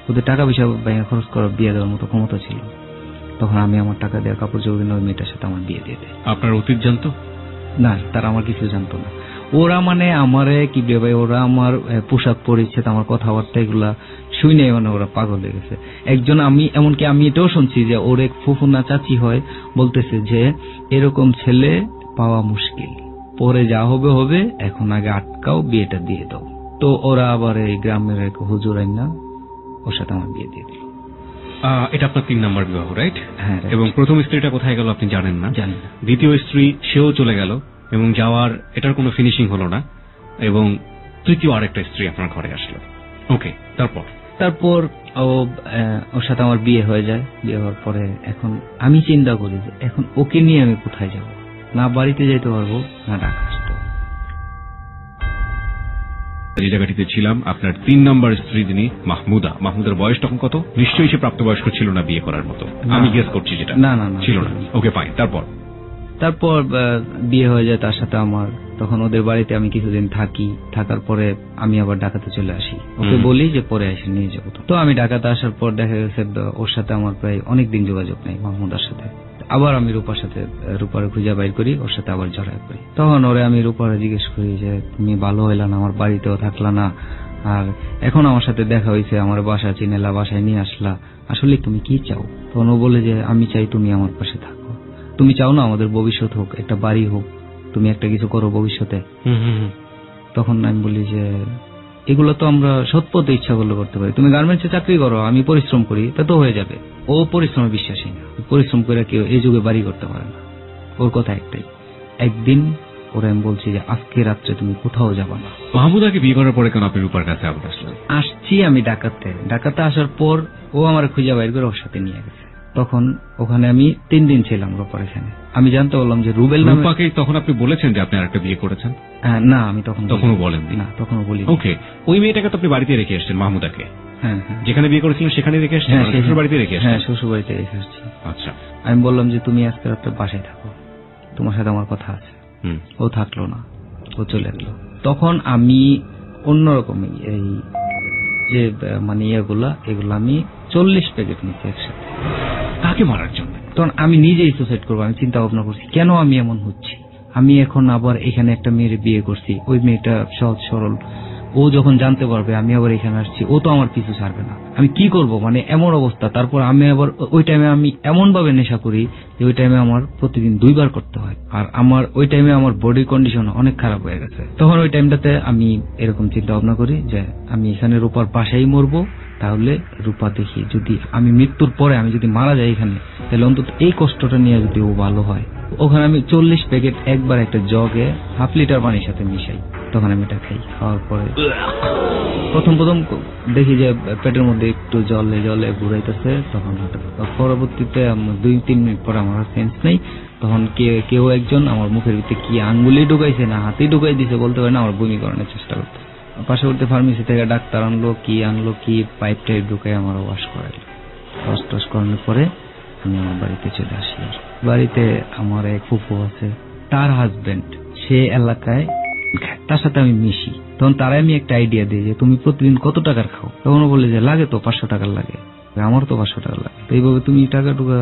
ওদের টাকা পয়সা ব্যাংকে খরচ করার বিয়ে দেওয়ার মতো ক্ষমতা ছিল। তখন আমি আমার টাকা দেওয়া কাপড় চোপড় কিনে ওই মেয়েটার সাথে আমার বিয়ে দিয়ে দেয়।
আপনার অতীত জানতো
না, তারা আমার কিছু জানতো না। ওরা মানে আমারে কি ভাই, ওরা আমার পোশাক পরিচ্ছেদ, আমার কথাবার্তা এগুলা শুনে মানে ওরা পাগল হয়ে গেছে। একজন এমনকি আমি এটাও শুনছি যে ওর এক ফুফু না চাচি হয়, বলতেছে যে এরকম ছেলে পাওয়া মুশকিল, পরে যা হবে হবে, এখন আগে আটকাও, বিয়েটা দিয়ে দাও। তো ওরা আবার এই গ্রামের এক হুজুর আইনা ওর সাথে আমার বিয়ে দিয়ে দিল।
এটা আপনার 3 নম্বর বিবাহ, রাইট?
হ্যাঁ।
এবং প্রথম স্ত্রীটা কোথায় গেল আপনি জানেন না?
জানি না।
দ্বিতীয় স্ত্রী, সেও চলে গেল এবং যাওয়ার এটার কোনো ফিনিশিং হলো না, এবং তৃতীয় আরেকটা স্ত্রী আপনার ঘরে আসলো। ওকে, তারপর
ওর সাথে আমার বিয়ে হয়ে যায়। বিয়ে হওয়ার পরে এখন আমি চিন্তা করি যে এখন ওকে নিয়ে আমি কোথায় যাব, না বাড়িতে যেতে পারবো, না ঢাকা আসতে পারবো।
যে জায়গাটিতে ছিলাম, আপনার 3 নম্বর স্ত্রী যিনি মাহমুদার বয়স তখন কত? নিশ্চয়ই সে প্রাপ্তবয়স্ক ছিল না বিয়ে করার মতো, আমি গেস করছি যেটা।
না
ছিল না। ওকে, ফাইন। তারপর
বিয়ে হয়ে যায় তার সাথে আমার। তখন ওদের বাড়িতে আমি কিছুদিন থাকার পরে আমি আবার ঢাকাতে চলে আসি। ওকে বলি যে পরে এসে নিয়ে যাবো। তো আমি ঢাকাতে আসার পর দেখা গেছে ওর সাথে আমার প্রায় অনেকদিন যোগাযোগ নেই, মাহমুদার সাথে। আবার আমি রূপারে খুঁজে বাইর করি, ওর সাথে আবার জড়াই করি। তখন ওরে আমি রূপারে জিজ্ঞেস করি যে তুমি ভালো হইলা না, আমার বাড়িতেও থাকলা না, আর এখন আমার সাথে দেখা হয়েছে, আমার বাসা চিনেলা, বাসায় নিয়ে আসলা, আসলে তুমি কি চাও? তখন ও বলে যে আমি চাই তুমি আমার পাশে থাকো, তুমি চাও না আমাদের ভবিষ্যৎ হোক, একটা বাড়ি হোক, তুমি একটা কিছু করো ভবিষ্যতে। তখন আমি বলি যে এগুলো তো আমরা সৎপথে ইচ্ছা করলে করতে পারি, তুমি গার্মেন্টসে চাকরি করো, আমি পরিশ্রম করি, তা তো হয়ে যাবে। ও পরিশ্রমে বিশ্বাসী না, পরিশ্রম করে কেউ এই যুগে বাড়ি করতে পারে না। ওর কথা একটাই, একদিন ওরা আমি বলছি যে আজকে রাত্রে তুমি কোথাও যাবা না।
মাহমুদাকে বিয়ে করার পরে কেন আপনি রূপার কাছে আবার আসলেন?
আসছি আমি ঢাকাতে আসার পর ও আমার খুঁজে বাইর করে ওর সাথে নিয়ে গেছে। তখন ওখানে আমি 3 দিন ছিলাম রূপার এখানে। আমি জানতে পারলাম যে রুবেল নামে।
রূপাকে তখন আপনি বলেছেন যে আপনি আরেকটা বিয়ে করেছেন?
না, আমি তখনও বলেননি। না, তখনও বলি।
ওকে, ওই মেয়েটাকে তো আপনি বাড়িতে রেখে এসেছেন, মাহমুদাকে?
হ্যাঁ।
যেখানে বিয়ে করেছিলেন সেখানে রেখে এসেছেন? শ্বশুর বাড়িতে রেখে এসেছেন?
হ্যাঁ, শ্বশুর বাড়িতে রেখে এসেছি।
আচ্ছা।
আমি বললাম যে তুমি আজকে রাত্রে বাসায় থাকো, তোমার সাথে আমার কথা আছে। ও থাকলো না, ও চলে গেল। তখন আমি অন্যরকম এই যে মানে এগুলো আমি 40 প্যাকেট নিচ্ছি একসাথে।
কাকে মারার জন্য?
তখন আমি নিজেই সুসাইড করবো আমি চিন্তা ভাবনা করছি, কেন আমি এমন হচ্ছি। আমি এখন আবার এখানে একটা মেয়ের বিয়ে করছি, ওই মেয়েটা সহজ সরল, ও যখন জানতে পারবে আমি আবার এখানে আসছি, ও তো আমার পিছু ছাড়বে না। আমি কি করব, মানে এমন অবস্থা। তারপর আমি আবার ওই টাইমে আমি এমন ভাবে নেশা করি যে ওই টাইমে আমার প্রতিদিন 2 বার করতে হয়, আর আমার ওই টাইমে আমার বডি কন্ডিশন অনেক খারাপ হয়ে গেছে। তখন ওই টাইমটাতে আমি এরকম চিন্তা ভাবনা করি যে আমি এখানে রূপার পাশেই মরবো, তাহলে রূপা দেখি যদি আমি মৃত্যুর পরে আমি যদি মারা যাই এখানে, তাহলে অন্তত এই কষ্টটা নিয়ে যদি ও ভালো হয়। ওখানে আমি 40 প্যাকেট একবার একটা জগে 1/2 লিটার পানির সাথে মিশাই, তখন আমি এটা খাই। খাওয়ার পরে প্রথম দেখি যে পেটের মধ্যে একটু জলে ঘুরাইতেছে, তখন পরবর্তীতে 2-3 মিনিট পরে আমার সেন্স নেই, তখন কেউ একজন আমার মুখের ভিতরে কি আঙ্গুলি ঢুকাইছে না হাতি ঢুকাই দিছে বলতে পারে না, আমার বমি করানোর চেষ্টা করতে। পার্শ্ববর্তী ফার্মেসি থেকে ডাক্তার আনলো কি পাইপ টাইপ ঢুকাই আমার ওয়াশ করাইলো। ওয়াশ করানোর পরে আমি আমার বাড়িতে চলে আসি। বাড়িতে আমার এক ফুফু আছে, তার হাজবেন্ড সে এলাকায়, তার সাথে আমি মিশি। তখন তারাই আমি একটা আইডিয়া দিই যে তুমি প্রতিদিন কত টাকার খাও? তখন বলে যে লাগে তো 500 টাকার লাগে। আমার তো 500 টাকা লাগে, তো এইভাবে তুমি টাকা টুকা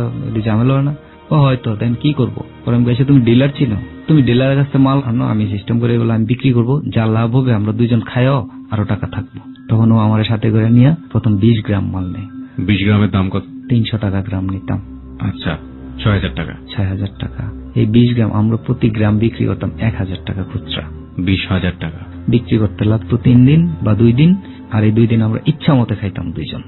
ঝামেলা হয় না? ও হয়তো, তাই কি করবো? পরে আমি বলছি তুমি ডিলার চিনো, তুমি ডিলারের কাছে মাল আনো, আমি সিস্টেম করে এগুলো আমি বিক্রি করবো, যা লাভ হবে আমরা 2 জন খাইও আরো টাকা থাকবো। তখন ও আমার সাথে করে নিয়ে প্রথম 20 গ্রাম মাল নেয়।
20 গ্রামের দাম কত?
300 টাকা গ্রাম নিতাম।
আচ্ছা, 6000 টাকা।
6000 টাকা। এই 20 গ্রাম আমরা প্রতি গ্রাম বিক্রি করতাম 1000 টাকা খুচরা।
20,000 টাকা
বিক্রি করতে লাগতো 3 দিন বা 2 দিন, আর এই 2 দিন আমরা ইচ্ছা মতো খাইতাম 2 জন।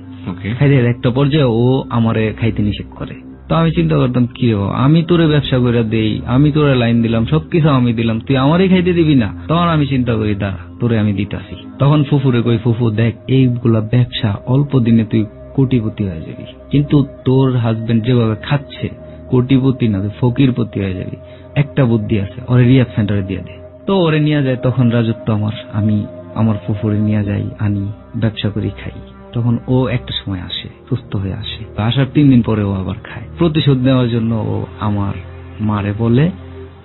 খাইতে একটা পর্যায়ে ও আমারে খাইতে নিষেধ করে। তো আমি চিন্তা করতাম কি আমি তোরে ব্যবসা করে দেই, আমি তোরে লাইন দিলাম, সবকিছু আমি দিলাম, তুই আমারই খাইতে দিবি না? তখন আমি চিন্তা করি দাঁড়া তোরে আমি দিতাছি। তখন ফুফুরে কই, ফুফু দেখ এইগুলা ব্যবসা অল্প দিনে তুই কোটিপতি হয়ে যাবি, কিন্তু তোর হাজবেন্ড যেভাবে খাচ্ছে কোটিপতি না, ফকিরপতি হয়ে যাবি। একটা বুদ্ধি আছে, ওরে রিহ্যাব সেন্টারে দিয়ে দে। তো ওরে নিয়ে যায়, তখন রাজত্ব আমার। আমি আমার ফুফুরে নিয়ে যাই, আনি, ব্যবসা করি, খাই। তখন ও একটা সময় আসে, সুস্থ হয়ে আসে। আসার 3 দিন পরে ও আবার খায়। প্রতিশোধ নেওয়ার জন্য ও আমার মারে বলে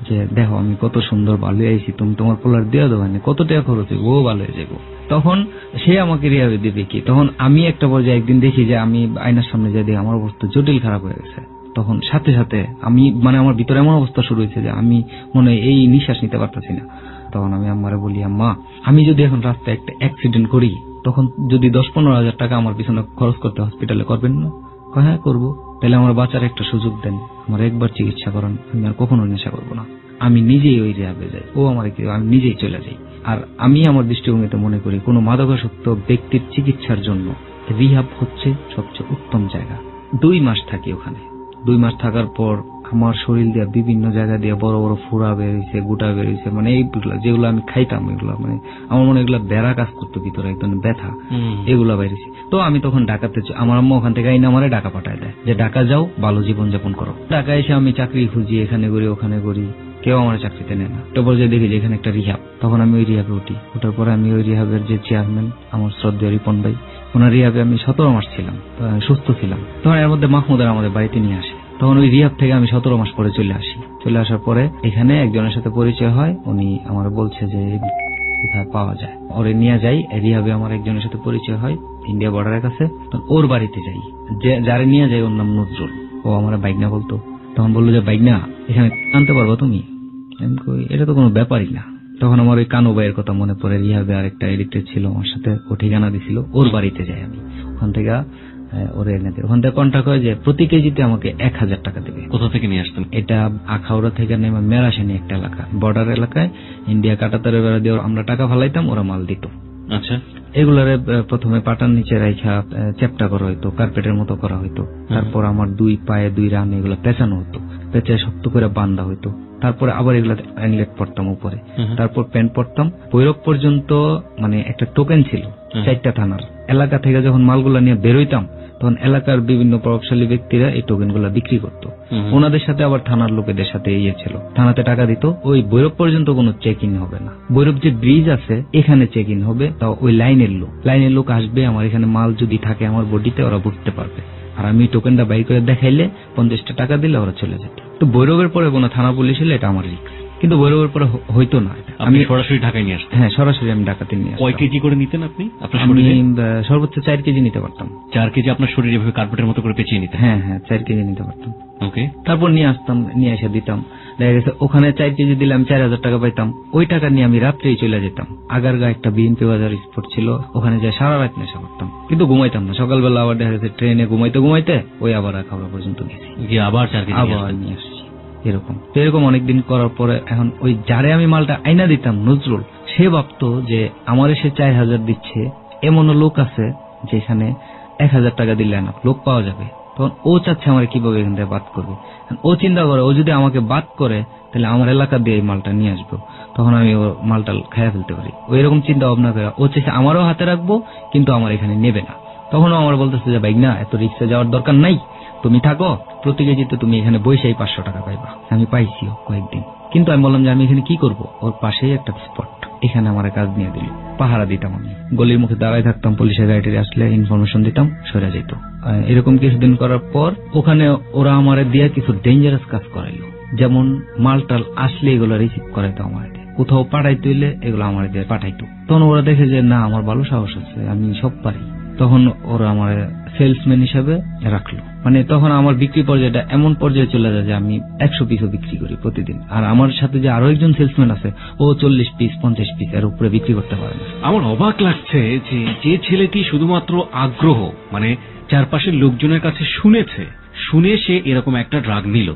যে দেখো আমি কত সুন্দর ভালো আইছি, তুমি তোমার পোলার দিয়ে দেবো, কত টাকা খরচ হইব, ও ভালো হয়ে যাবো। তখন সে আমাকে রিহাবে দিবে কি? তখন আমি একটা পর্যায়ে একদিন দেখি যে আমি আয়নার সামনে যাই, দেখি আমার অবস্থা জটিল খারাপ হয়ে গেছে। তখন সাথে সাথে আমি আমার ভিতরে এমন অবস্থা শুরু হয়েছে যে আমি মনে হয় এই নিঃশ্বাস নিতে পারতেছি না। তখন আমি আম্মারে বলি, আম্মা আমি যদি এখন রাস্তায় একটা অ্যাক্সিডেন্ট করি, তখন যদি 10-15 হাজার টাকা আমার পিছনে খরচ করতে হসপিটালে করবেন না? হ্যাঁ করবো। তাহলে আমার বাঁচার একটা সুযোগ দেন, আমার একবার চিকিৎসা করান, আমি আর কখনো নেশা করবো না। আমি নিজেই ওই রিহাবে যাই, ও আমার আমি নিজেই চলে যাই। আর আমি আমার দৃষ্টিভঙ্গিতে মনে করি কোন মাদকাসক্ত ব্যক্তির চিকিৎসার জন্য রিহাব হচ্ছে সবচেয়ে উত্তম জায়গা। 2 মাস থাকি ওখানে। 2 মাস থাকার পর আমার শরীর দিয়ে বিভিন্ন জায়গা দিয়ে বড় বড় ফুরা বেরিয়েছে, গুটা বেরিয়েছে, মানে এইগুলা যেগুলো আমি খাইতাম এগুলা মানে আমার মনে এগুলা বেড়া কাজ করতো ভিতরে, একদম ব্যথা, এগুলা বেরিয়েছে। তো আমি তখন ঢাকাতে, আমার আম্মা ওখান থেকে আইনা আমারে ঢাকা পাঠায় দেয় যে ঢাকা যাও, ভালো জীবন যাপন করো। ঢাকায় এসে আমি চাকরি খুঁজি, এখানে করি ওখানে করি, কেউ আমার চাকরিতে নেয় না। একটা পর্যায়ে দেখি যে এখানে একটা রিহাব, তখন আমি ওই রিহাবে উঠি। ওঠার পরে আমি ওই রিহাবের যে চেয়ারম্যান আমার শ্রদ্ধেয় রিপন ভাই, ওনার রিহাবে আমি 17 মাস ছিলাম, সুস্থ ছিলাম। তখন এর মধ্যে মাহমুদার আমাদের বাড়িতে নিয়ে আসে। তখন ওই রিহাব থেকে আমি 17 মাস পরে চলে আসি। চলে আসার পরে এখানে একজনের সাথে পরিচয় হয়, উনি আমার বলছে যে কোথায় পাওয়া যায়, ওরে নিয়ে যাই। রিহাবে আমার একজনের সাথে পরিচয় হয় ইন্ডিয়া বর্ডারের কাছে। তখন ওর বাড়িতে যাই, যারে নিয়ে যাই ওর নাম নজরুল। ও আমার বাইকনা বলতো। তখন বললো যে বাইকনা এখানে আনতে পারবো তুমি? আমি কই এটা তো কোনো ব্যাপারই না। তখন আমার ওই কানু ভাইয়ের কথা মনে পড়ে, রিহাবে আরেকটা এডিক্টেড ছিল আমার সাথে, ও ঠিকানা দিছিল, ওর বাড়িতে যাই আমি। ওখান থেকে ওরে এনে দেয়। ওখান থেকে কন্ট্যাক্ট হয় যে প্রতি কেজিতে আমাকে 1000 টাকা দেবে।
কোথা থেকে নিয়ে আসতেন?
এটা আখাউড়া থেকে নেমে মেরাশানি একটা এলাকা, বর্ডার এলাকায়, ইন্ডিয়া কাটাতারে বেড়া দিয়ে আমরা টাকা ফালাইতাম, ওরা মাল দিত।
আচ্ছা,
এগুলারে প্রথমে পাটার নিচে রাইখা চ্যাপটা করা হইতো, কার্পেটের মতো করা হইতো। তারপর আমার 2 পায়ে 2 রান এগুলো পেঁচানো হতো, পেঁচায় শক্ত করে বান্ধা হইতো। তারপরে আবার এগুলা অ্যাংলেট পড়তাম উপরে, তারপর প্যান্ট পড়তাম। ভৈরব পর্যন্ত মানে একটা টোকেন ছিল 4টা থানার। এলাকা থেকে যখন মালগুলা নিয়ে বেরোইতাম তখন এলাকার বিভিন্ন প্রভাবশালী ব্যক্তিরা এই টোকেন গুলা বিক্রি করত। ওনাদের সাথে আবার থানার লোকেদের সাথে ছিল, থানাতে টাকা দিত। ওই ভৈরব পর্যন্ত কোনো চেক ইন হবে না। ভৈরব যে ব্রিজ আছে এখানে চেক ইন হবে, তাও ওই লাইনের লোক আসবে, আমার এখানে মাল যদি থাকে আমার বডিতে ওরা বুঝতে পারবে, আর আমি টোকেনটা বাই করে দেখাইলে 50টা টাকা দিলে ওরা চলে যেত। তো ভৈরবের পরে কোনো থানা পুলিশ হলে এটা আমার রিস্ক। কিন্তু ভৈরবের পরে হইতো না।
আমি সরাসরি ঢাকায় নিয়ে আসতাম?
হ্যাঁ, সরাসরি আমি ঢাকাতে নিয়ে আসতাম।
কয় কেজি করে নিতেন আপনি আপনার
আমি
শরীরে?
সর্বোচ্চ 4 কেজি নিতে পারতাম।
4 কেজি আপনার শরীরে এভাবে কার্পেটের মতো করে পেঁচিয়ে নিতেন?
হ্যাঁ হ্যাঁ, 4 কেজি নিতে পারতাম।
ওকে।
তারপর নিয়ে আসতাম, নিয়ে এসে দিতাম। দেখা গেছে ওখানে 4 কেজি দিলাম 4000 টাকা পাইতাম। ওই টাকা নিয়ে আমি রাত্রেই চলে যেতাম। আগারগা একটা বিএনপি বাজার স্পট ছিল, ওখানে যাই সারা রাত নেশা করতাম, কিন্তু ঘুমাইতাম না। সকালবেলা আবার দেখা গেছে ট্রেনে ঘুমাইতে ওই আবার খাওয়া পর্যন্ত গেছি,
গিয়ে আবার 4 কেজি
আবার নিয়ে আসছি। এরকম তো এরকম অনেকদিন করার পরে এখন ওই যারে আমি মালটা আইনা দিতাম, নজরুল, সে ভাবতো যে আমার সে 4000 দিচ্ছে, এমনও লোক আছে যেখানে 1000 টাকা দিলে না লোক পাওয়া যাবে। তখন ও চাচ্ছে আমার কিভাবে এখান থেকে বাদ করবে। ও চিন্তা করে ও যদি আমাকে বাদ করে তাহলে আমার এলাকা দিয়ে এই মালটা নিয়ে আসবো, তখন আমি ও মালটা খাইয়া ফেলতে পারি। ওই রকম চিন্তা ভাবনা করে ও চাইছে আমারও হাতে রাখবো, কিন্তু আমার এখানে নেবে না। তখন আমার বলতেছে যে ভাই না, এত রিক্সে যাওয়ার দরকার নাই, তুমি থাকো, প্রতি কেজিতে তুমি এখানে বসেই 500 টাকা পাইবা। আমি পাইছিও কয়েকদিন, কিন্তু আমি বললাম যে আমি এখানে কি করব, ওর পাশেই একটা স্পট, এখানে আমার কাজ নিয়ে দিল। পাহারা দিতাম, আমি গলির মুখে দাঁড়ায় থাকতাম, পুলিশের গাড়ি আসলে ইনফরমেশন দিতাম, সরে যেত। এরকম কিছুদিন করার পর ওখানে ওরা আমার দিয়ে কিছু ডেঞ্জারাস কাজ করাইলো, যেমন মালটাল আসলে এগুলো রিসিভ করাইতো আমার দিয়ে, কোথাও পাঠাইতে হইলে এগুলো আমার দিয়ে পাঠাইতো। তখন ওরা দেখে যে না, আমার ভালো সাহস আছে, আমি সব পারি, তখন ওরা আমার সেলসম্যান হিসাবে রাখলো। মানে তখন আমার বিক্রি পর্যায়টা এমন পর্যায়ে চলে যায় যে আমি 100 পিসও বিক্রি করি প্রতিদিন। আর আমার সাথে যে আরো একজন সেলসম্যান আছে, ও 40 পিস 50 পিস এর উপরে বিক্রি করতে পারে না।
আমার অবাক লাগছে যে ছেলেটি শুধুমাত্র আগ্রহ, মানে চারপাশের লোকজনের কাছে শুনে সে এরকম একটা ড্রাগ নিল,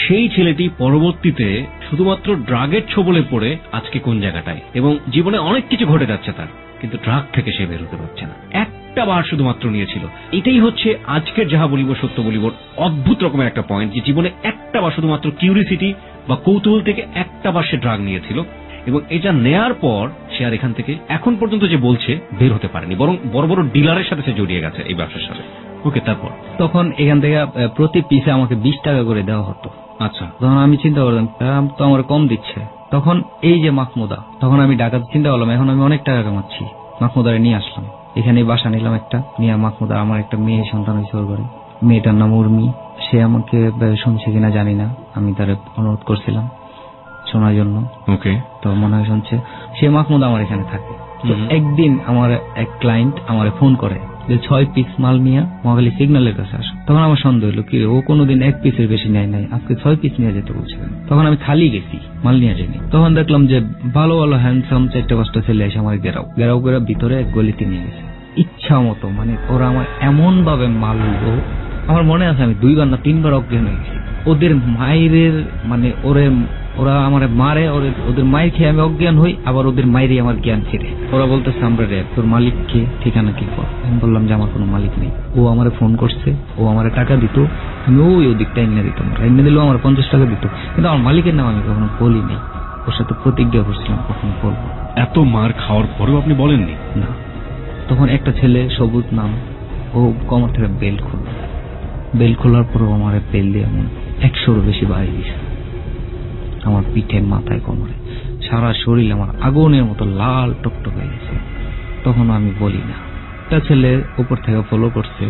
সেই ছেলেটি পরবর্তীতে শুধুমাত্র ড্রাগের ছোবলে পড়ে আজকে কোন জায়গাটায়, এবং জীবনে অনেক কিছু ঘটে যাচ্ছে তার, কিন্তু ড্রাগ থেকে সে বেরোতে পারছে না। একটা বার শুধুমাত্র নিয়েছিল। এটাই হচ্ছে আজকের যাহা বলিব সত্য বলিব অদ্ভুত রকমের একটা পয়েন্ট, যে জীবনে একটা বার শুধুমাত্র কিউরিসিটি বা কৌতূহল থেকে একটা বার সে ড্রাগ নিয়েছিল, এবং এটা নেয়ার পর সে আর এখান থেকে এখন পর্যন্ত যে বলছে বের হতে পারেনি, বরং বড় বড় ডিলারের সাথে সে জড়িয়ে গেছে এই ব্যবসার সাথে। ওকে, তারপর
তখন এখান থেকে প্রতি পিসে আমাকে 20 টাকা করে দেওয়া হতো।
আচ্ছা,
তখন আমি চিন্তা করলাম তো আমার কম দিচ্ছে। তখন এই যে মাহমুদা, তখন আমি ঢাকাতে চিন্তা করলাম এখন আমি অনেক টাকা কামাচ্ছি, মাহমুদারে নিয়ে আসলাম, এখানে বাসা নিলাম একটা, নিয়ে মাহমুদা আমার একটা মেয়ে সন্তান হয়েছে ওর ঘরে, মেয়েটার নাম উর্মি। সে আমাকে শুনছে কিনা জানি না, আমি তার অনুরোধ করছিলাম শোনার জন্য।
ওকে,
তো মনে হয় শুনছে। সে মাহমুদা আমার এখানে থাকে। তো একদিন আমার এক ক্লায়েন্ট আমার ফোন করে যে 6 পিস মাল নিয়ে মহাখালী সিগন্যালের কাছে আসো। তখন আমার সন্দেহ হলো কি ও কোনোদিন 1 পিসের বেশি নেয় নাই, আজকে 6 পিস নিয়ে যেতে বলছে। তখন আমি খালি গেছি, মাল নিয়ে যাইনি। তখন দেখলাম যে ভালো ভালো হ্যান্ডসাম 4-5টা ছেলে এসে আমার ঘেরাও করে ভিতরে এক গলিতে নিয়ে গেছে ইচ্ছা মতো। মানে ওরা আমার এমন ভাবে মারলো, আমার মনে আছে আমি 2বার না 3বার অজ্ঞান হয়ে গেছি। ওদের মায়ের মানে ওরা আমার মারে, ওদের মায়ের খেয়ে আমি অজ্ঞান হই, আবার ওদের মায়েরই আমার জ্ঞান ফিরে। ওরা বলতেছে আমরা রে, তোর মালিক কে, ঠিকানা কি কর। আমি বললাম যে আমার কোনো মালিক নেই। ও আমারে ফোন করছে, ও আমার টাকা দিত, আমি ওই দিকটা এনে দিতাম, এনে দিলেও আমার 50 টাকা দিত, কিন্তু আমার মালিকের নাম আমি কখনো বলি নেই। ওর সাথে প্রতিজ্ঞা করছিলাম কখনো বলবো।
এত মার খাওয়ার পরেও আপনি বলেননি?
না। তখন একটা ছেলে সবুজ নাম, ও কমর থেকে বেল খোলার পরও আমার বেল দিয়ে এমন 100-এরও বেশি বাড়ি দিছে আমার পিঠে, মাথায়, কোমরে, সারা শরীর আমার আগুনের মতো লাল টকটক হয়ে গেছে। তখন আমি বলি না। একটা ছেলে উপর থেকে ফলো করছে,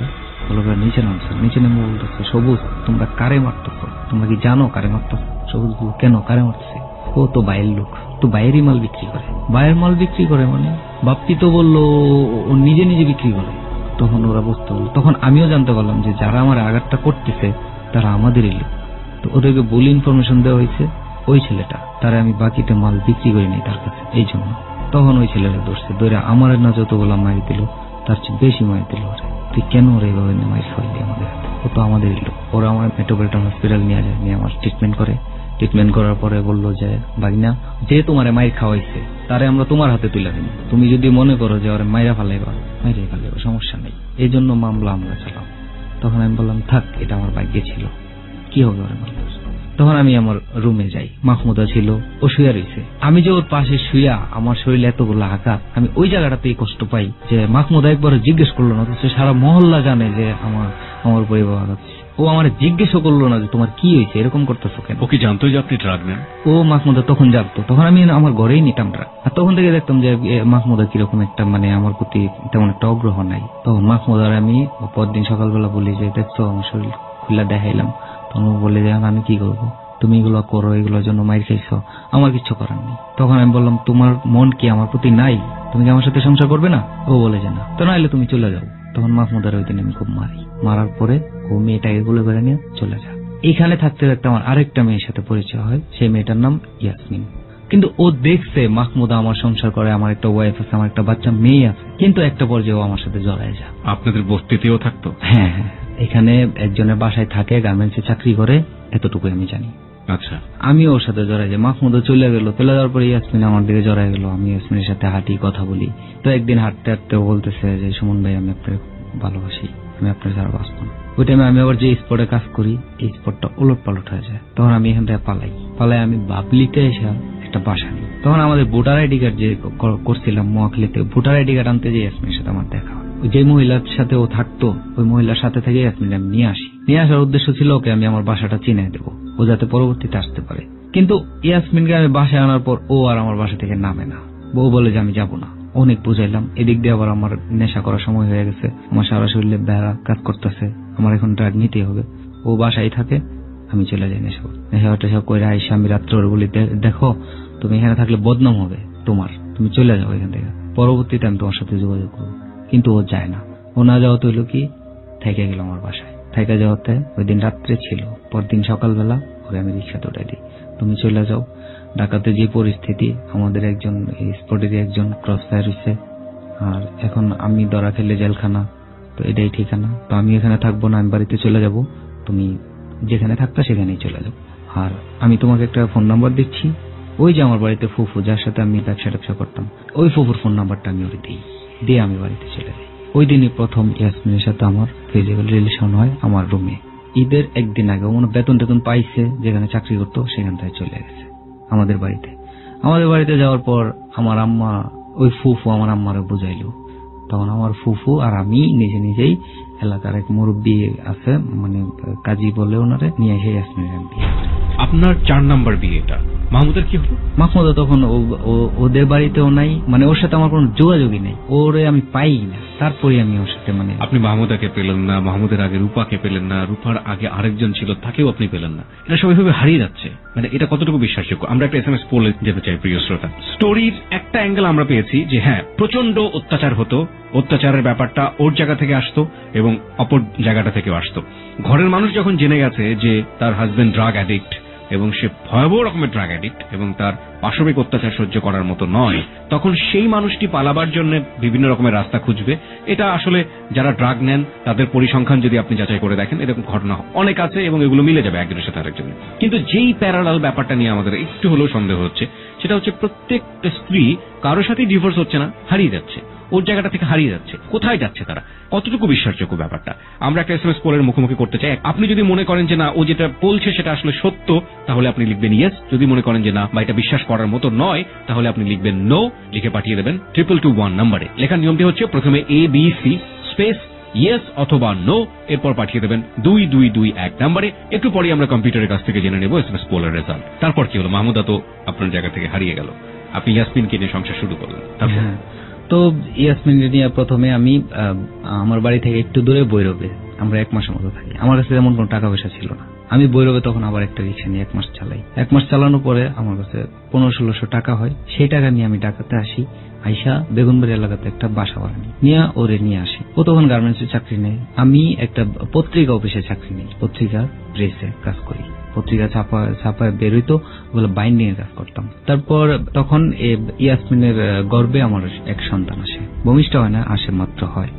ফলো করে নিচে নামছে, নিচে নেমে বলতেছে সবুজ তোমরা কারে মারতেছ, তোমরা কি জানো কারে মারতেছ? সবুজ বলল কেন, কারে মারতেছে? ও তো বাইরের লোক, তো বাইরেই মাল বিক্রি করে। বাইরের মাল বিক্রি করে মানে? বাপ্পি তো বললো ও নিজে বিক্রি করে। তখন ওরা বুঝতে পারলো। তখন আমিও জানতে পারলাম যে যারা আমার আঘাতটা করতেছে তারা আমাদেরই লোক। তো ওদেরকে ভুল ইনফরমেশন দেওয়া হয়েছে, ওই ছেলেটা তারা আমি বাকিতে মাল বিক্রি করি নাই তার কাছে, এই জন্য। তখন ওই ছেলেটা ধরছে, ধরে আমার না যতগুলো মারি দিল তার চেয়ে বেশি মারি দিল। তুই কেন ওরা এইভাবে মারি খাওয়াইলি আমাদের হাতে? ও তো আমাদেরই লোক। ওরা আমার মেট্রোপলিটন হসপিটাল নিয়ে যায়, নিয়ে আমার ট্রিটমেন্ট করার পরে বললো যে বাগিনা, যে তোমার মাইর খাওয়াইছে তারে আমরা তোমার হাতে তুলে দিন, তুমি যদি মনে করো যে ওরা মাইরা ফালাইবা, সমস্যা নেই, এই জন্য মামলা আমরা চালাম। তখন আমি বললাম থাক, এটা আমার ভাগ্যে ছিল, কি হবে ওরা মামলা। তখন আমি আমার রুমে যাই, মাহমুদা ছিল, ও শুয়ে রয়েছে। আমি যে ওর পাশে শুয়া, আমার শরীরে এতগুলো আঘাত, আমি ওই জায়গাটাতেই কষ্ট পাই যে মাহমুদা একবার জিজ্ঞেস করলো না, অথচ সারা মহল্লা জানে যে আমার পরিবার আঘাত। ও আমার জিজ্ঞেসও করলো না যে তোমার কি হয়েছে, এরকম করতেছো কেন।
ও কি জানতো যে আপনি ড্রাগ নেন?
ও মাহমুদা তখন জানতো। তখন আমি আমার ঘরেই নিতাম ড্রাগ, আর তখন থেকে দেখতাম যে মাহমুদা কিরকম একটা মানে আমার প্রতি তেমন একটা আগ্রহ নাই। তখন মাহমুদার আমি পরদিন সকালবেলা বলি যে দেখছো আমার শরীর খুলে দেখাইলাম। তখন ও বলে যে আমি কি করবো, তুমি এগুলো করো, এগুলোর জন্য মাইর খাইছো, আমার কিছু করার নেই। তখন আমি বললাম, তোমার মন কি আমার প্রতি নাই? তুমি কি আমার সাথে সংসার করবে না? ও বলে যে না। তো নাইলে তুমি চলে যাও। তখন মাহমুদার ওই দিন আমি খুব মারার পরে ও মেয়েটাকে গুলো করে নিয়ে চলে যায়। এখানে থাকতে থাকতে আমার আরেকটা মেয়ের সাথে পরিচয় হয়, সেই মেয়েটার নাম ইয়াসমিন। কিন্তু ও দেখছে মাহমুদা আমার সংসার করে, আমার একটা ওয়াইফ আছে, আমার একটা বাচ্চা মেয়ে আছে, কিন্তু একটা পর্যায়ে ও আমার সাথে জড়ায় যায়।
আপনাদের বস্তিতেও থাকতো?
হ্যাঁ, এখানে একজনের বাসায় থাকে, গার্মেন্টসে চাকরি করে, এতটুকু আমি জানি।
আচ্ছা,
আমি ওর সাথে জড়াই যাই। মাহমুদও চলে গেল, চলে যাওয়ার পরে ইয়াসমিন আমার দিকে জড়াই গেল। আমি ইয়াসমিনের সাথে হাঁটি, কথা বলি। তো একদিন হাঁটতে হাঁটতে বলতেছে যে সুমন ভাই, আমি আপনাকে ভালোবাসি, আমি আপনার ছাড়া বাঁচবো না। ওই টাইমে আমি আবার যে স্পটে কাজ করি, এই স্পটটা ওলট পালট হয়ে যায়। তখন আমি এখান থেকে পালাই আমি বাবলিতে এসে একটা বাসা নিই। তখন আমাদের ভোটার আইডি কার্ড যে করছিলাম মহাখালীতে, ভোটার আইডি কার্ড আনতে যে ইয়াসমিনের সাথে আমার দেখা হয়। যে মহিলার সাথে ও থাকতো, ওই মহিলার সাথে থেকে ইয়াসমিন আমি নিয়ে আসি। নিয়ে আসার উদ্দেশ্য ছিল ওকে আমি আমার বাসাটা চিনিয়ে দেবো, ও যাতে পরবর্তীতে আসতে পারে। কিন্তু ইয়াসমিনকে আমি বাসায় আনার পর ও আর আমার বাসা থেকে নামে না। বউ বলে যে আমি যাবো না। অনেক বুঝাইলাম, এদিক দিয়ে আবার আমার নেশা করার সময় হয়ে গেছে, আমার সারা শরীরে বেড়া কাজ করতেছে, আমার এখন ড্রাগ নিতেই হবে। ও বাসায় থাকে, আমি চলে যাই নেশা করে আইসা আমি রাত্রে বলি, দেখো তুমি এখানে থাকলে বদনাম হবে তোমার, তুমি চলে যাও এখান থেকে, পরবর্তীতে আমি তোমার সাথে যোগাযোগ করবো। কিন্তু ও যায় না। ও না যাওয়া তো হইলো কি, থেকে গেল আমার বাসায়। থেকে যাওয়াতে ওই দিন রাত্রে ছিল, পরদিন সকালবেলা ওকে আমি রিক্সাতে উঠাই দিই, তুমি চলে যাও। ঢাকাতে যে পরিস্থিতি, আমাদের একজন স্পটের একজন ক্রস ফায়ার হয়েছে, আর এখন আমি ধরা খেলে জেলখানা, তো এটাই ঠিকানা। তো আমি এখানে থাকবো না, আমি বাড়িতে চলে যাব, তুমি যেখানে থাকতা সেখানেই চলে যাও। আর আমি তোমাকে একটা ফোন নাম্বার দিচ্ছি, ওই যে আমার বাড়িতে ফুফু যার সাথে আমি ব্যবসা করতাম, ওই ফুফুর ফোন নাম্বারটা আমি ওকে দিই, দিয়ে আমি বাড়িতে চলে যাই। ওই দিনই প্রথম ইয়াসমিনের সাথে আমার ফিজিক্যাল রিলেশন হয় আমার রুমে। ঈদের একদিন আগে মনে বেতন পাইছে, যেখানে চাকরি করতো সেখান থেকে চলে গেছে আমাদের বাড়িতে যাওয়ার পর আমার আম্মা, ওই ফুফু আমার আম্মারে বুঝাইলো। তখন আমার ফুফু আর আমি নিজেই এলাকার এক মুরব্বী আছে, মানে কাজী বলে, ওনারে নিয়ে এসে ইয়াসমিনের বিয়ে।
আপনার 4 নাম্বার বিয়েটা মাহমুদের কি হলো?
মাহমুদা তখন ওদের বাড়িতেও নাই, মানে ওর সাথে আমার কোনো যোগাযোগই নেই, ওরে আমি পাই না। তারপরে আমি ওর সাথে মানে,
আপনি মাহমুদাকে পেলেন না, মাহমুদের আগে রূপাকে পেলেন না, রূপার আগে আরেকজন ছিল তাকেও আপনি পেলেন না, এটা সবাইভাবে হারিয়ে যাচ্ছে। মানে এটা কতটুকু বিশ্বাসযোগ্য? আমরা একটা SMS পড়ে যেতে চাই প্রিয় শ্রোতা। স্টোরির একটা অ্যাঙ্গেল আমরা পেয়েছি যে হ্যাঁ, প্রচন্ড অত্যাচার হতো, অত্যাচারের ব্যাপারটা ওর জায়গা থেকে আসতো এবং অপর জায়গাটা থেকেও আসতো। ঘরের মানুষ যখন জেনে গেছে যে তার হাজবেন্ড ড্রাগ অ্যাডিক্ট এবং সে ভয়াবহ রকমের ড্রাগ অ্যাডিক্ট এবং তার পাশবিক অত্যাচার সহ্য করার মতো নয়, তখন সেই মানুষটি পালাবার জন্য বিভিন্ন রকমের রাস্তা খুঁজবে। এটা আসলে যারা ড্রাগ নেন তাদের পরিসংখ্যান যদি আপনি যাচাই করে দেখেন, এরকম ঘটনা অনেক আছে এবং এগুলো মিলে যাবে একজনের সাথে আরেকজনের। কিন্তু যেই প্যারালাল ব্যাপারটা নিয়ে আমাদের একটু হলেও সন্দেহ হচ্ছে, সেটা হচ্ছে প্রত্যেকটা স্ত্রী কারোর সাথেই ডিভোর্স হচ্ছে না, হারিয়ে যাচ্ছে, ওর জায়গাটা থেকে হারিয়ে যাচ্ছে। কোথায় যাচ্ছে তারা? কতটুকু বিশ্বাসযোগ্য ব্যাপারটা? আমরা একটা SMS পোলের মুখোমুখি করতে চাই। আপনি যদি মনে করেন যে না, ও যেটা বলছে সেটা আসলে সত্য, তাহলে আপনি লিখবেন ইয়েস। যদি মনে করেন যে না বা এটা বিশ্বাস করার মতো নয়, তাহলে আপনি লিখবেন নো, লিখে পাঠিয়ে দেবেন 2221 নম্বরে। লেখার নিয়মটি হচ্ছে প্রথমে ABC স্পেস ইয়েস অথবা নো, এরপর পাঠিয়ে দেবেন 2221 নম্বরে। একটু পরে আমরা কম্পিউটারের কাছ থেকে জেনে নেব SMS পোলের রেজাল্ট। তারপর কি হলো? মাহমুদা তো আপনার জায়গা থেকে হারিয়ে গেল, আপনি ইয়াসমিনকে নিয়ে সংসার শুরু করলেন।
তো ইয়াসমিন নিয়ে প্রথমে আমি আমার বাড়ি থেকে একটু দূরে বৈরবে, আমরা 1 মাসের মতো থাকি। আমার কাছে তেমন কোনো টাকা পয়সা ছিল না। আমি বৈরবে তখন আবার একটা রিক্সা নিয়ে 1 মাস চালাই। 1 মাস চালানোর পরে আমার কাছে 1500-1600 টাকা হয়। সেই টাকা নিয়ে আমি ঢাকাতে আসি। আইসা বেগুনবাড়ি এলাকাতে একটা বাসা ভাড়া নিয়ে ওরে নিয়ে আসি। ও তখন গার্মেন্টসের চাকরি নেই, আমি একটা পত্রিকা অফিসে চাকরি নেই, পত্রিকার প্রেসে কাজ করি। পত্রিকা ছাপায় বেরোইতো, ওগুলো বাইন্ডিং এর কাজ করতাম। তারপর তখন ইয়াসমিনের গর্ভে আমার এক সন্তান আসে, ভূমিষ্ঠ হয় না, আসে মাত্র হয়।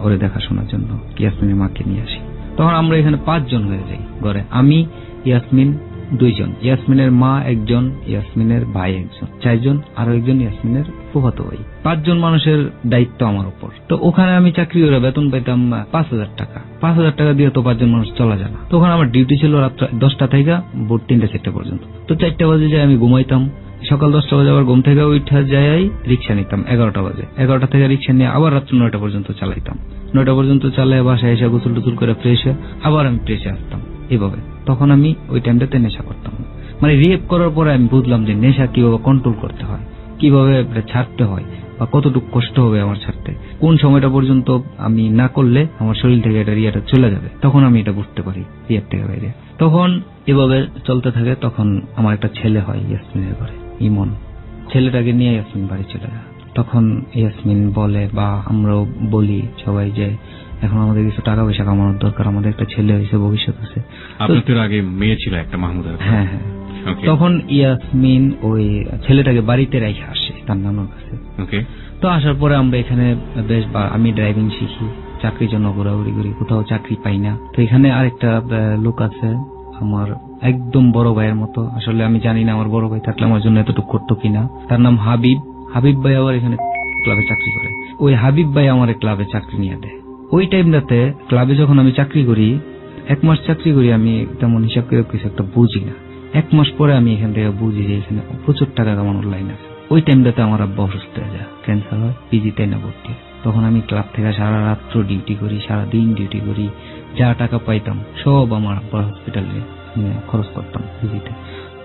ওরে দেখাশোনার জন্য ইয়াসমিনের মাকে নিয়ে আসি। তখন আমরা এখানে 5 জন হয়ে যাই ঘরে, আমি, ইয়াসমিন 2 জন, ইয়াসমিনের মা 1 জন, ইয়াসমিনের ভাই 1 জন, 4 জন, আরো 1 জন ইয়াসমিনের ফুফাতো ভাই। 5 জন মানুষের দায়িত্ব আমার উপর। তো ওখানে আমি চাকরি করে বেতন পাইতাম 5000 টাকা। 5000 টাকা দিয়ে তো 5 জন মানুষ চলা যায় না। তখন আমার ডিউটি ছিল রাত 10টা থেকে ভোর 3-4টা পর্যন্ত। তো 4টা বাজে যাই আমি ঘুমাইতাম, সকাল 10টা বাজে আবার ঘুম থেকে উঠা যাই রিক্সা নিতাম 11টা বাজে। 11টা থেকে রিক্সা নিয়ে আবার রাত 9টা পর্যন্ত চালাইতাম। 9টা পর্যন্ত চালাই বাসায় এসে গোসল টোসল করে ফ্রেশ হয়ে আবার আমি প্রেসে আসতাম। এইভাবে তখন আমি ওই টাইমটাতে নেশা করতাম। মানে রেপ করার পরে আমি বুঝলাম যে নেশা কিভাবে কন্ট্রোল করতে হয়, কিভাবে ছাড়তে হয়, বা কতটুকু কষ্ট হবে আমার ছাড়তে, কোন সময়টা পর্যন্ত আমি না করলে আমার শরীর থেকে এটা রিয়াটা চলে যাবে, তখন আমি এটা বুঝতে পারি রিয়ার থেকে বাইরে। তখন এভাবে চলতে থাকে। তখন আমার একটা ছেলে হয় ইয়াসমিনের ঘরে, ইমন। ছেলেটাকে নিয়ে ইয়াসমিন বাড়ি চলে যায়। তখন ইয়াসমিন বলে বা আমরাও বলি সবাই যে এখন আমাদের কিছু টাকা পয়সা কামানোর দরকার, আমাদের একটা ছেলে হয়েছে, ভবিষ্যৎ আছে।
আপনাদের আগে মেয়ে ছিল একটা, মাহমুদার।
হ্যাঁ হ্যাঁ। তখন ইয়াসমিন ওই ছেলেটাকে বাড়িতে রেখে আসে তার নানুর কাছে। তো আসার পরে আমরা এখানে বেশ, আমি ড্রাইভিং শিখি, চাকরির জন্য ঘোরাঘুরি করি, কোথাও চাকরি পাই না। তো এখানে আরেকটা লোক আছে আমার একদম বড় ভাইয়ের মতো, আসলে আমি জানি না আমার বড় ভাই থাকলে আমার জন্য এতটুকু করতো কিনা। তার নাম হাবিব। হাবিব ভাই আবার এখানে ক্লাবে চাকরি করে। ওই হাবিব ভাই আমার ক্লাবে চাকরি নিয়ে দেয়। ওই টাইমটাতে ক্লাবে যখন আমি চাকরি করি, 1 মাস চাকরি করি, আমি তেমন হিসাব করে কিছু একটা বুঝি না। 1 মাস পরে আমি এখান থেকে বুঝি যে এখানে প্রচুর টাকা কামানোর লাইন আছে। ওই টাইমটাতে আমার আব্বা অসুস্থ হয়ে যায়, ক্যান্সার হয়, পিজিতে না ভর্তি। তখন আমি ক্লাব থেকে সারা রাত্র ডিউটি করি, সারা দিন ডিউটি করি, যা টাকা পাইতাম সব আমার আব্বার হসপিটালে খরচ করতাম পিজিতে।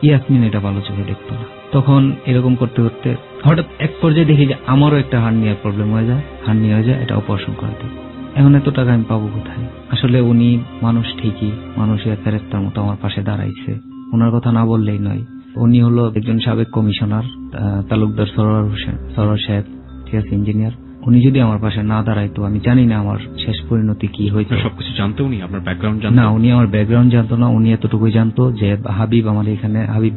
ইয়াসমিন এটা ভালো চোখে দেখতো না। তখন এরকম করতে করতে হঠাৎ এক পর্যায়ে দেখি যে আমারও একটা হার্নিয়ার প্রবলেম হয়ে যায়, হার্নিয়া হয়ে যায়, এটা অপারেশন করাতে। এখন এত টাকা আমি পাবো কোথায়? আসলে উনি মানুষ ঠিকই, মানুষের ফেরেস্তার মতো আমার পাশে দাঁড়াইছে, ওনার কথা না বললেই নয়। উনি হলো একজন সাবেক কমিশনার, তালুকদার সরোয়ার সাহেব, ঠিক আছে, ইঞ্জিনিয়ার। উনি যদি আমার পাশে না দাঁড়াইতো, আমি জানি না আমার শেষ পরিণতি কি হয়েছে।
সবকিছু জানতো উনি? আপনার ব্যাকগ্রাউন্ড জানতো
না? উনি আমার ব্যাকগ্রাউন্ড জানতো না। উনি এতটুকুই জানতো যে হাবিব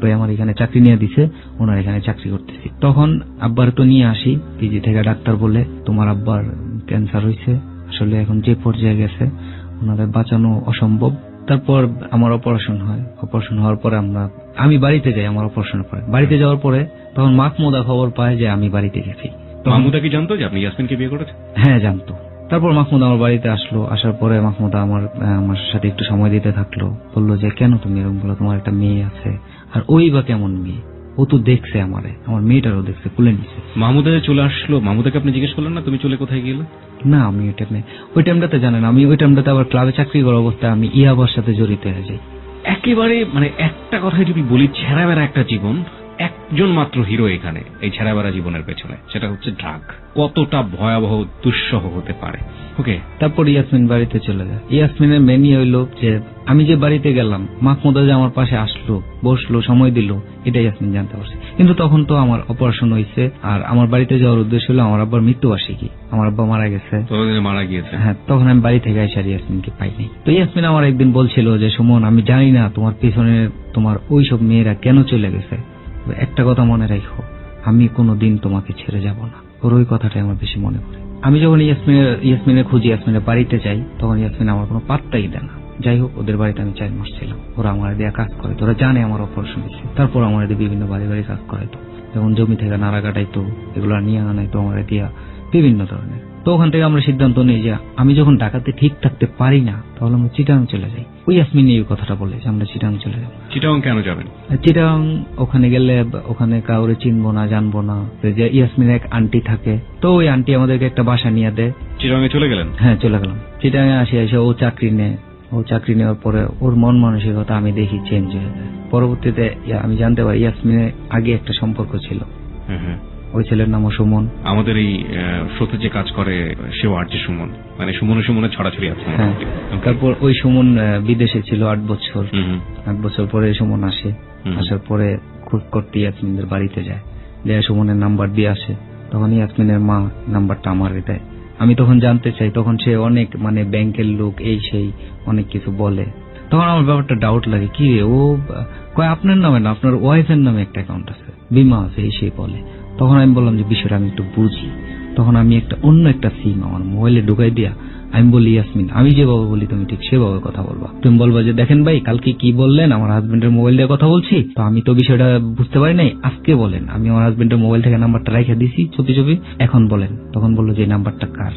ভাই আমার এখানে চাকরি নিয়ে দিছে, ওনার এখানে চাকরি করতেছি। তখন আব্বার তো নিয়ে আসি পিজি থেকে, ডাক্তার বলে তোমার আব্বার ক্যান্সার হয়েছে, আসলে এখন যে পর্যায়ে গেছে ওনাদের বাঁচানো অসম্ভব। তারপর আমার অপারেশন হয়। অপারেশন হওয়ার পরে আমি বাড়িতে যাই। আমার অপারেশনের পরে বাড়িতে যাওয়ার পরে তখন মাহমুদা খবর পায় যে আমি বাড়িতে গেছি।
মাহমুদা কি জানতো যে আপনি ইয়াসমিনকে বিয়ে করেছেন?
হ্যাঁ, জানতো। তারপর মাহমুদা আমার বাড়িতে আসলো। আসার পরে মাহমুদা আমার সাথে একটু সময় দিতে থাকলো। বললো যে কেন তুমি এরকম বলো, তোমার একটা মেয়ে আছে। আর ওই বা কেমন মেয়ে, ও তো দেখছে আমার মেয়েটারও দেখছে, কুলে নিচ্ছে।
মাহমুদা চলে আসলো, মাহমুদাকে আপনি জিজ্ঞেস করলেন না তুমি চলে কোথায় গেলে?
না, আমি ওই টাইমটাতে জানেন, আমি ওই টাইমটাতে আবার ক্লাবে চাকরি করার অবস্থায় আমি ইয়াবার সাথে জড়িত হয়ে যাই।
একেবারে একটা কথাই যদি বলি, ছেঁড়া বেড়া একটা জীবন। একজন মাত্র হিরো এখানে এই ছেঁড়া বেড়া জীবনের পেছনে, সেটা হচ্ছে ড্রাগ। কতটা ভয়াবহ দুঃসহ হতে পারে। ওকে,
তারপর ইয়াসমিন বাড়িতে চলে যায়। ইয়াসমিনের মেনি হইলো যে আমি যে বাড়িতে গেলাম, মাহমুদা যে আমার পাশে আসলো, বসলো, সময় দিল, এটা ইয়াসমিন জানতে পারছে। কিন্তু তখন তো আমার অপারেশন হয়েছে, আর আমার বাড়িতে যাওয়ার উদ্দেশ্য হলো আমার আব্বার মৃত্যুবার্ষিকী, আমার আব্বা মারা গেছে।
মারা গিয়েছে? হ্যাঁ।
তখন আমি বাড়ি থেকে এসে ইয়াসমিনকে পাইনি। তো ইয়াসমিন আমার একদিন বলছিল যে সুমন, আমি জানি না তোমার পিছনে তোমার ওইসব মেয়েরা কেন চলে গেছে, একটা কথা মনে রাখো, আমি কোনোদিন তোমাকে ছেড়ে যাব না। ওর ওই কথাটাই আমার বেশি মনে পড়ে। আমি যখন ইয়াসমিনের খুঁজি, ইয়াসমিনের বাড়িতে যাই, তখন ইয়াসমিন আমার কোনো পাত্তাই দেয় না। যাই হোক, ওদের বাড়িতে আমি 4 মাস ছিলাম। ওরা আমার দিয়ে কাজ করে, ওরা জানে আমার অপারেশন হয়েছে। তারপর আমার দিয়ে বিভিন্ন বাড়ি কাজ করাইতো, যেমন জমি থেকে নাড়া কাটাইতো, এগুলো নিয়ে আনাইতো আমার দিয়া, বিভিন্ন ধরনের। তো ওখান থেকে আমরা সিদ্ধান্ত নিই যে আমি যখন ঢাকাতে ঠিক থাকতে পারি না, তাহলে আমরা চিটাগাং চলে যাই। ওই ইয়াসমিন এই কথাটা বলে যে আমরা চিটাগাং চলে যাবো।
চিটাগাং কেন যাবেন?
চিটাগাং ওখানে গেলে ওখানে কাউরে চিনবো না, জানবো না। যে ইয়াসমিনের এক আন্টি থাকে, তো ওই আন্টি আমাদেরকে একটা বাসা নিয়ে দেয়।
চিটাগাঙে চলে গেলেন?
হ্যাঁ, চলে গেলাম। চিটাগাঙে এসে ও চাকরি নেয়। ও চাকরি নেওয়ার পরে ওর মন মানসিকতা আমি দেখি চেঞ্জ হয়ে যায়। পরবর্তীতে আমি জানতে পারি ইয়াসমিনের আগে একটা সম্পর্ক ছিল। ওই ছেলের নামও সুমন। আমাদের এই শোতে যে কাজ করে সেও আর যে সুমন, সুমনের ছড়াছড়ি আছে। তারপর ওই সুমন বিদেশে ছিল 8 বছর। 8 বছর পরে সুমন আসে। আসার পরে খুব করতে ইয়াসমিনের বাড়িতে যায়, যে সুমনের নাম্বার দিয়ে আসে। তখন ইয়াসমিনের মা নাম্বারটা আমার দেয়। আমি তখন জানতে চাই, তখন সে অনেক ব্যাংকের লোক, এই সেই অনেক কিছু বলে। তখন আমার ব্যাপারটা ডাউট লাগে, কি রে, ও কয় আপনার নামে না, আপনার ওয়াইফের নামে একটা অ্যাকাউন্ট আছে, বিমা আছে, এই সেই বলে। তখন আমি বললাম যে বিষয়টা আমি একটু বুঝি। তখন আমি অন্য একটা সিম আমার মোবাইলে ঢুকাই দিয়া আমি বলি, ইয়াসমিন, আমি যেভাবে বলি তুমি ঠিক সেভাবে কথা বলবা। তুমি বলবা যে দেখেন ভাই, কালকে কি বললেন, আমার হাজবেন্ডের মোবাইল দিয়ে কথা বলছি, তো আমি তো বিষয়টা বুঝতে পারি নাই, আজকে বলেন। আমি আমার হাজবেন্ডের মোবাইল থেকে নাম্বারটা রেখে দিছি চুপি চুপি, এখন বলেন। তখন বললো যে নাম্বারটা কার?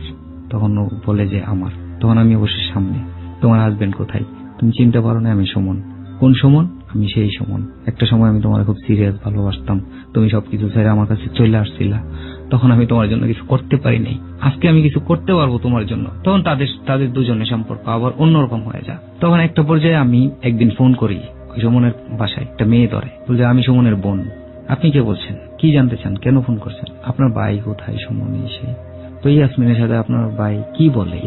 তখন ও বলে যে আমার। তখন আমি অবশ্যই সামনে, তোমার হাজবেন্ড কোথায়? তুমি চিনতে পারো না? আমি সুমন। কোন সুমন? আমি সেই সুমন। একটা সময় আমি তোমার খুব সিরিয়াস ভালোবাসতাম, তুমি সবকিছু ছেড়ে আমার কাছে চলে আসছিলা, তখন আমি তোমার জন্য কিছু করতে পারি নাই, আজকে আমি কিছু করতে পারবো তোমার জন্য। তখন তাদের দুজনের সম্পর্ক আবার অন্যরকম হয়ে যায়। তখন একটা পর্যায়ে আমি একদিন ফোন করি, ওই সুমনের বাসায় একটা মেয়ে ধরে, বলছে আমি সুমনের বোন। আপনি কে বলছেন? কি জানতে চান, কেন ফোন করছেন, আপনার ভাই কোথায়, সুমন এসে। তো ইয়াসমিনের সাথে আপনার ভাই কি বলে,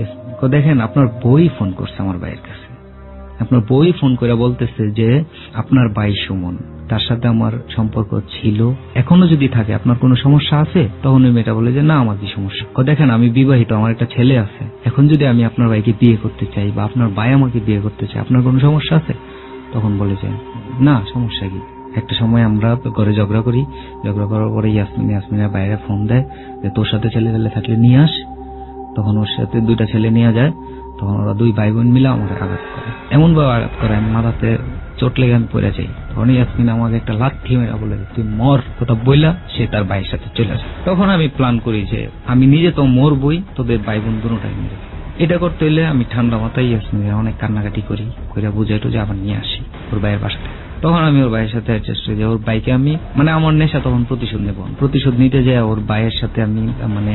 দেখেন আপনার বই ফোন করছে আমার ভাইয়ের কাছে, আপনার বই ফোন করে বলতেছে যে আপনার ভাই সুমন, তার সাথে আমার সম্পর্ক ছিল, এখনো যদি থাকে আপনার কোনো সমস্যা আছে? তখন ওই মেয়েটা বলে যে না, আমার কি সমস্যা। দেখেন আমি বিবাহিত, আমার একটা ছেলে আছে, এখন যদি আমি আপনার ভাইকে বিয়ে করতে চাই বা আপনার ভাই আমাকে বিয়ে করতে চাই, আপনার কোনো সমস্যা আছে? তখন বলে যে না, সমস্যা কি। একটা সময় আমরা ঘরে ঝগড়া করি, ঝগড়া করার পরে ইয়াসমিনের বাইরে ফোন দেয় যে তোর সাথে ছেলে থাকলে নিয়ে আস। তখন ওর সাথে 2টা ছেলে নিয়ে যায়, তখন ওরা 2 ভাই বোন মিলে আমাকে আঘাত করে, এমন ভাবে আঘাত করে আমি মাথাতে চোট লেগে আমি পড়ে যাই। তখন ইয়াসমিন আমাকে একটা লাথি মেরা বলে তুই মর, কথা বইলা সে তার ভাইয়ের সাথে চলে যায়। তখন আমি প্ল্যান করি যে আমি নিজে তো মরবই, তোদের ভাই বোন দুটোটাই মিলে। এটা করতে হইলে আমি ঠান্ডা মাথায় ইয়াসমিনের অনেক কান্নাকাটি করি, বুঝাই টুঝে আবার নিয়ে আসি ওর ভাইয়ের বাসাতে। তখন আমি ওর ভাইয়ের সাথে অ্যাডজাস্ট হয়ে যাই। ওর ভাইকে আমি আমার নেশা তখন প্রতিশোধ নিতে যাই ওর ভাইয়ের সাথে আমি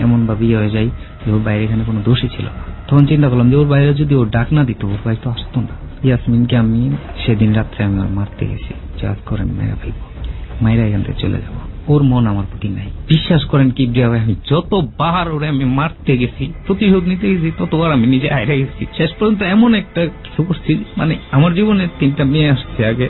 এমন ভাবে হয়ে যাই যে ওর ভাইয়ের এখানে কোনো দোষই ছিল না। তখন চিন্তা করলাম যে ওর বাইরে যদি ওর ডাক না দিত, ওর ভাই তো আসতো না। ইয়াসমিনকে আমি সেদিন রাত্রে আমি ওর মারতে গেছি, চাঁদ করেন মেরা ফেলবো, মাইরা এখান থেকে চলে যাবো। ওর মন আমার প্রতি নাই। বিশ্বাস করেন কি ভাই, আমি যতবার ওরে আমি মারতে গেছি, প্রতিশোধ নিতে গেছি, ততবার আমি নিজে হাইরা গেছি। শেষ পর্যন্ত এমন একটা কিছু করছি, আমার জীবনে 3টা মেয়ে আসছে আগে,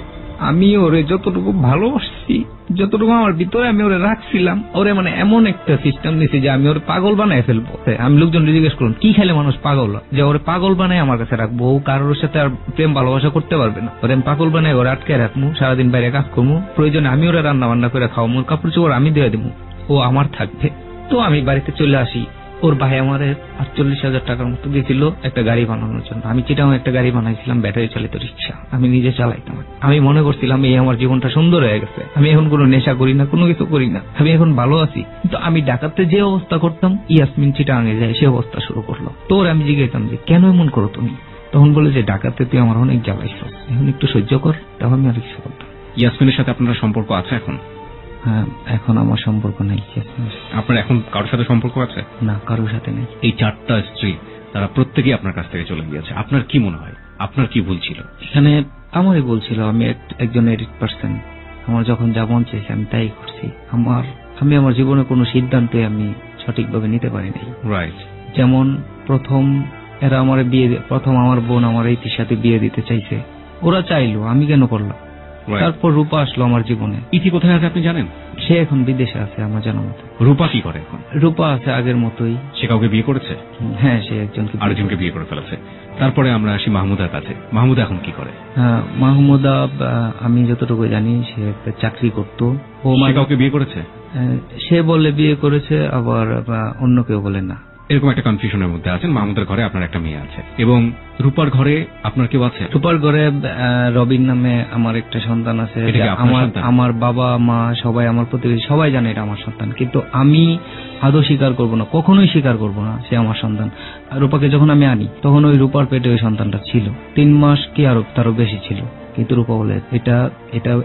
আমি ওরে যতটুকু ভালোবাসছি, যতটুকু আমার ভিতরে আমি ওরে রাখছিলাম, ওরে এমন একটা সিস্টেম দিয়েছি যে আমি ওরে পাগল বানায় ফেলবো। আমি লোকজন জিজ্ঞেস করলাম কি খেলে মানুষ পাগল, যে ওরে পাগল বানায় আমার কাছে রাখবো, ও কারোর সাথে আর প্রেম ভালোবাসা করতে পারবে না। ওরে আমি পাগল বানায় ওরে আটকে রাখবো, সারাদিন বাইরে কাজ করবো, প্রয়োজনে আমি ওরে রান্না বান্না করে খাওয়াবো, কাপড় চোপড় আমি দিয়ে দেবো, ও আমার থাকবে। তো আমি বাড়িতে চলে আসি। ওর ভাই আমার 48,000 টাকার মতো দিয়েছিল একটা গাড়ি বানানোর জন্য। আমি চিটাগাং একটা গাড়ি বানাইছিলাম, ব্যাটারি চালিত রিক্সা, আমি নিজে চালাইতাম। আমি মনে করছিলাম এই আমার জীবনটা সুন্দর হয়ে গেছে, আমি এখন কোনো নেশা করি না, কোনো কিছু করি না, আমি এখন ভালো আছি। কিন্তু আমি ঢাকাতে যে অবস্থা করতাম, ইয়াসমিন চিটাগাঙে যায় সে অবস্থা শুরু করলো। তোর আমি জিজ্ঞাসতাম যে কেন এমন করো তুমি? তখন বলে যে ঢাকাতে তুই আমার অনেক জ্বালাইছ, এখন একটু সহ্য কর, তখন আমি আর কিছু করতাম।
ইয়াসমিনের সাথে আপনার সম্পর্ক আছে এখন?
হ্যাঁ, এখন আমার সম্পর্ক নাই।
আপনার এখন কারোর সাথে সম্পর্ক আছে?
না, কারোর সাথে নেই।
এই 4টা স্ত্রী তারা প্রত্যেকেই আপনার কাছ থেকে চলে গিয়েছে, আপনার কি মনে হয়, আপনার কি ভুল ছিল
এখানে? আমারই ভুল ছিল। আমি একজন এডিট পার্সন, আমার যখন যা মন চাইছে আমি তাই করছি। আমি আমার জীবনে কোনো সিদ্ধান্ত আমি সঠিকভাবে নিতে পারি নাই।
রাইট।
যেমন প্রথম আমার বোন আমার ইতির সাথে বিয়ে দিতে চাইছে, ওরা চাইলো, আমি কেন করলাম? তারপর রূপা আসলো আমার জীবনে।
ইতি কোথায় আছে আপনি জানেন?
সে এখন বিদেশে আছে আমার জানা মতো।
রূপা কি করে এখন?
রূপা আছে আগের মতোই।
সে কাউকে বিয়ে করেছে?
হ্যাঁ, সে আরেকজনকে
বিয়ে করে ফেলেছে। তারপরে আমরা আসি মাহমুদার কাছে। মাহমুদা এখন কি করে?
হ্যাঁ, মাহমুদা আমি যতটুকু জানি সে একটা চাকরি করতো।
ও কাউকে বিয়ে করেছে?
সে বলে বিয়ে করেছে, আবার অন্য কেউ বলে না।
এরকম একটা কনফিউশনের মধ্যে আছেন। মাহমুদের ঘরে আপনার একটা মেয়ে আছে এবং রূপার ঘরে আপনার কেউ আছে?
রূপার ঘরে রবির নামে আমার একটা সন্তান আছে। আমার বাবা মা সবাই, আমার প্রতিবেশী সবাই জানে এটা আমার সন্তান, কিন্তু আমি আদৌ স্বীকার করবো না, কখনোই স্বীকার করবো না সে আমার সন্তান। রূপাকে যখন আমি আনি তখন ওই রূপার পেটে ওই সন্তানটা ছিল 3 মাস কি আরো তারও বেশি ছিল। কিন্তু রূপা বলে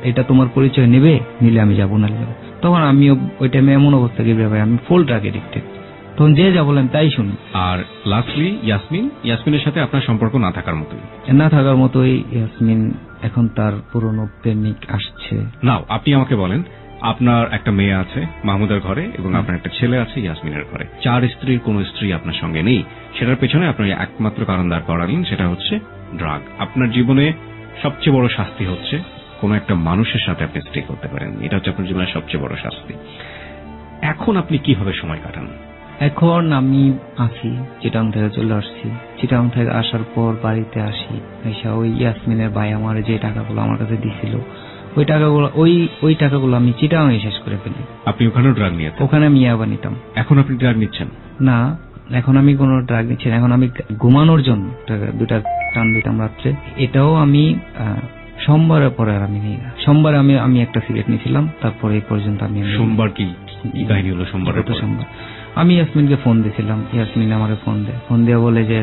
এটা তোমার পরিচয় নেবে, নিলে আমি যাবো, না যাবো। তখন আমিও ওই টাইমে এমন অবস্থা কি ভাই, আমি ফুল ড্রাগ এডিক্টেড, তখন যে যা বলেন তাই শুনি।
আর লাস্টলি ইয়াসমিনের সাথে আপনার সম্পর্ক না থাকার মতোই। ইয়াসমিন এখন তার পুরনো প্রেমিক আসছে। নাও আপনি আমাকে বলেন, আপনার একটা মেয়ে আছে মাহমুদের ঘরে এবং আপনার একটা ছেলে আছে ইয়াসমিনের ঘরে। 4 স্ত্রীর কোন স্ত্রী আপনার সঙ্গে নেই, সেটার পেছনে আপনি একমাত্র কারণ দাঁড় করালেন, সেটা হচ্ছে ড্রাগ। আপনার জীবনে সবচেয়ে বড় শাস্তি হচ্ছে কোন একটা মানুষের সাথে আপনি স্টে করতে পারেন, এটা হচ্ছে আপনার জীবনের সবচেয়ে বড় শাস্তি। এখন আপনি কিভাবে সময় কাটান?
এখন আমি আছি, চিটাগাং থেকে চলে আসছি। চিটাগাং থেকে আসার পর বাড়িতে আসি, ওই ইয়াসমিনের ভাই আমার যে টাকাগুলো আমার কাছে দিছিল, ওই টাকাগুলো আমি চিটাগাংয়ে শেষ করে ফেলি।
আপনি ওখানেও ড্রাগ নিয়ে? ওখানে
আমি ইয়াবা নিতাম।
এখন আপনি ড্রাগ নিচ্ছেন? না,
এখন আমি কোনো ড্রাগ নিচ্ছি না। এখন আমি ঘুমানোর জন্য 2টা টান দিতাম রাত্রে। এটাও আমি সোমবারের পরে আর আমি নিই না। সোমবার আমি একটা সিগারেট নিয়েছিলাম, তারপরে এই পর্যন্ত আমি।
সোমবার কি কাহিনী হলো? সোমবার
আমি ইয়াসমিনকে ফোন দিয়েছিলাম, ইয়াসমিন আমাকে ফোন দিয়ে বলে যে,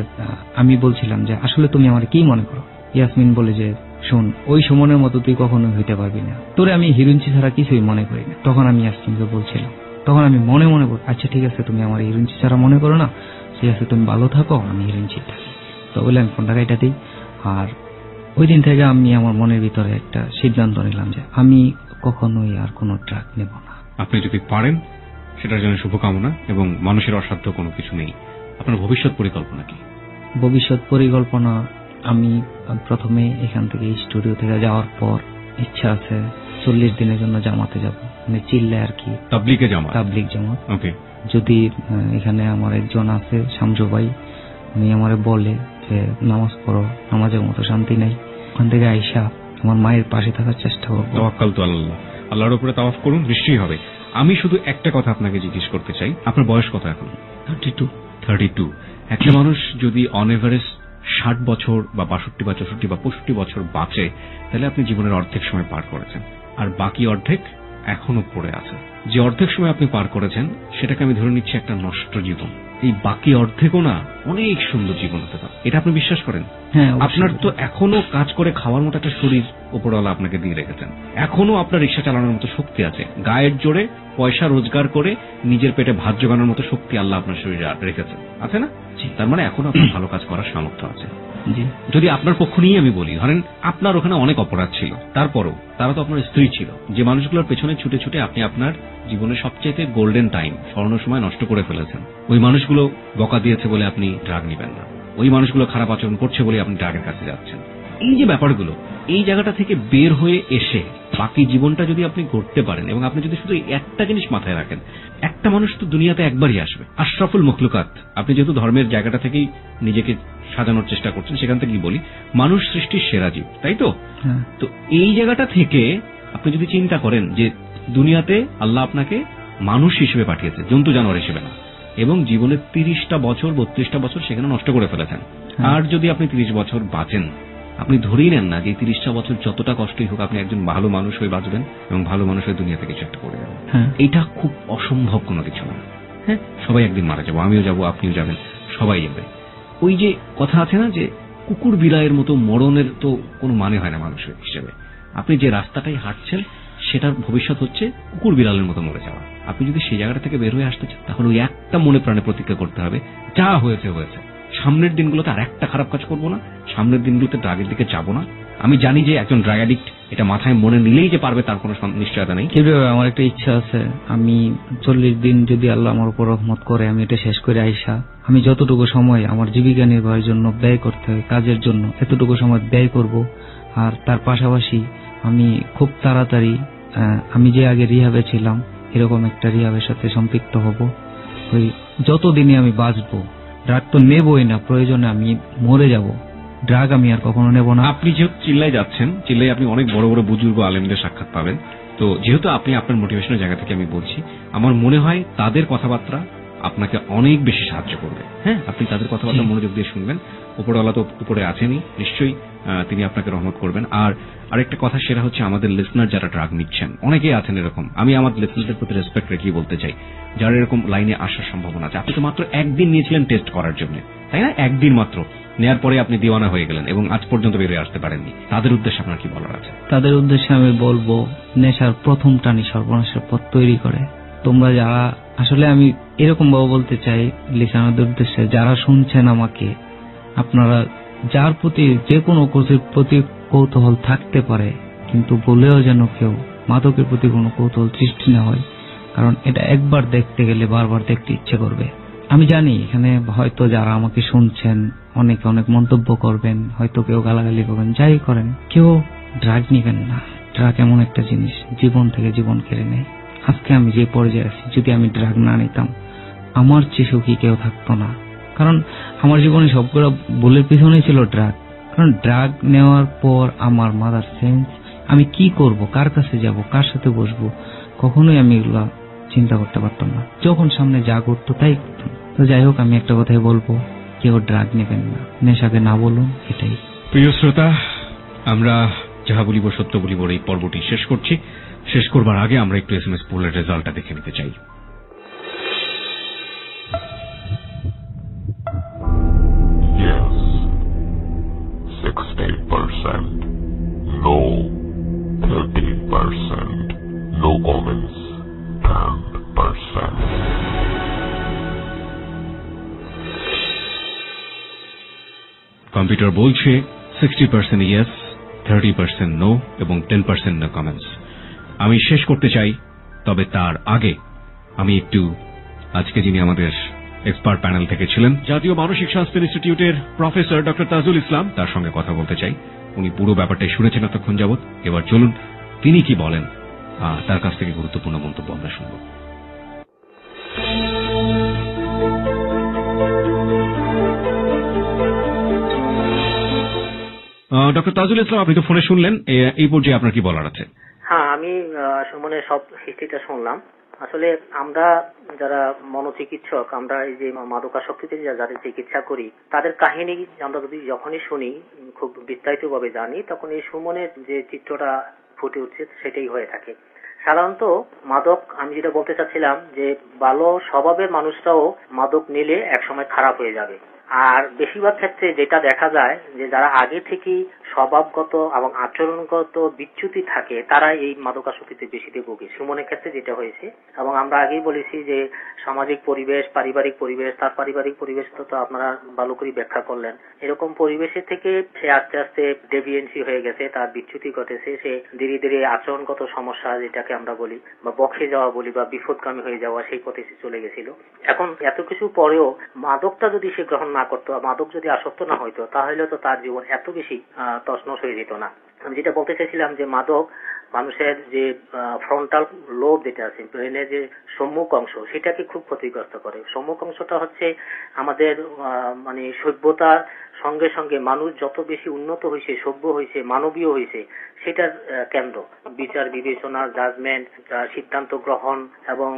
আমি বলছিলাম যে আসলে তুমি আমার কি মনে করো? ইয়াসমিন বলে যে শোন, ওই সুমনের মতো তুই কখনো হইতে পারবি না, তোরে আমি হিরুঞ্চি ছাড়া কিছুই মনে করি না। তখন আমি ইয়াসমিনকে বলছিলাম, তখন আমি মনে মনে বল, আচ্ছা ঠিক আছে, তুমি আমার হিরুঞ্চি ছাড়া মনে করো না, ঠিক আছে, তুমি ভালো থাকো, আমি হিরুঞ্চি থাকি। তো বলে আমি ফোনটা কাইটা দিই। আর ওই দিন থেকে আমি আমার মনের ভিতরে একটা সিদ্ধান্ত নিলাম যে আমি কখনোই আর কোনো ড্রাগ নেব না।
আপনি যদি পারেন সেটার জন্য শুভকামনা, এবং মানুষের অসাধ্য কোনো কিছু নেই। আপনার ভবিষ্যৎ পরিকল্পনা কি?
ভবিষ্যৎ পরিকল্পনা, আমি প্রথমে এখান থেকে স্টুডিও থেকে যাওয়ার পর ইচ্ছা আছে 40 দিনের জন্য জামাতে যাব, মানে চিল্লে আর কি,
তাবলিগে জামাত।
তাবলিগ জামাত।
ওকে।
যদি এখানে আমার একজন আছে শামসু ভাই, উনি আমারে বলে যে নামাজ পড়ো, নামাজের মতো শান্তি নাই, ওখান থেকে আইসা আমার মায়ের পাশে থাকার চেষ্টা করবো।
তাওয়াক্কাল তো আল্লাহ, আল্লাহর উপরে তাওয়াফ করুন, নিশ্চয়ই হবে। আমি শুধু একটা কথা আপনাকে জিজ্ঞেস করতে চাই, আপনার বয়স কত এখন? 32। একটা মানুষ যদি অন এভারেজ 60 বছর বা 62 বা 64 বা 65 বছর বাঁচে, তাহলে আপনি জীবনের অর্ধেক সময় পার করেছেন, আর বাকি অর্ধেক এখনো পড়ে আছে। যে অর্ধেক সময় আপনি পার করেছেন সেটাকে আমি ধরে নিচ্ছি একটা নষ্ট জীবন। এই বাকি অর্ধেকও না অনেক সুন্দর জীবন হতে পারে, এটা আপনি বিশ্বাস করেন?
হ্যাঁ,
আপনার তো এখনো কাজ করে খাওয়ার মতো একটা শরীর উপরওয়ালা আপনাকে দিয়ে রেখেছেন, এখনো আপনার রিক্সা চালানোর মতো শক্তি আছে, গায়ের জোরে পয়সা রোজগার করে নিজের পেটে ভাত জোগানোর মতো শক্তি আল্লাহ আপনার শরীরে রেখেছেন, আছে না? তার মানে এখনো আপনার ভালো কাজ করার সামর্থ্য আছে। যদি আপনার পক্ষ নিয়ে আমি বলি, ধরেন আপনার ওখানে অনেক অপরাধ ছিল, তারপরও তারা তো আপনার স্ত্রী ছিল, যে মানুষগুলোর পেছনে ছুটে ছুটে আপনি আপনার জীবনের সবচেয়ে গোল্ডেন টাইম, স্বর্ণ সময় নষ্ট করে ফেলেছেন। ওই মানুষগুলো বকা দিয়েছে বলে আপনি ড্রাগ নিবেন না, ওই মানুষগুলো খারাপ আচরণ করছে বলে আপনি ড্রাগের কাছে যাচ্ছেন। এই যে ব্যাপারগুলো, এই জায়গাটা থেকে বের হয়ে এসে বাকি জীবনটা যদি আপনি করতে পারেন, এবং আপনি যদি শুধু একটা জিনিস মাথায় রাখেন, একটা মানুষ তো দুনিয়াতে একবারই আসবে, আশরাফুল মখলুকাত। আপনি যেহেতু ধর্মের জায়গাটা থেকেই নিজেকে সাজানোর চেষ্টা করছেন, সেখান থেকেই বলি, মানুষ সৃষ্টির সেরা জীব, তাই তো? তো এই জায়গাটা থেকে আপনি যদি চিন্তা করেন যে দুনিয়াতে আল্লাহ আপনাকে মানুষ হিসেবে পাঠিয়েছে, জন্তু জানোয়ার হিসেবে না, এবং জীবনের 30টা বছর 32টা বছর সেখানে নষ্ট করে ফেলেছেন, আর যদি আপনি 30 বছর বাঁচেন, আপনি ধরেই নেন না যে 30টা বছর যতটা কষ্টই হোক আপনি একজন ভালো মানুষ হয়ে বাঁচবেন এবং ভালো মানুষ হয়ে দুনিয়া থেকে কিছু একটা করে যাবেন। এটা খুব অসম্ভব কোনো কিছু না। হ্যাঁ, সবাই একদিন মারা যাবো, আমিও যাবো, আপনিও যাবেন, সবাই যাবে। ওই যে কথা আছে না যে কুকুর বিড়ালের মতো মরণের তো কোনো মানে হয় না মানুষের হিসেবে। আপনি যে রাস্তাটাই হাঁটছেন সেটার ভবিষ্যৎ হচ্ছে কুকুর বিড়ালের মতো মরে যাওয়া। আপনি যদি সেই জায়গাটা থেকে বের হয়ে আসতে চান, তাহলে ওই একটা মনে প্রাণে প্রতিজ্ঞা করতে হবে, যা হয়েছে হয়েছে, সামনের দিনগুলোতে আর একটা খারাপ কাজ করবো না, সামনের দিনগুলোতে ড্রাগের দিকে যাবো না। আমি জানি যে একজন ড্রাগ অ্যাডিক্ট এটা মাথায় মনে নিলেই যে পারবে তার কোনো নিশ্চয়তা নেই।
কিভাবে? আমার একটা ইচ্ছা আছে, আমি 40 দিন যদি আল্লাহ আমার উপর রহমত করে আমি এটা শেষ করে আইসা, আমি যতটুকু সময় আমার জীবিকা নির্বাহের জন্য ব্যয় করতে হয় কাজের জন্য, এতটুকু সময় ব্যয় করব। আর তার পাশাপাশি আমি খুব তাড়াতাড়ি আমি যে আগে রিহাবে ছিলাম এরকম একটা রিহাবের সাথে সম্পৃক্ত হব। ওই যতদিনে আমি বাঁচবো, ড্রাগ তো নেবই না, প্রয়োজনে আমি মরে যাব, ড্রাগ আমি আর কখনো নেব না।
আপনি যেহেতু চিল্লাই যাচ্ছেন, চিল্লাই আপনি অনেক বড় বড় বুজুর্গ আলেমদের সাক্ষাৎ পাবেন, তো যেহেতু আপনি আপনার মোটিভেশনের জায়গা থেকে আমি বলছি, আমার মনে হয় তাদের কথাবার্তা আপনাকে অনেক বেশি সাহায্য করবে। হ্যাঁ, আপনি তাদের কথাবার্তা মনোযোগ দিয়ে শুনবেন, উপরওয়ালা তো উপরে আছেনই, নিশ্চয়ই তিনি আপনাকে রহমত করবেন। আর আরেকটা কথা, সেটা হচ্ছে আমাদের লিসনার যারা ড্রাগ নিচ্ছেন, অনেকেই আছেন এরকম, আমি আমার লিসনারদের প্রতি রেসপেক্ট রেখেই বলতে চাই, যারা এরকম লাইনে আসার সম্ভাবনা আছে। আপনি তো মাত্র একদিন নিয়েছিলেন টেস্ট করার জন্য, তাই না? একদিন মাত্র নেয়ার পরে আপনি দিওয়ানা হয়ে গেলেন এবং আজ পর্যন্ত বেরিয়ে আসতে পারেননি। তাদের উদ্দেশ্যে আপনার কি বলার আছে?
তাদের উদ্দেশ্যে আমি বলবো, নেশার প্রথম টানি সর্বনাশের পথ তৈরি করে। তোমরা যারা, আসলে আমি এরকম ভাবে বলতে চাই লিসানাদের উদ্দেশ্যে, যারা শুনছেন আমাকে, আপনারা যার প্রতি যে কোনো কিছুর প্রতি কৌতূহল থাকতে পারে, কিন্তু বলেও যেন কেউ মাদকের প্রতি কোনো কৌতূহল সৃষ্টি না হয়, কারণ এটা একবার দেখতে গেলে বারবার দেখতে ইচ্ছে করবে। আমি জানি এখানে হয়তো যারা আমাকে শুনছেন অনেকে অনেক মন্তব্য করবেন, হয়তো কেউ গালাগালি করবেন, যাই করেন, কেউ ড্রাগ নিবেন না। ড্রাগ এমন একটা জিনিস জীবন থেকে জীবন কেড়ে নেয়। আজকে আমি যে পর্যায়ে আছি, যদি আমি ড্রাগ না নিতাম আমার চেয়ে সুখী কেউ থাকতো না। কারণ আমার জীবনে সবগুলো ভুলের পিছনেই ছিল ড্রাগ। কারণ ড্রাগ নেওয়ার পর আমার মাদার সেন্স, আমি কি করব, কার কাছে যাব, কার সাথে বসবো, কখনোই আমি এগুলা চিন্তা করতে পারতাম না। যখন সামনে যা করতো তাই করতাম। তো যাই হোক, আমি একটা কথাই বলবো, কেউ ড্রাগ নেবেন না, নেশাকে না বলুন, এটাই।
প্রিয় শ্রোতা, আমরা যাহা বলিব সত্য বলিব এই পর্বটি শেষ করছি। শেষ করবার আগে আমরা একটু SMS পোলের রেজাল্টটা দেখে নিতে চাই।
Yes, 60%. No, 30%. No comments, 10%.
Computer বলছে 60% ইয়েস, 30% নো এবং 10% নো কমেন্টস। আমি শেষ করতে চাই তবে তার আগে আমি একটু আজকে যিনি আমাদের এক্সপার্ট প্যানেল থেকে ছিলেন, জাতীয় মানসিক স্বাস্থ্য ইনস্টিটিউটের প্রফেসর ডক্টর তাজুল ইসলাম, তার সঙ্গে কথা বলতে চাই। উনি পুরো ব্যাপারটাই শুনেছেন এতক্ষণ যাবৎ। এবার চলুন তিনি কি বলেন, তার কাছ থেকে গুরুত্বপূর্ণ মন্তব্য আমরা শুনব। ডক্টর তাজুল ইসলাম, আপনি তো ফোনে শুনলেন, এই পর্যায়ে আপনার কি বলার আছে?
হ্যাঁ, আমি সুমনের সব হিস্ট্রিটা শুনলাম। আসলে আমরা যারা মনোচিকিৎসক, আমরা এই যে মাদকাসক্তিতে যাদের চিকিৎসা করি, তাদের কাহিনী আমরা যদি যখনই শুনি, খুব বিস্তারিতভাবে জানি, তখন এই সুমনের যে চিত্রটা ফুটে উঠছে সেটাই হয়ে থাকে। সাধারণত মাদক, আমি যেটা বলতে চাচ্ছিলাম যে ভালো স্বভাবের মানুষরাও মাদক নিলে একসময় খারাপ হয়ে যাবে। আর বেশিরভাগ ক্ষেত্রে যেটা দেখা যায় যে যারা আগে থেকেই স্বভাবগত এবং আচরণগত বিচ্যুতি থাকে, তারা এই মাদকাসক্তিতে বেশিতে ভোগে। সুমনের ক্ষেত্রে যেটা হয়েছে, এবং আমরা আগেই বলেছি যে সামাজিক পরিবেশ, পারিবারিক পরিবেশ, তার পারিবারিক পরিবেশ তো আপনারা ভালো করে ব্যাখ্যা করলেন। এরকম পরিবেশের থেকে সে আস্তে আস্তে ডেভিয়েন্সি হয়ে গেছে, তার বিচ্যুতি ঘটেছে, সে ধীরে ধীরে আচরণগত সমস্যা যেটাকে আমরা বলি বা বক্ষে যাওয়া বলি বা বিপদগামী হয়ে যাওয়া, সেই পথে সে চলে গেছিল। এখন এত কিছু পরেও মাদকটা যদি সে গ্রহণ না করতো, মাদক যদি আসক্ত না হইতো, তাহলে তো তার জীবন এত বেশি তছনছ হয়ে যেত না। আমি যেটা বলতে চাইছিলাম যে মাদক মানুষের যে ফ্রন্টাল লোব যেটা আছে, ব্রেনের যে সম্মুখ অংশ, সেটাকে খুব ক্ষতিগ্রস্ত করে। সম্মুখ অংশটা হচ্ছে আমাদের মানে সভ্যতার সঙ্গে সঙ্গে মানুষ যত বেশি উন্নত হয়েছে, সভ্য হয়েছে, মানবীয় হয়েছে, সেটার কেন্দ্র। বিচার বিবেচনা, জাজমেন্ট, সিদ্ধান্ত গ্রহণ এবং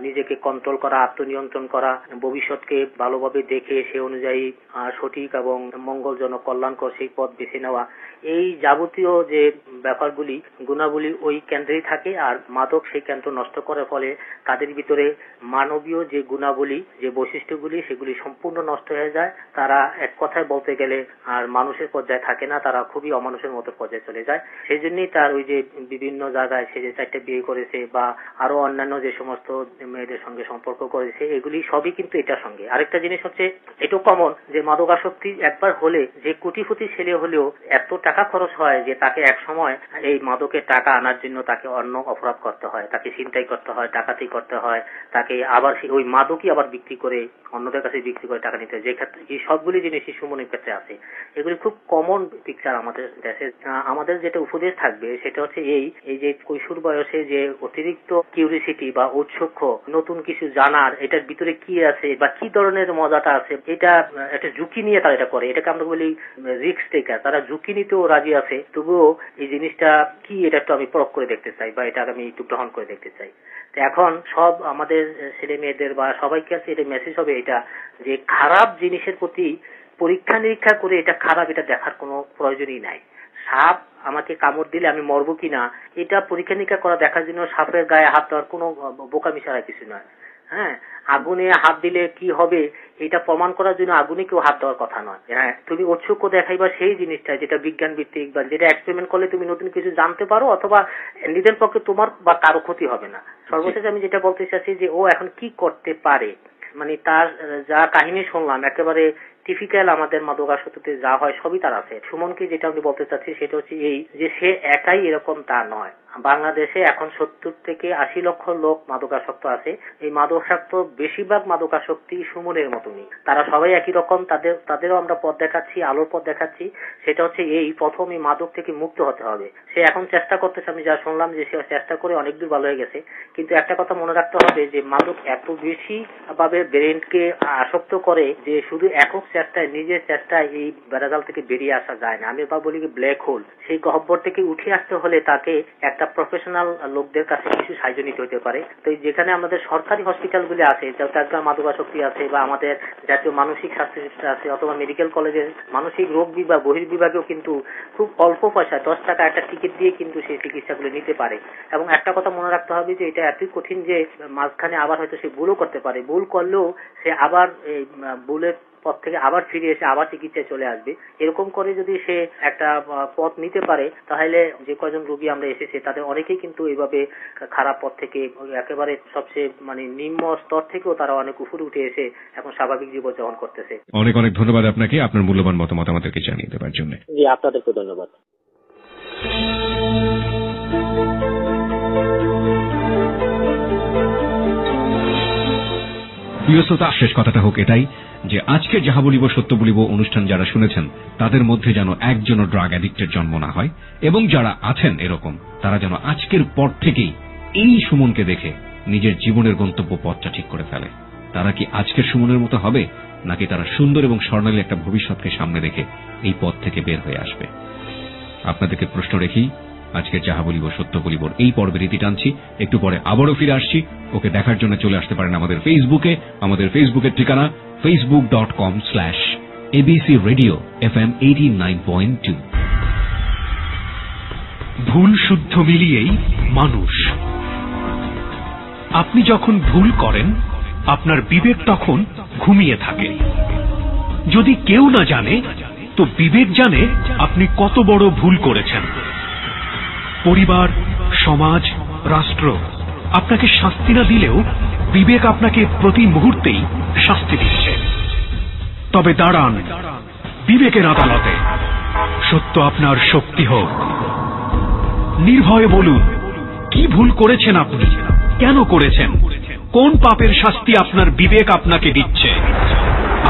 নিজেকে কন্ট্রোল করা, আত্মনিয়ন্ত্রণ করা, ভবিষ্যৎকে ভালোভাবে দেখে সে অনুযায়ী সঠিক এবং মঙ্গলজনক, কল্যাণকর সেই পথ বেছে নেওয়া, এই যাবতীয় যে ব্যাপারগুলি, গুণাবলী ওই কেন্দ্রেই থাকে। আর মাদক সেই কেন্দ্র নষ্ট করার ফলে তাদের ভিতরে মানবীয় যে গুণাবলী, যে বৈশিষ্ট্যগুলি, সেগুলি সম্পূর্ণ নষ্ট হয়ে যায়। তারা এক কথায় বলতে গেলে আর মানুষের পর্যায়ে থাকে না, তারা খুবই অমানুষের মতো পর্যায়ে চলে যায়। সেই জন্যই তার ওই যে বিভিন্ন জায়গায় সে যে 4টা বিয়ে করেছে বা আরো অন্যান্য যে সমস্ত মেয়েদের সঙ্গে সম্পর্ক করেছে, এগুলি সবই কিন্তু এটার সঙ্গে। আরেকটা জিনিস হচ্ছে, এটাও কমন যে মাদকাসক্তি একবার হলে যে কোটিপতি ছেলে হলেও এত টাকা খরচ হয় যে তাকে এক সময় এই মাদকের টাকা আনার জন্য তাকে অন্য অপরাধ করতে হয়, তাকে ছিনতাই করতে হয়, ডাকাতি করতে হয়, তাকে আবার ওই মাদকই আবার বিক্রি করে, অন্যদের কাছে বিক্রি করে টাকা নিতে হয়। যে ক্ষেত্রে এই সবগুলি জিনিসই সুমনের ক্ষেত্রে আছে। এগুলি খুব কমন পিকচার আমাদের দেশে। আমাদের যেটা উপদেশ থাকবে সেটা হচ্ছে এই যে কৈশোর বয়সে যে অতিরিক্ত কিউরিসিটি বা ঔৎসুক্য, নতুন কিছু জানার, এটার ভিতরে কি আছে বা কি ধরনের মজাটা আছে, এটা একটা ঝুঁকি নিয়ে তারা এটা করে। এটাকে আমরা বলি রিস্ক টেকার। তারা ঝুঁকি নিতেও রাজি আছে, তবুও এই জিনিসটা কি, এটা একটু আমি পরখ করে দেখতে চাই বা এটা আমি একটু গ্রহণ করে দেখতে চাই। তো এখন সব আমাদের ছেলে মেয়েদের বা সবাইকে কাছে এটা মেসেজ হবে এটা, যে খারাপ জিনিসের প্রতি পরীক্ষা নিরীক্ষা করে এটা খারাপ, এটা দেখার কোনো প্রয়োজনই নাই। সাপ আমাকে কামড় দিলে আমি মরবো কিনা, এটা পরীক্ষা নিরীক্ষা করা দেখার জন্য সাপের গায়ে হাত দেওয়ার কোনো বোকামি ছাড়া কিছু নয়। হ্যাঁ, আগুনে হাত দিলে কি হবে এটা প্রমাণ করার জন্য আগুনে কেউ হাত দেওয়ার কথা নয়। হ্যাঁ, তুমি ঔৎসুক্য দেখাইবা সেই জিনিসটা যেটা বিজ্ঞান ভিত্তিক বা যেটা এক্সপেরিমেন্ট করলে তুমি নতুন কিছু জানতে পারো, অথবা নিজের পক্ষে তোমার বা কারো ক্ষতি হবে না। সর্বশেষ আমি যেটা বলতে চাচ্ছি যে ও এখন কি করতে পারে, মানে তার যা কাহিনী শুনলাম একেবারে টিপিক্যাল আমাদের মাদকাসক্তিতে যা হয় সবই তার আছে। সুমনকে যেটা আমি বলতে চাচ্ছি সেটা হচ্ছে এই যে সে একাই এরকম তা নয়। বাংলাদেশে এখন 70 থেকে 80 লক্ষ লোক মাদকাসক্ত আছে। এই মাদকাসক্ত বেশিরভাগ মাদকাসক্তি সুমনের মতনই, তারা সবাই একই রকম। তাদেরও আমরা পথ দেখাচ্ছি, আলোর পথ দেখাচ্ছি। সেটা হচ্ছে এই প্রথম এই মাদক থেকে মুক্ত হতে হবে। সে এখন চেষ্টা করতেছে, আমি যা শুনলাম যে সে চেষ্টা করে অনেক দূর ভালো হয়ে গেছে। কিন্তু একটা কথা মনে রাখতে হবে যে মাদক এত বেশি ভাবে ব্রেনকে আসক্ত করে যে শুধু একক চেষ্টায়, নিজের চেষ্টায় এই বেড়াজাল থেকে বেরিয়ে আসা যায় না। আমি বলি কি ব্ল্যাক হোল, সেই গহ্বর থেকে উঠে আসতে হলে তাকে একটা প্রফেশনাল লোকদের কাছে কিছু সাহায্য নিতে হতে পারে। তো যেখানে আমাদের সরকারি হসপিটালগুলি আছে, চাকদা মাদকাসক্তি আছে বা আমাদের জাতীয় মানসিক স্বাস্থ্য চিকিৎসা আছে, অথবা মেডিকেল কলেজের মানসিক রোগ বিভাগ, বহির্বিভাগেও কিন্তু খুব অল্প পয়সা 10 টাকা একটা টিকিট দিয়ে কিন্তু সেই চিকিৎসাগুলো নিতে পারে। এবং একটা কথা মনে রাখতে হবে যে এটা এতই কঠিন যে মাঝখানে আবার হয়তো সে ভুলও করতে পারে। ভুল করলেও সে আবার এই ভুলের পথ থেকে আবার ফিরে এসে আবার চিকিৎসায় চলে আসবে। এরকম করে যদি সে একটা পথ নিতে পারে, তাহলে যে কজন রোগী আমরা এসেছে তাদের অনেকেই কিন্তু এইভাবে খারাপ পথ থেকে একেবারে সবচেয়ে মানে নিম্ন স্তর থেকেও তারা অনেক উপরে উঠে এসে এখন স্বাভাবিক জীবন যাপন করতেছে।
অনেক অনেক ধন্যবাদ আপনাকে আপনার মূল্যবান মতামত আমাদেরকে জানিয়ে দেওয়ার জন্য।
জি, আপনাদেরকে ধন্যবাদ।
প্রিয় শ্রোতা, শেষ কথাটা হোক এটাই যে আজকে যাহা বলিব সত্য বলিব অনুষ্ঠান যারা শুনেছেন তাদের মধ্যে যেন একজনও ড্রাগ অ্যাডিক্টের জন্ম না হয়, এবং যারা আছেন এরকম তারা যেন আজকের পর থেকেই এই সুমনকে দেখে নিজের জীবনের গন্তব্য পথটা ঠিক করে ফেলে। তারা কি আজকের সুমনের মতো হবে, নাকি তারা সুন্দর এবং স্বর্ণালী একটা ভবিষ্যৎকে সামনে রেখে এই পথ থেকে বের হয়ে আসবে? আপনাদেরকে প্রশ্ন রেখেই আজকে যাহা বলিব সত্য বলিবর এই পর্বের রীতি টানছি। একটু পরে আবারও ফিরে আসছি। ওকে দেখার জন্য চলে আসতে পারেন আমাদের ফেসবুকে। আমাদের ফেসবুকের ঠিকানা facebook.com/ABC Radio FM 89.2।
ভুল শুদ্ধ মিলিয়েই মানুষ। আপনি যখন ভুল করেন আপনার বিবেক তখন ঘুমিয়ে থাকে। যদি কেউ না জানে তো বিবেক জানে আপনি কত বড় ভুল করেছেন। পরিবার, সমাজ, রাষ্ট্র আপনাকে শাস্তি না দিলেও বিবেক আপনাকে প্রতি মুহূর্তেই শাস্তি দিচ্ছে। তবে দাঁড়ান বিবেকের আদালতে, সত্য আপনার শক্তি হোক। নির্ভয়ে বলুন কি ভুল করেছেন আপনি, কেন করেছেন, কোন পাপের শাস্তি আপনার বিবেক আপনাকে দিচ্ছে।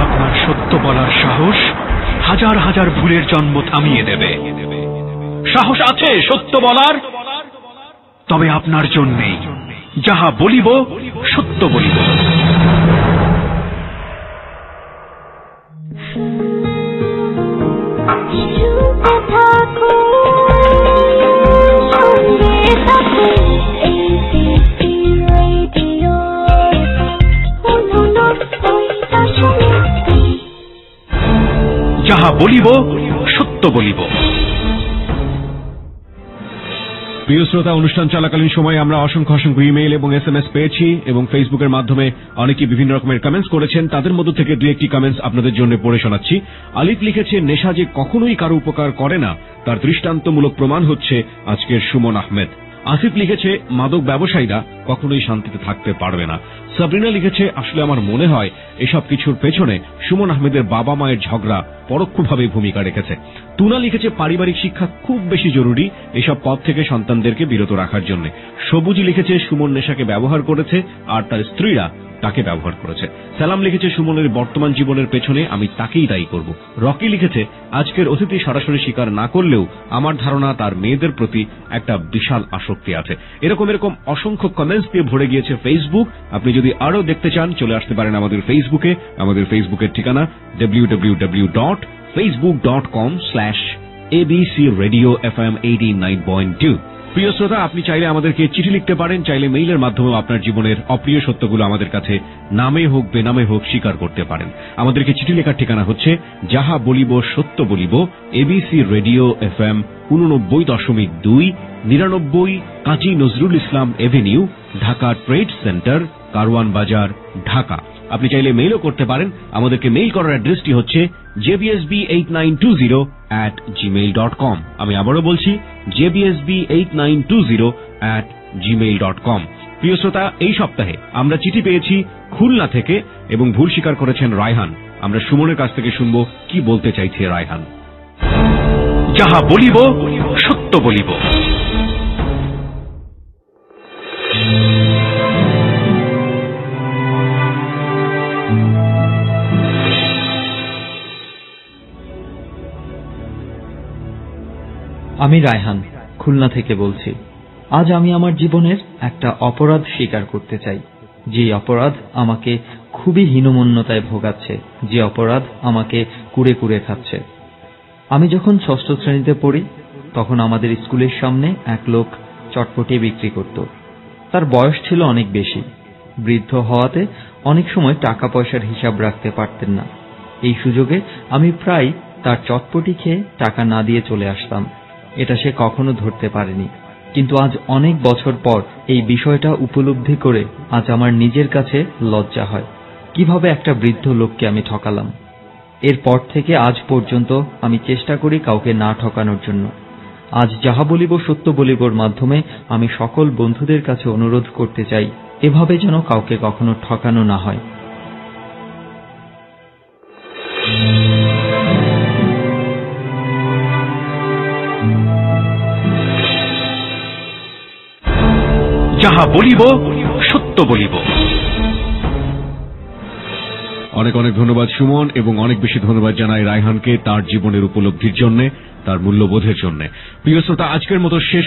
আপনার সত্য বলার সাহস হাজার হাজার ভুলের জন্ম থামিয়ে দেবে। সাহস আছে সত্য বলার? তবে আপনার জন্যেই যাহা বলিব সত্য বলিব। যাহা বলিব সত্য বলিব।
প্রিয় শ্রোতা, অনুষ্ঠান চলাকালীন সময়ে আমরা অসংখ্য অসংখ্য ইমেইল এবং SMS পেয়েছি, এবং ফেসবুকের মাধ্যমে অনেকে বিভিন্ন রকমের কমেন্টস করেছেন। তাদের মধ্য থেকে দু একটি কমেন্টস আপনাদের জন্য পড়ে শোনাচ্ছি। আলিফ লিখেছে, নেশা যে কখনোই কারো উপকার করে না তার দৃষ্টান্তমূলক প্রমাণ হচ্ছে আজকের সুমন আহমেদ। আসিফ লিখেছে, মাদক ব্যবসায়ীরা কখনোই শান্তিতে থাকতে পারবে না। সাবরিনা লিখেছে, আসলে আমার মনে হয় এসব কিছুর পেছনে সুমন আহমেদের বাবা মায়ের ঝগড়া পরোক্ষভাবে ভূমিকা রেখেছে। তুনা লিখেছে, পারিবারিক শিক্ষা খুব বেশি জরুরি এসব পথ থেকে সন্তানদেরকে বিরত রাখার জন্য। সবুজ লিখেছে, সুমন নেশাকে ব্যবহার করেছে আর তার স্ত্রীরা তাকে ব্যবহার করেছে। সালাম লিখেছে, সুমনের বর্তমান জীবনের পেছনে আমি তাকেই দায়ী করব। রকি লিখেছে, আজকের অতিথি সরাসরি স্বীকার না করলেও আমার ধারণা তার মেয়েদের প্রতি একটা বিশাল আসক্তি আছে। এরকম অসংখ্য কমেন্টস দিয়ে ভরে গিয়েছে ফেসবুক। আপনি যদি আরো দেখতে চান চলে আসতে পারেন আমাদের ফেসবুকে। আমাদের ফেসবুকের ঠিকানা www.facebook.com/ABC Radio FM 89.2। প্রিয় শ্রোতা, আপনি চাইলে আমাদেরকে চিঠি লিখতে পারেন, চাইলে মেইলের মাধ্যমে আপনার জীবনের অপ্রিয় সত্যগুলো আমাদের কাছে নামে হোক বেনামে হোক স্বীকার করতে পারেন। আমাদেরকে চিঠি লেখার ঠিকানা হচ্ছে যাহা বলিব সত্য বলিব, ABC Radio FM 89.2, 99 Kazi Nazrul Islam avenue, Dhaka trade centre, Karwan Bazar, Dhaka. আপনি চাইলে মেইলও করতে পারেন। আমাদেরকে মেইল করার অ্যাড্রেসটি হচ্ছে jbsb8920@gmail.com। আমি আবারও বলছি jbsb8920@gmail.com। প্রিয় শ্রোতা, এই সপ্তাহে আমরা চিঠি পেয়েছি খুলনা থেকে, এবং ভুল স্বীকার করেছেন রায়হান। আমরা সুমনের কাছ থেকে শুনবো কি বলতে চাইছে রায়হান।
যাহা বলিব সত্য বলিব।
আমি রায়হান, খুলনা থেকে বলছি। আজ আমি আমার জীবনের একটা অপরাধ স্বীকার করতে চাই, যে অপরাধ আমাকে খুবই হীনমন্যতায় ভোগাচ্ছে, যে অপরাধ আমাকে কুড়ে কুড়ে খাচ্ছে। আমি যখন 6ষ্ঠ শ্রেণীতে পড়ি তখন আমাদের স্কুলের সামনে এক লোক চটপটি বিক্রি করত। তার বয়স ছিল অনেক বেশি, বৃদ্ধ হওয়াতে অনেক সময় টাকা পয়সার হিসাব রাখতে পারতেন না। এই সুযোগে আমি প্রায় তার চটপটি খেয়ে টাকা না দিয়ে চলে আসতাম। এটা সে কখনো ধরতে পারেনি, কিন্তু আজ অনেক বছর পর এই বিষয়টা উপলব্ধি করে আজ আমার নিজের কাছে লজ্জা হয়, কিভাবে একটা বৃদ্ধ লোককে আমি ঠকালাম। এরপর থেকে আজ পর্যন্ত আমি চেষ্টা করি কাউকে না ঠকানোর জন্য। আজ যাহা বলিব সত্য বলিবর মাধ্যমে আমি সকল বন্ধুদের কাছে অনুরোধ করতে চাই, এভাবে যেন কাউকে কখনো ঠকানো না হয়।
যাহা বলিব সত্য বলিব।
অনেক অনেক ধন্যবাদ সুমন, এবং অনেক বেশি ধন্যবাদ জানাই রায়হানকে তার জীবনের উপলব্ধির জন্য, তার মূল্যবোধের জন্য। প্রিয় শ্রোতা, আজকের মতো শেষ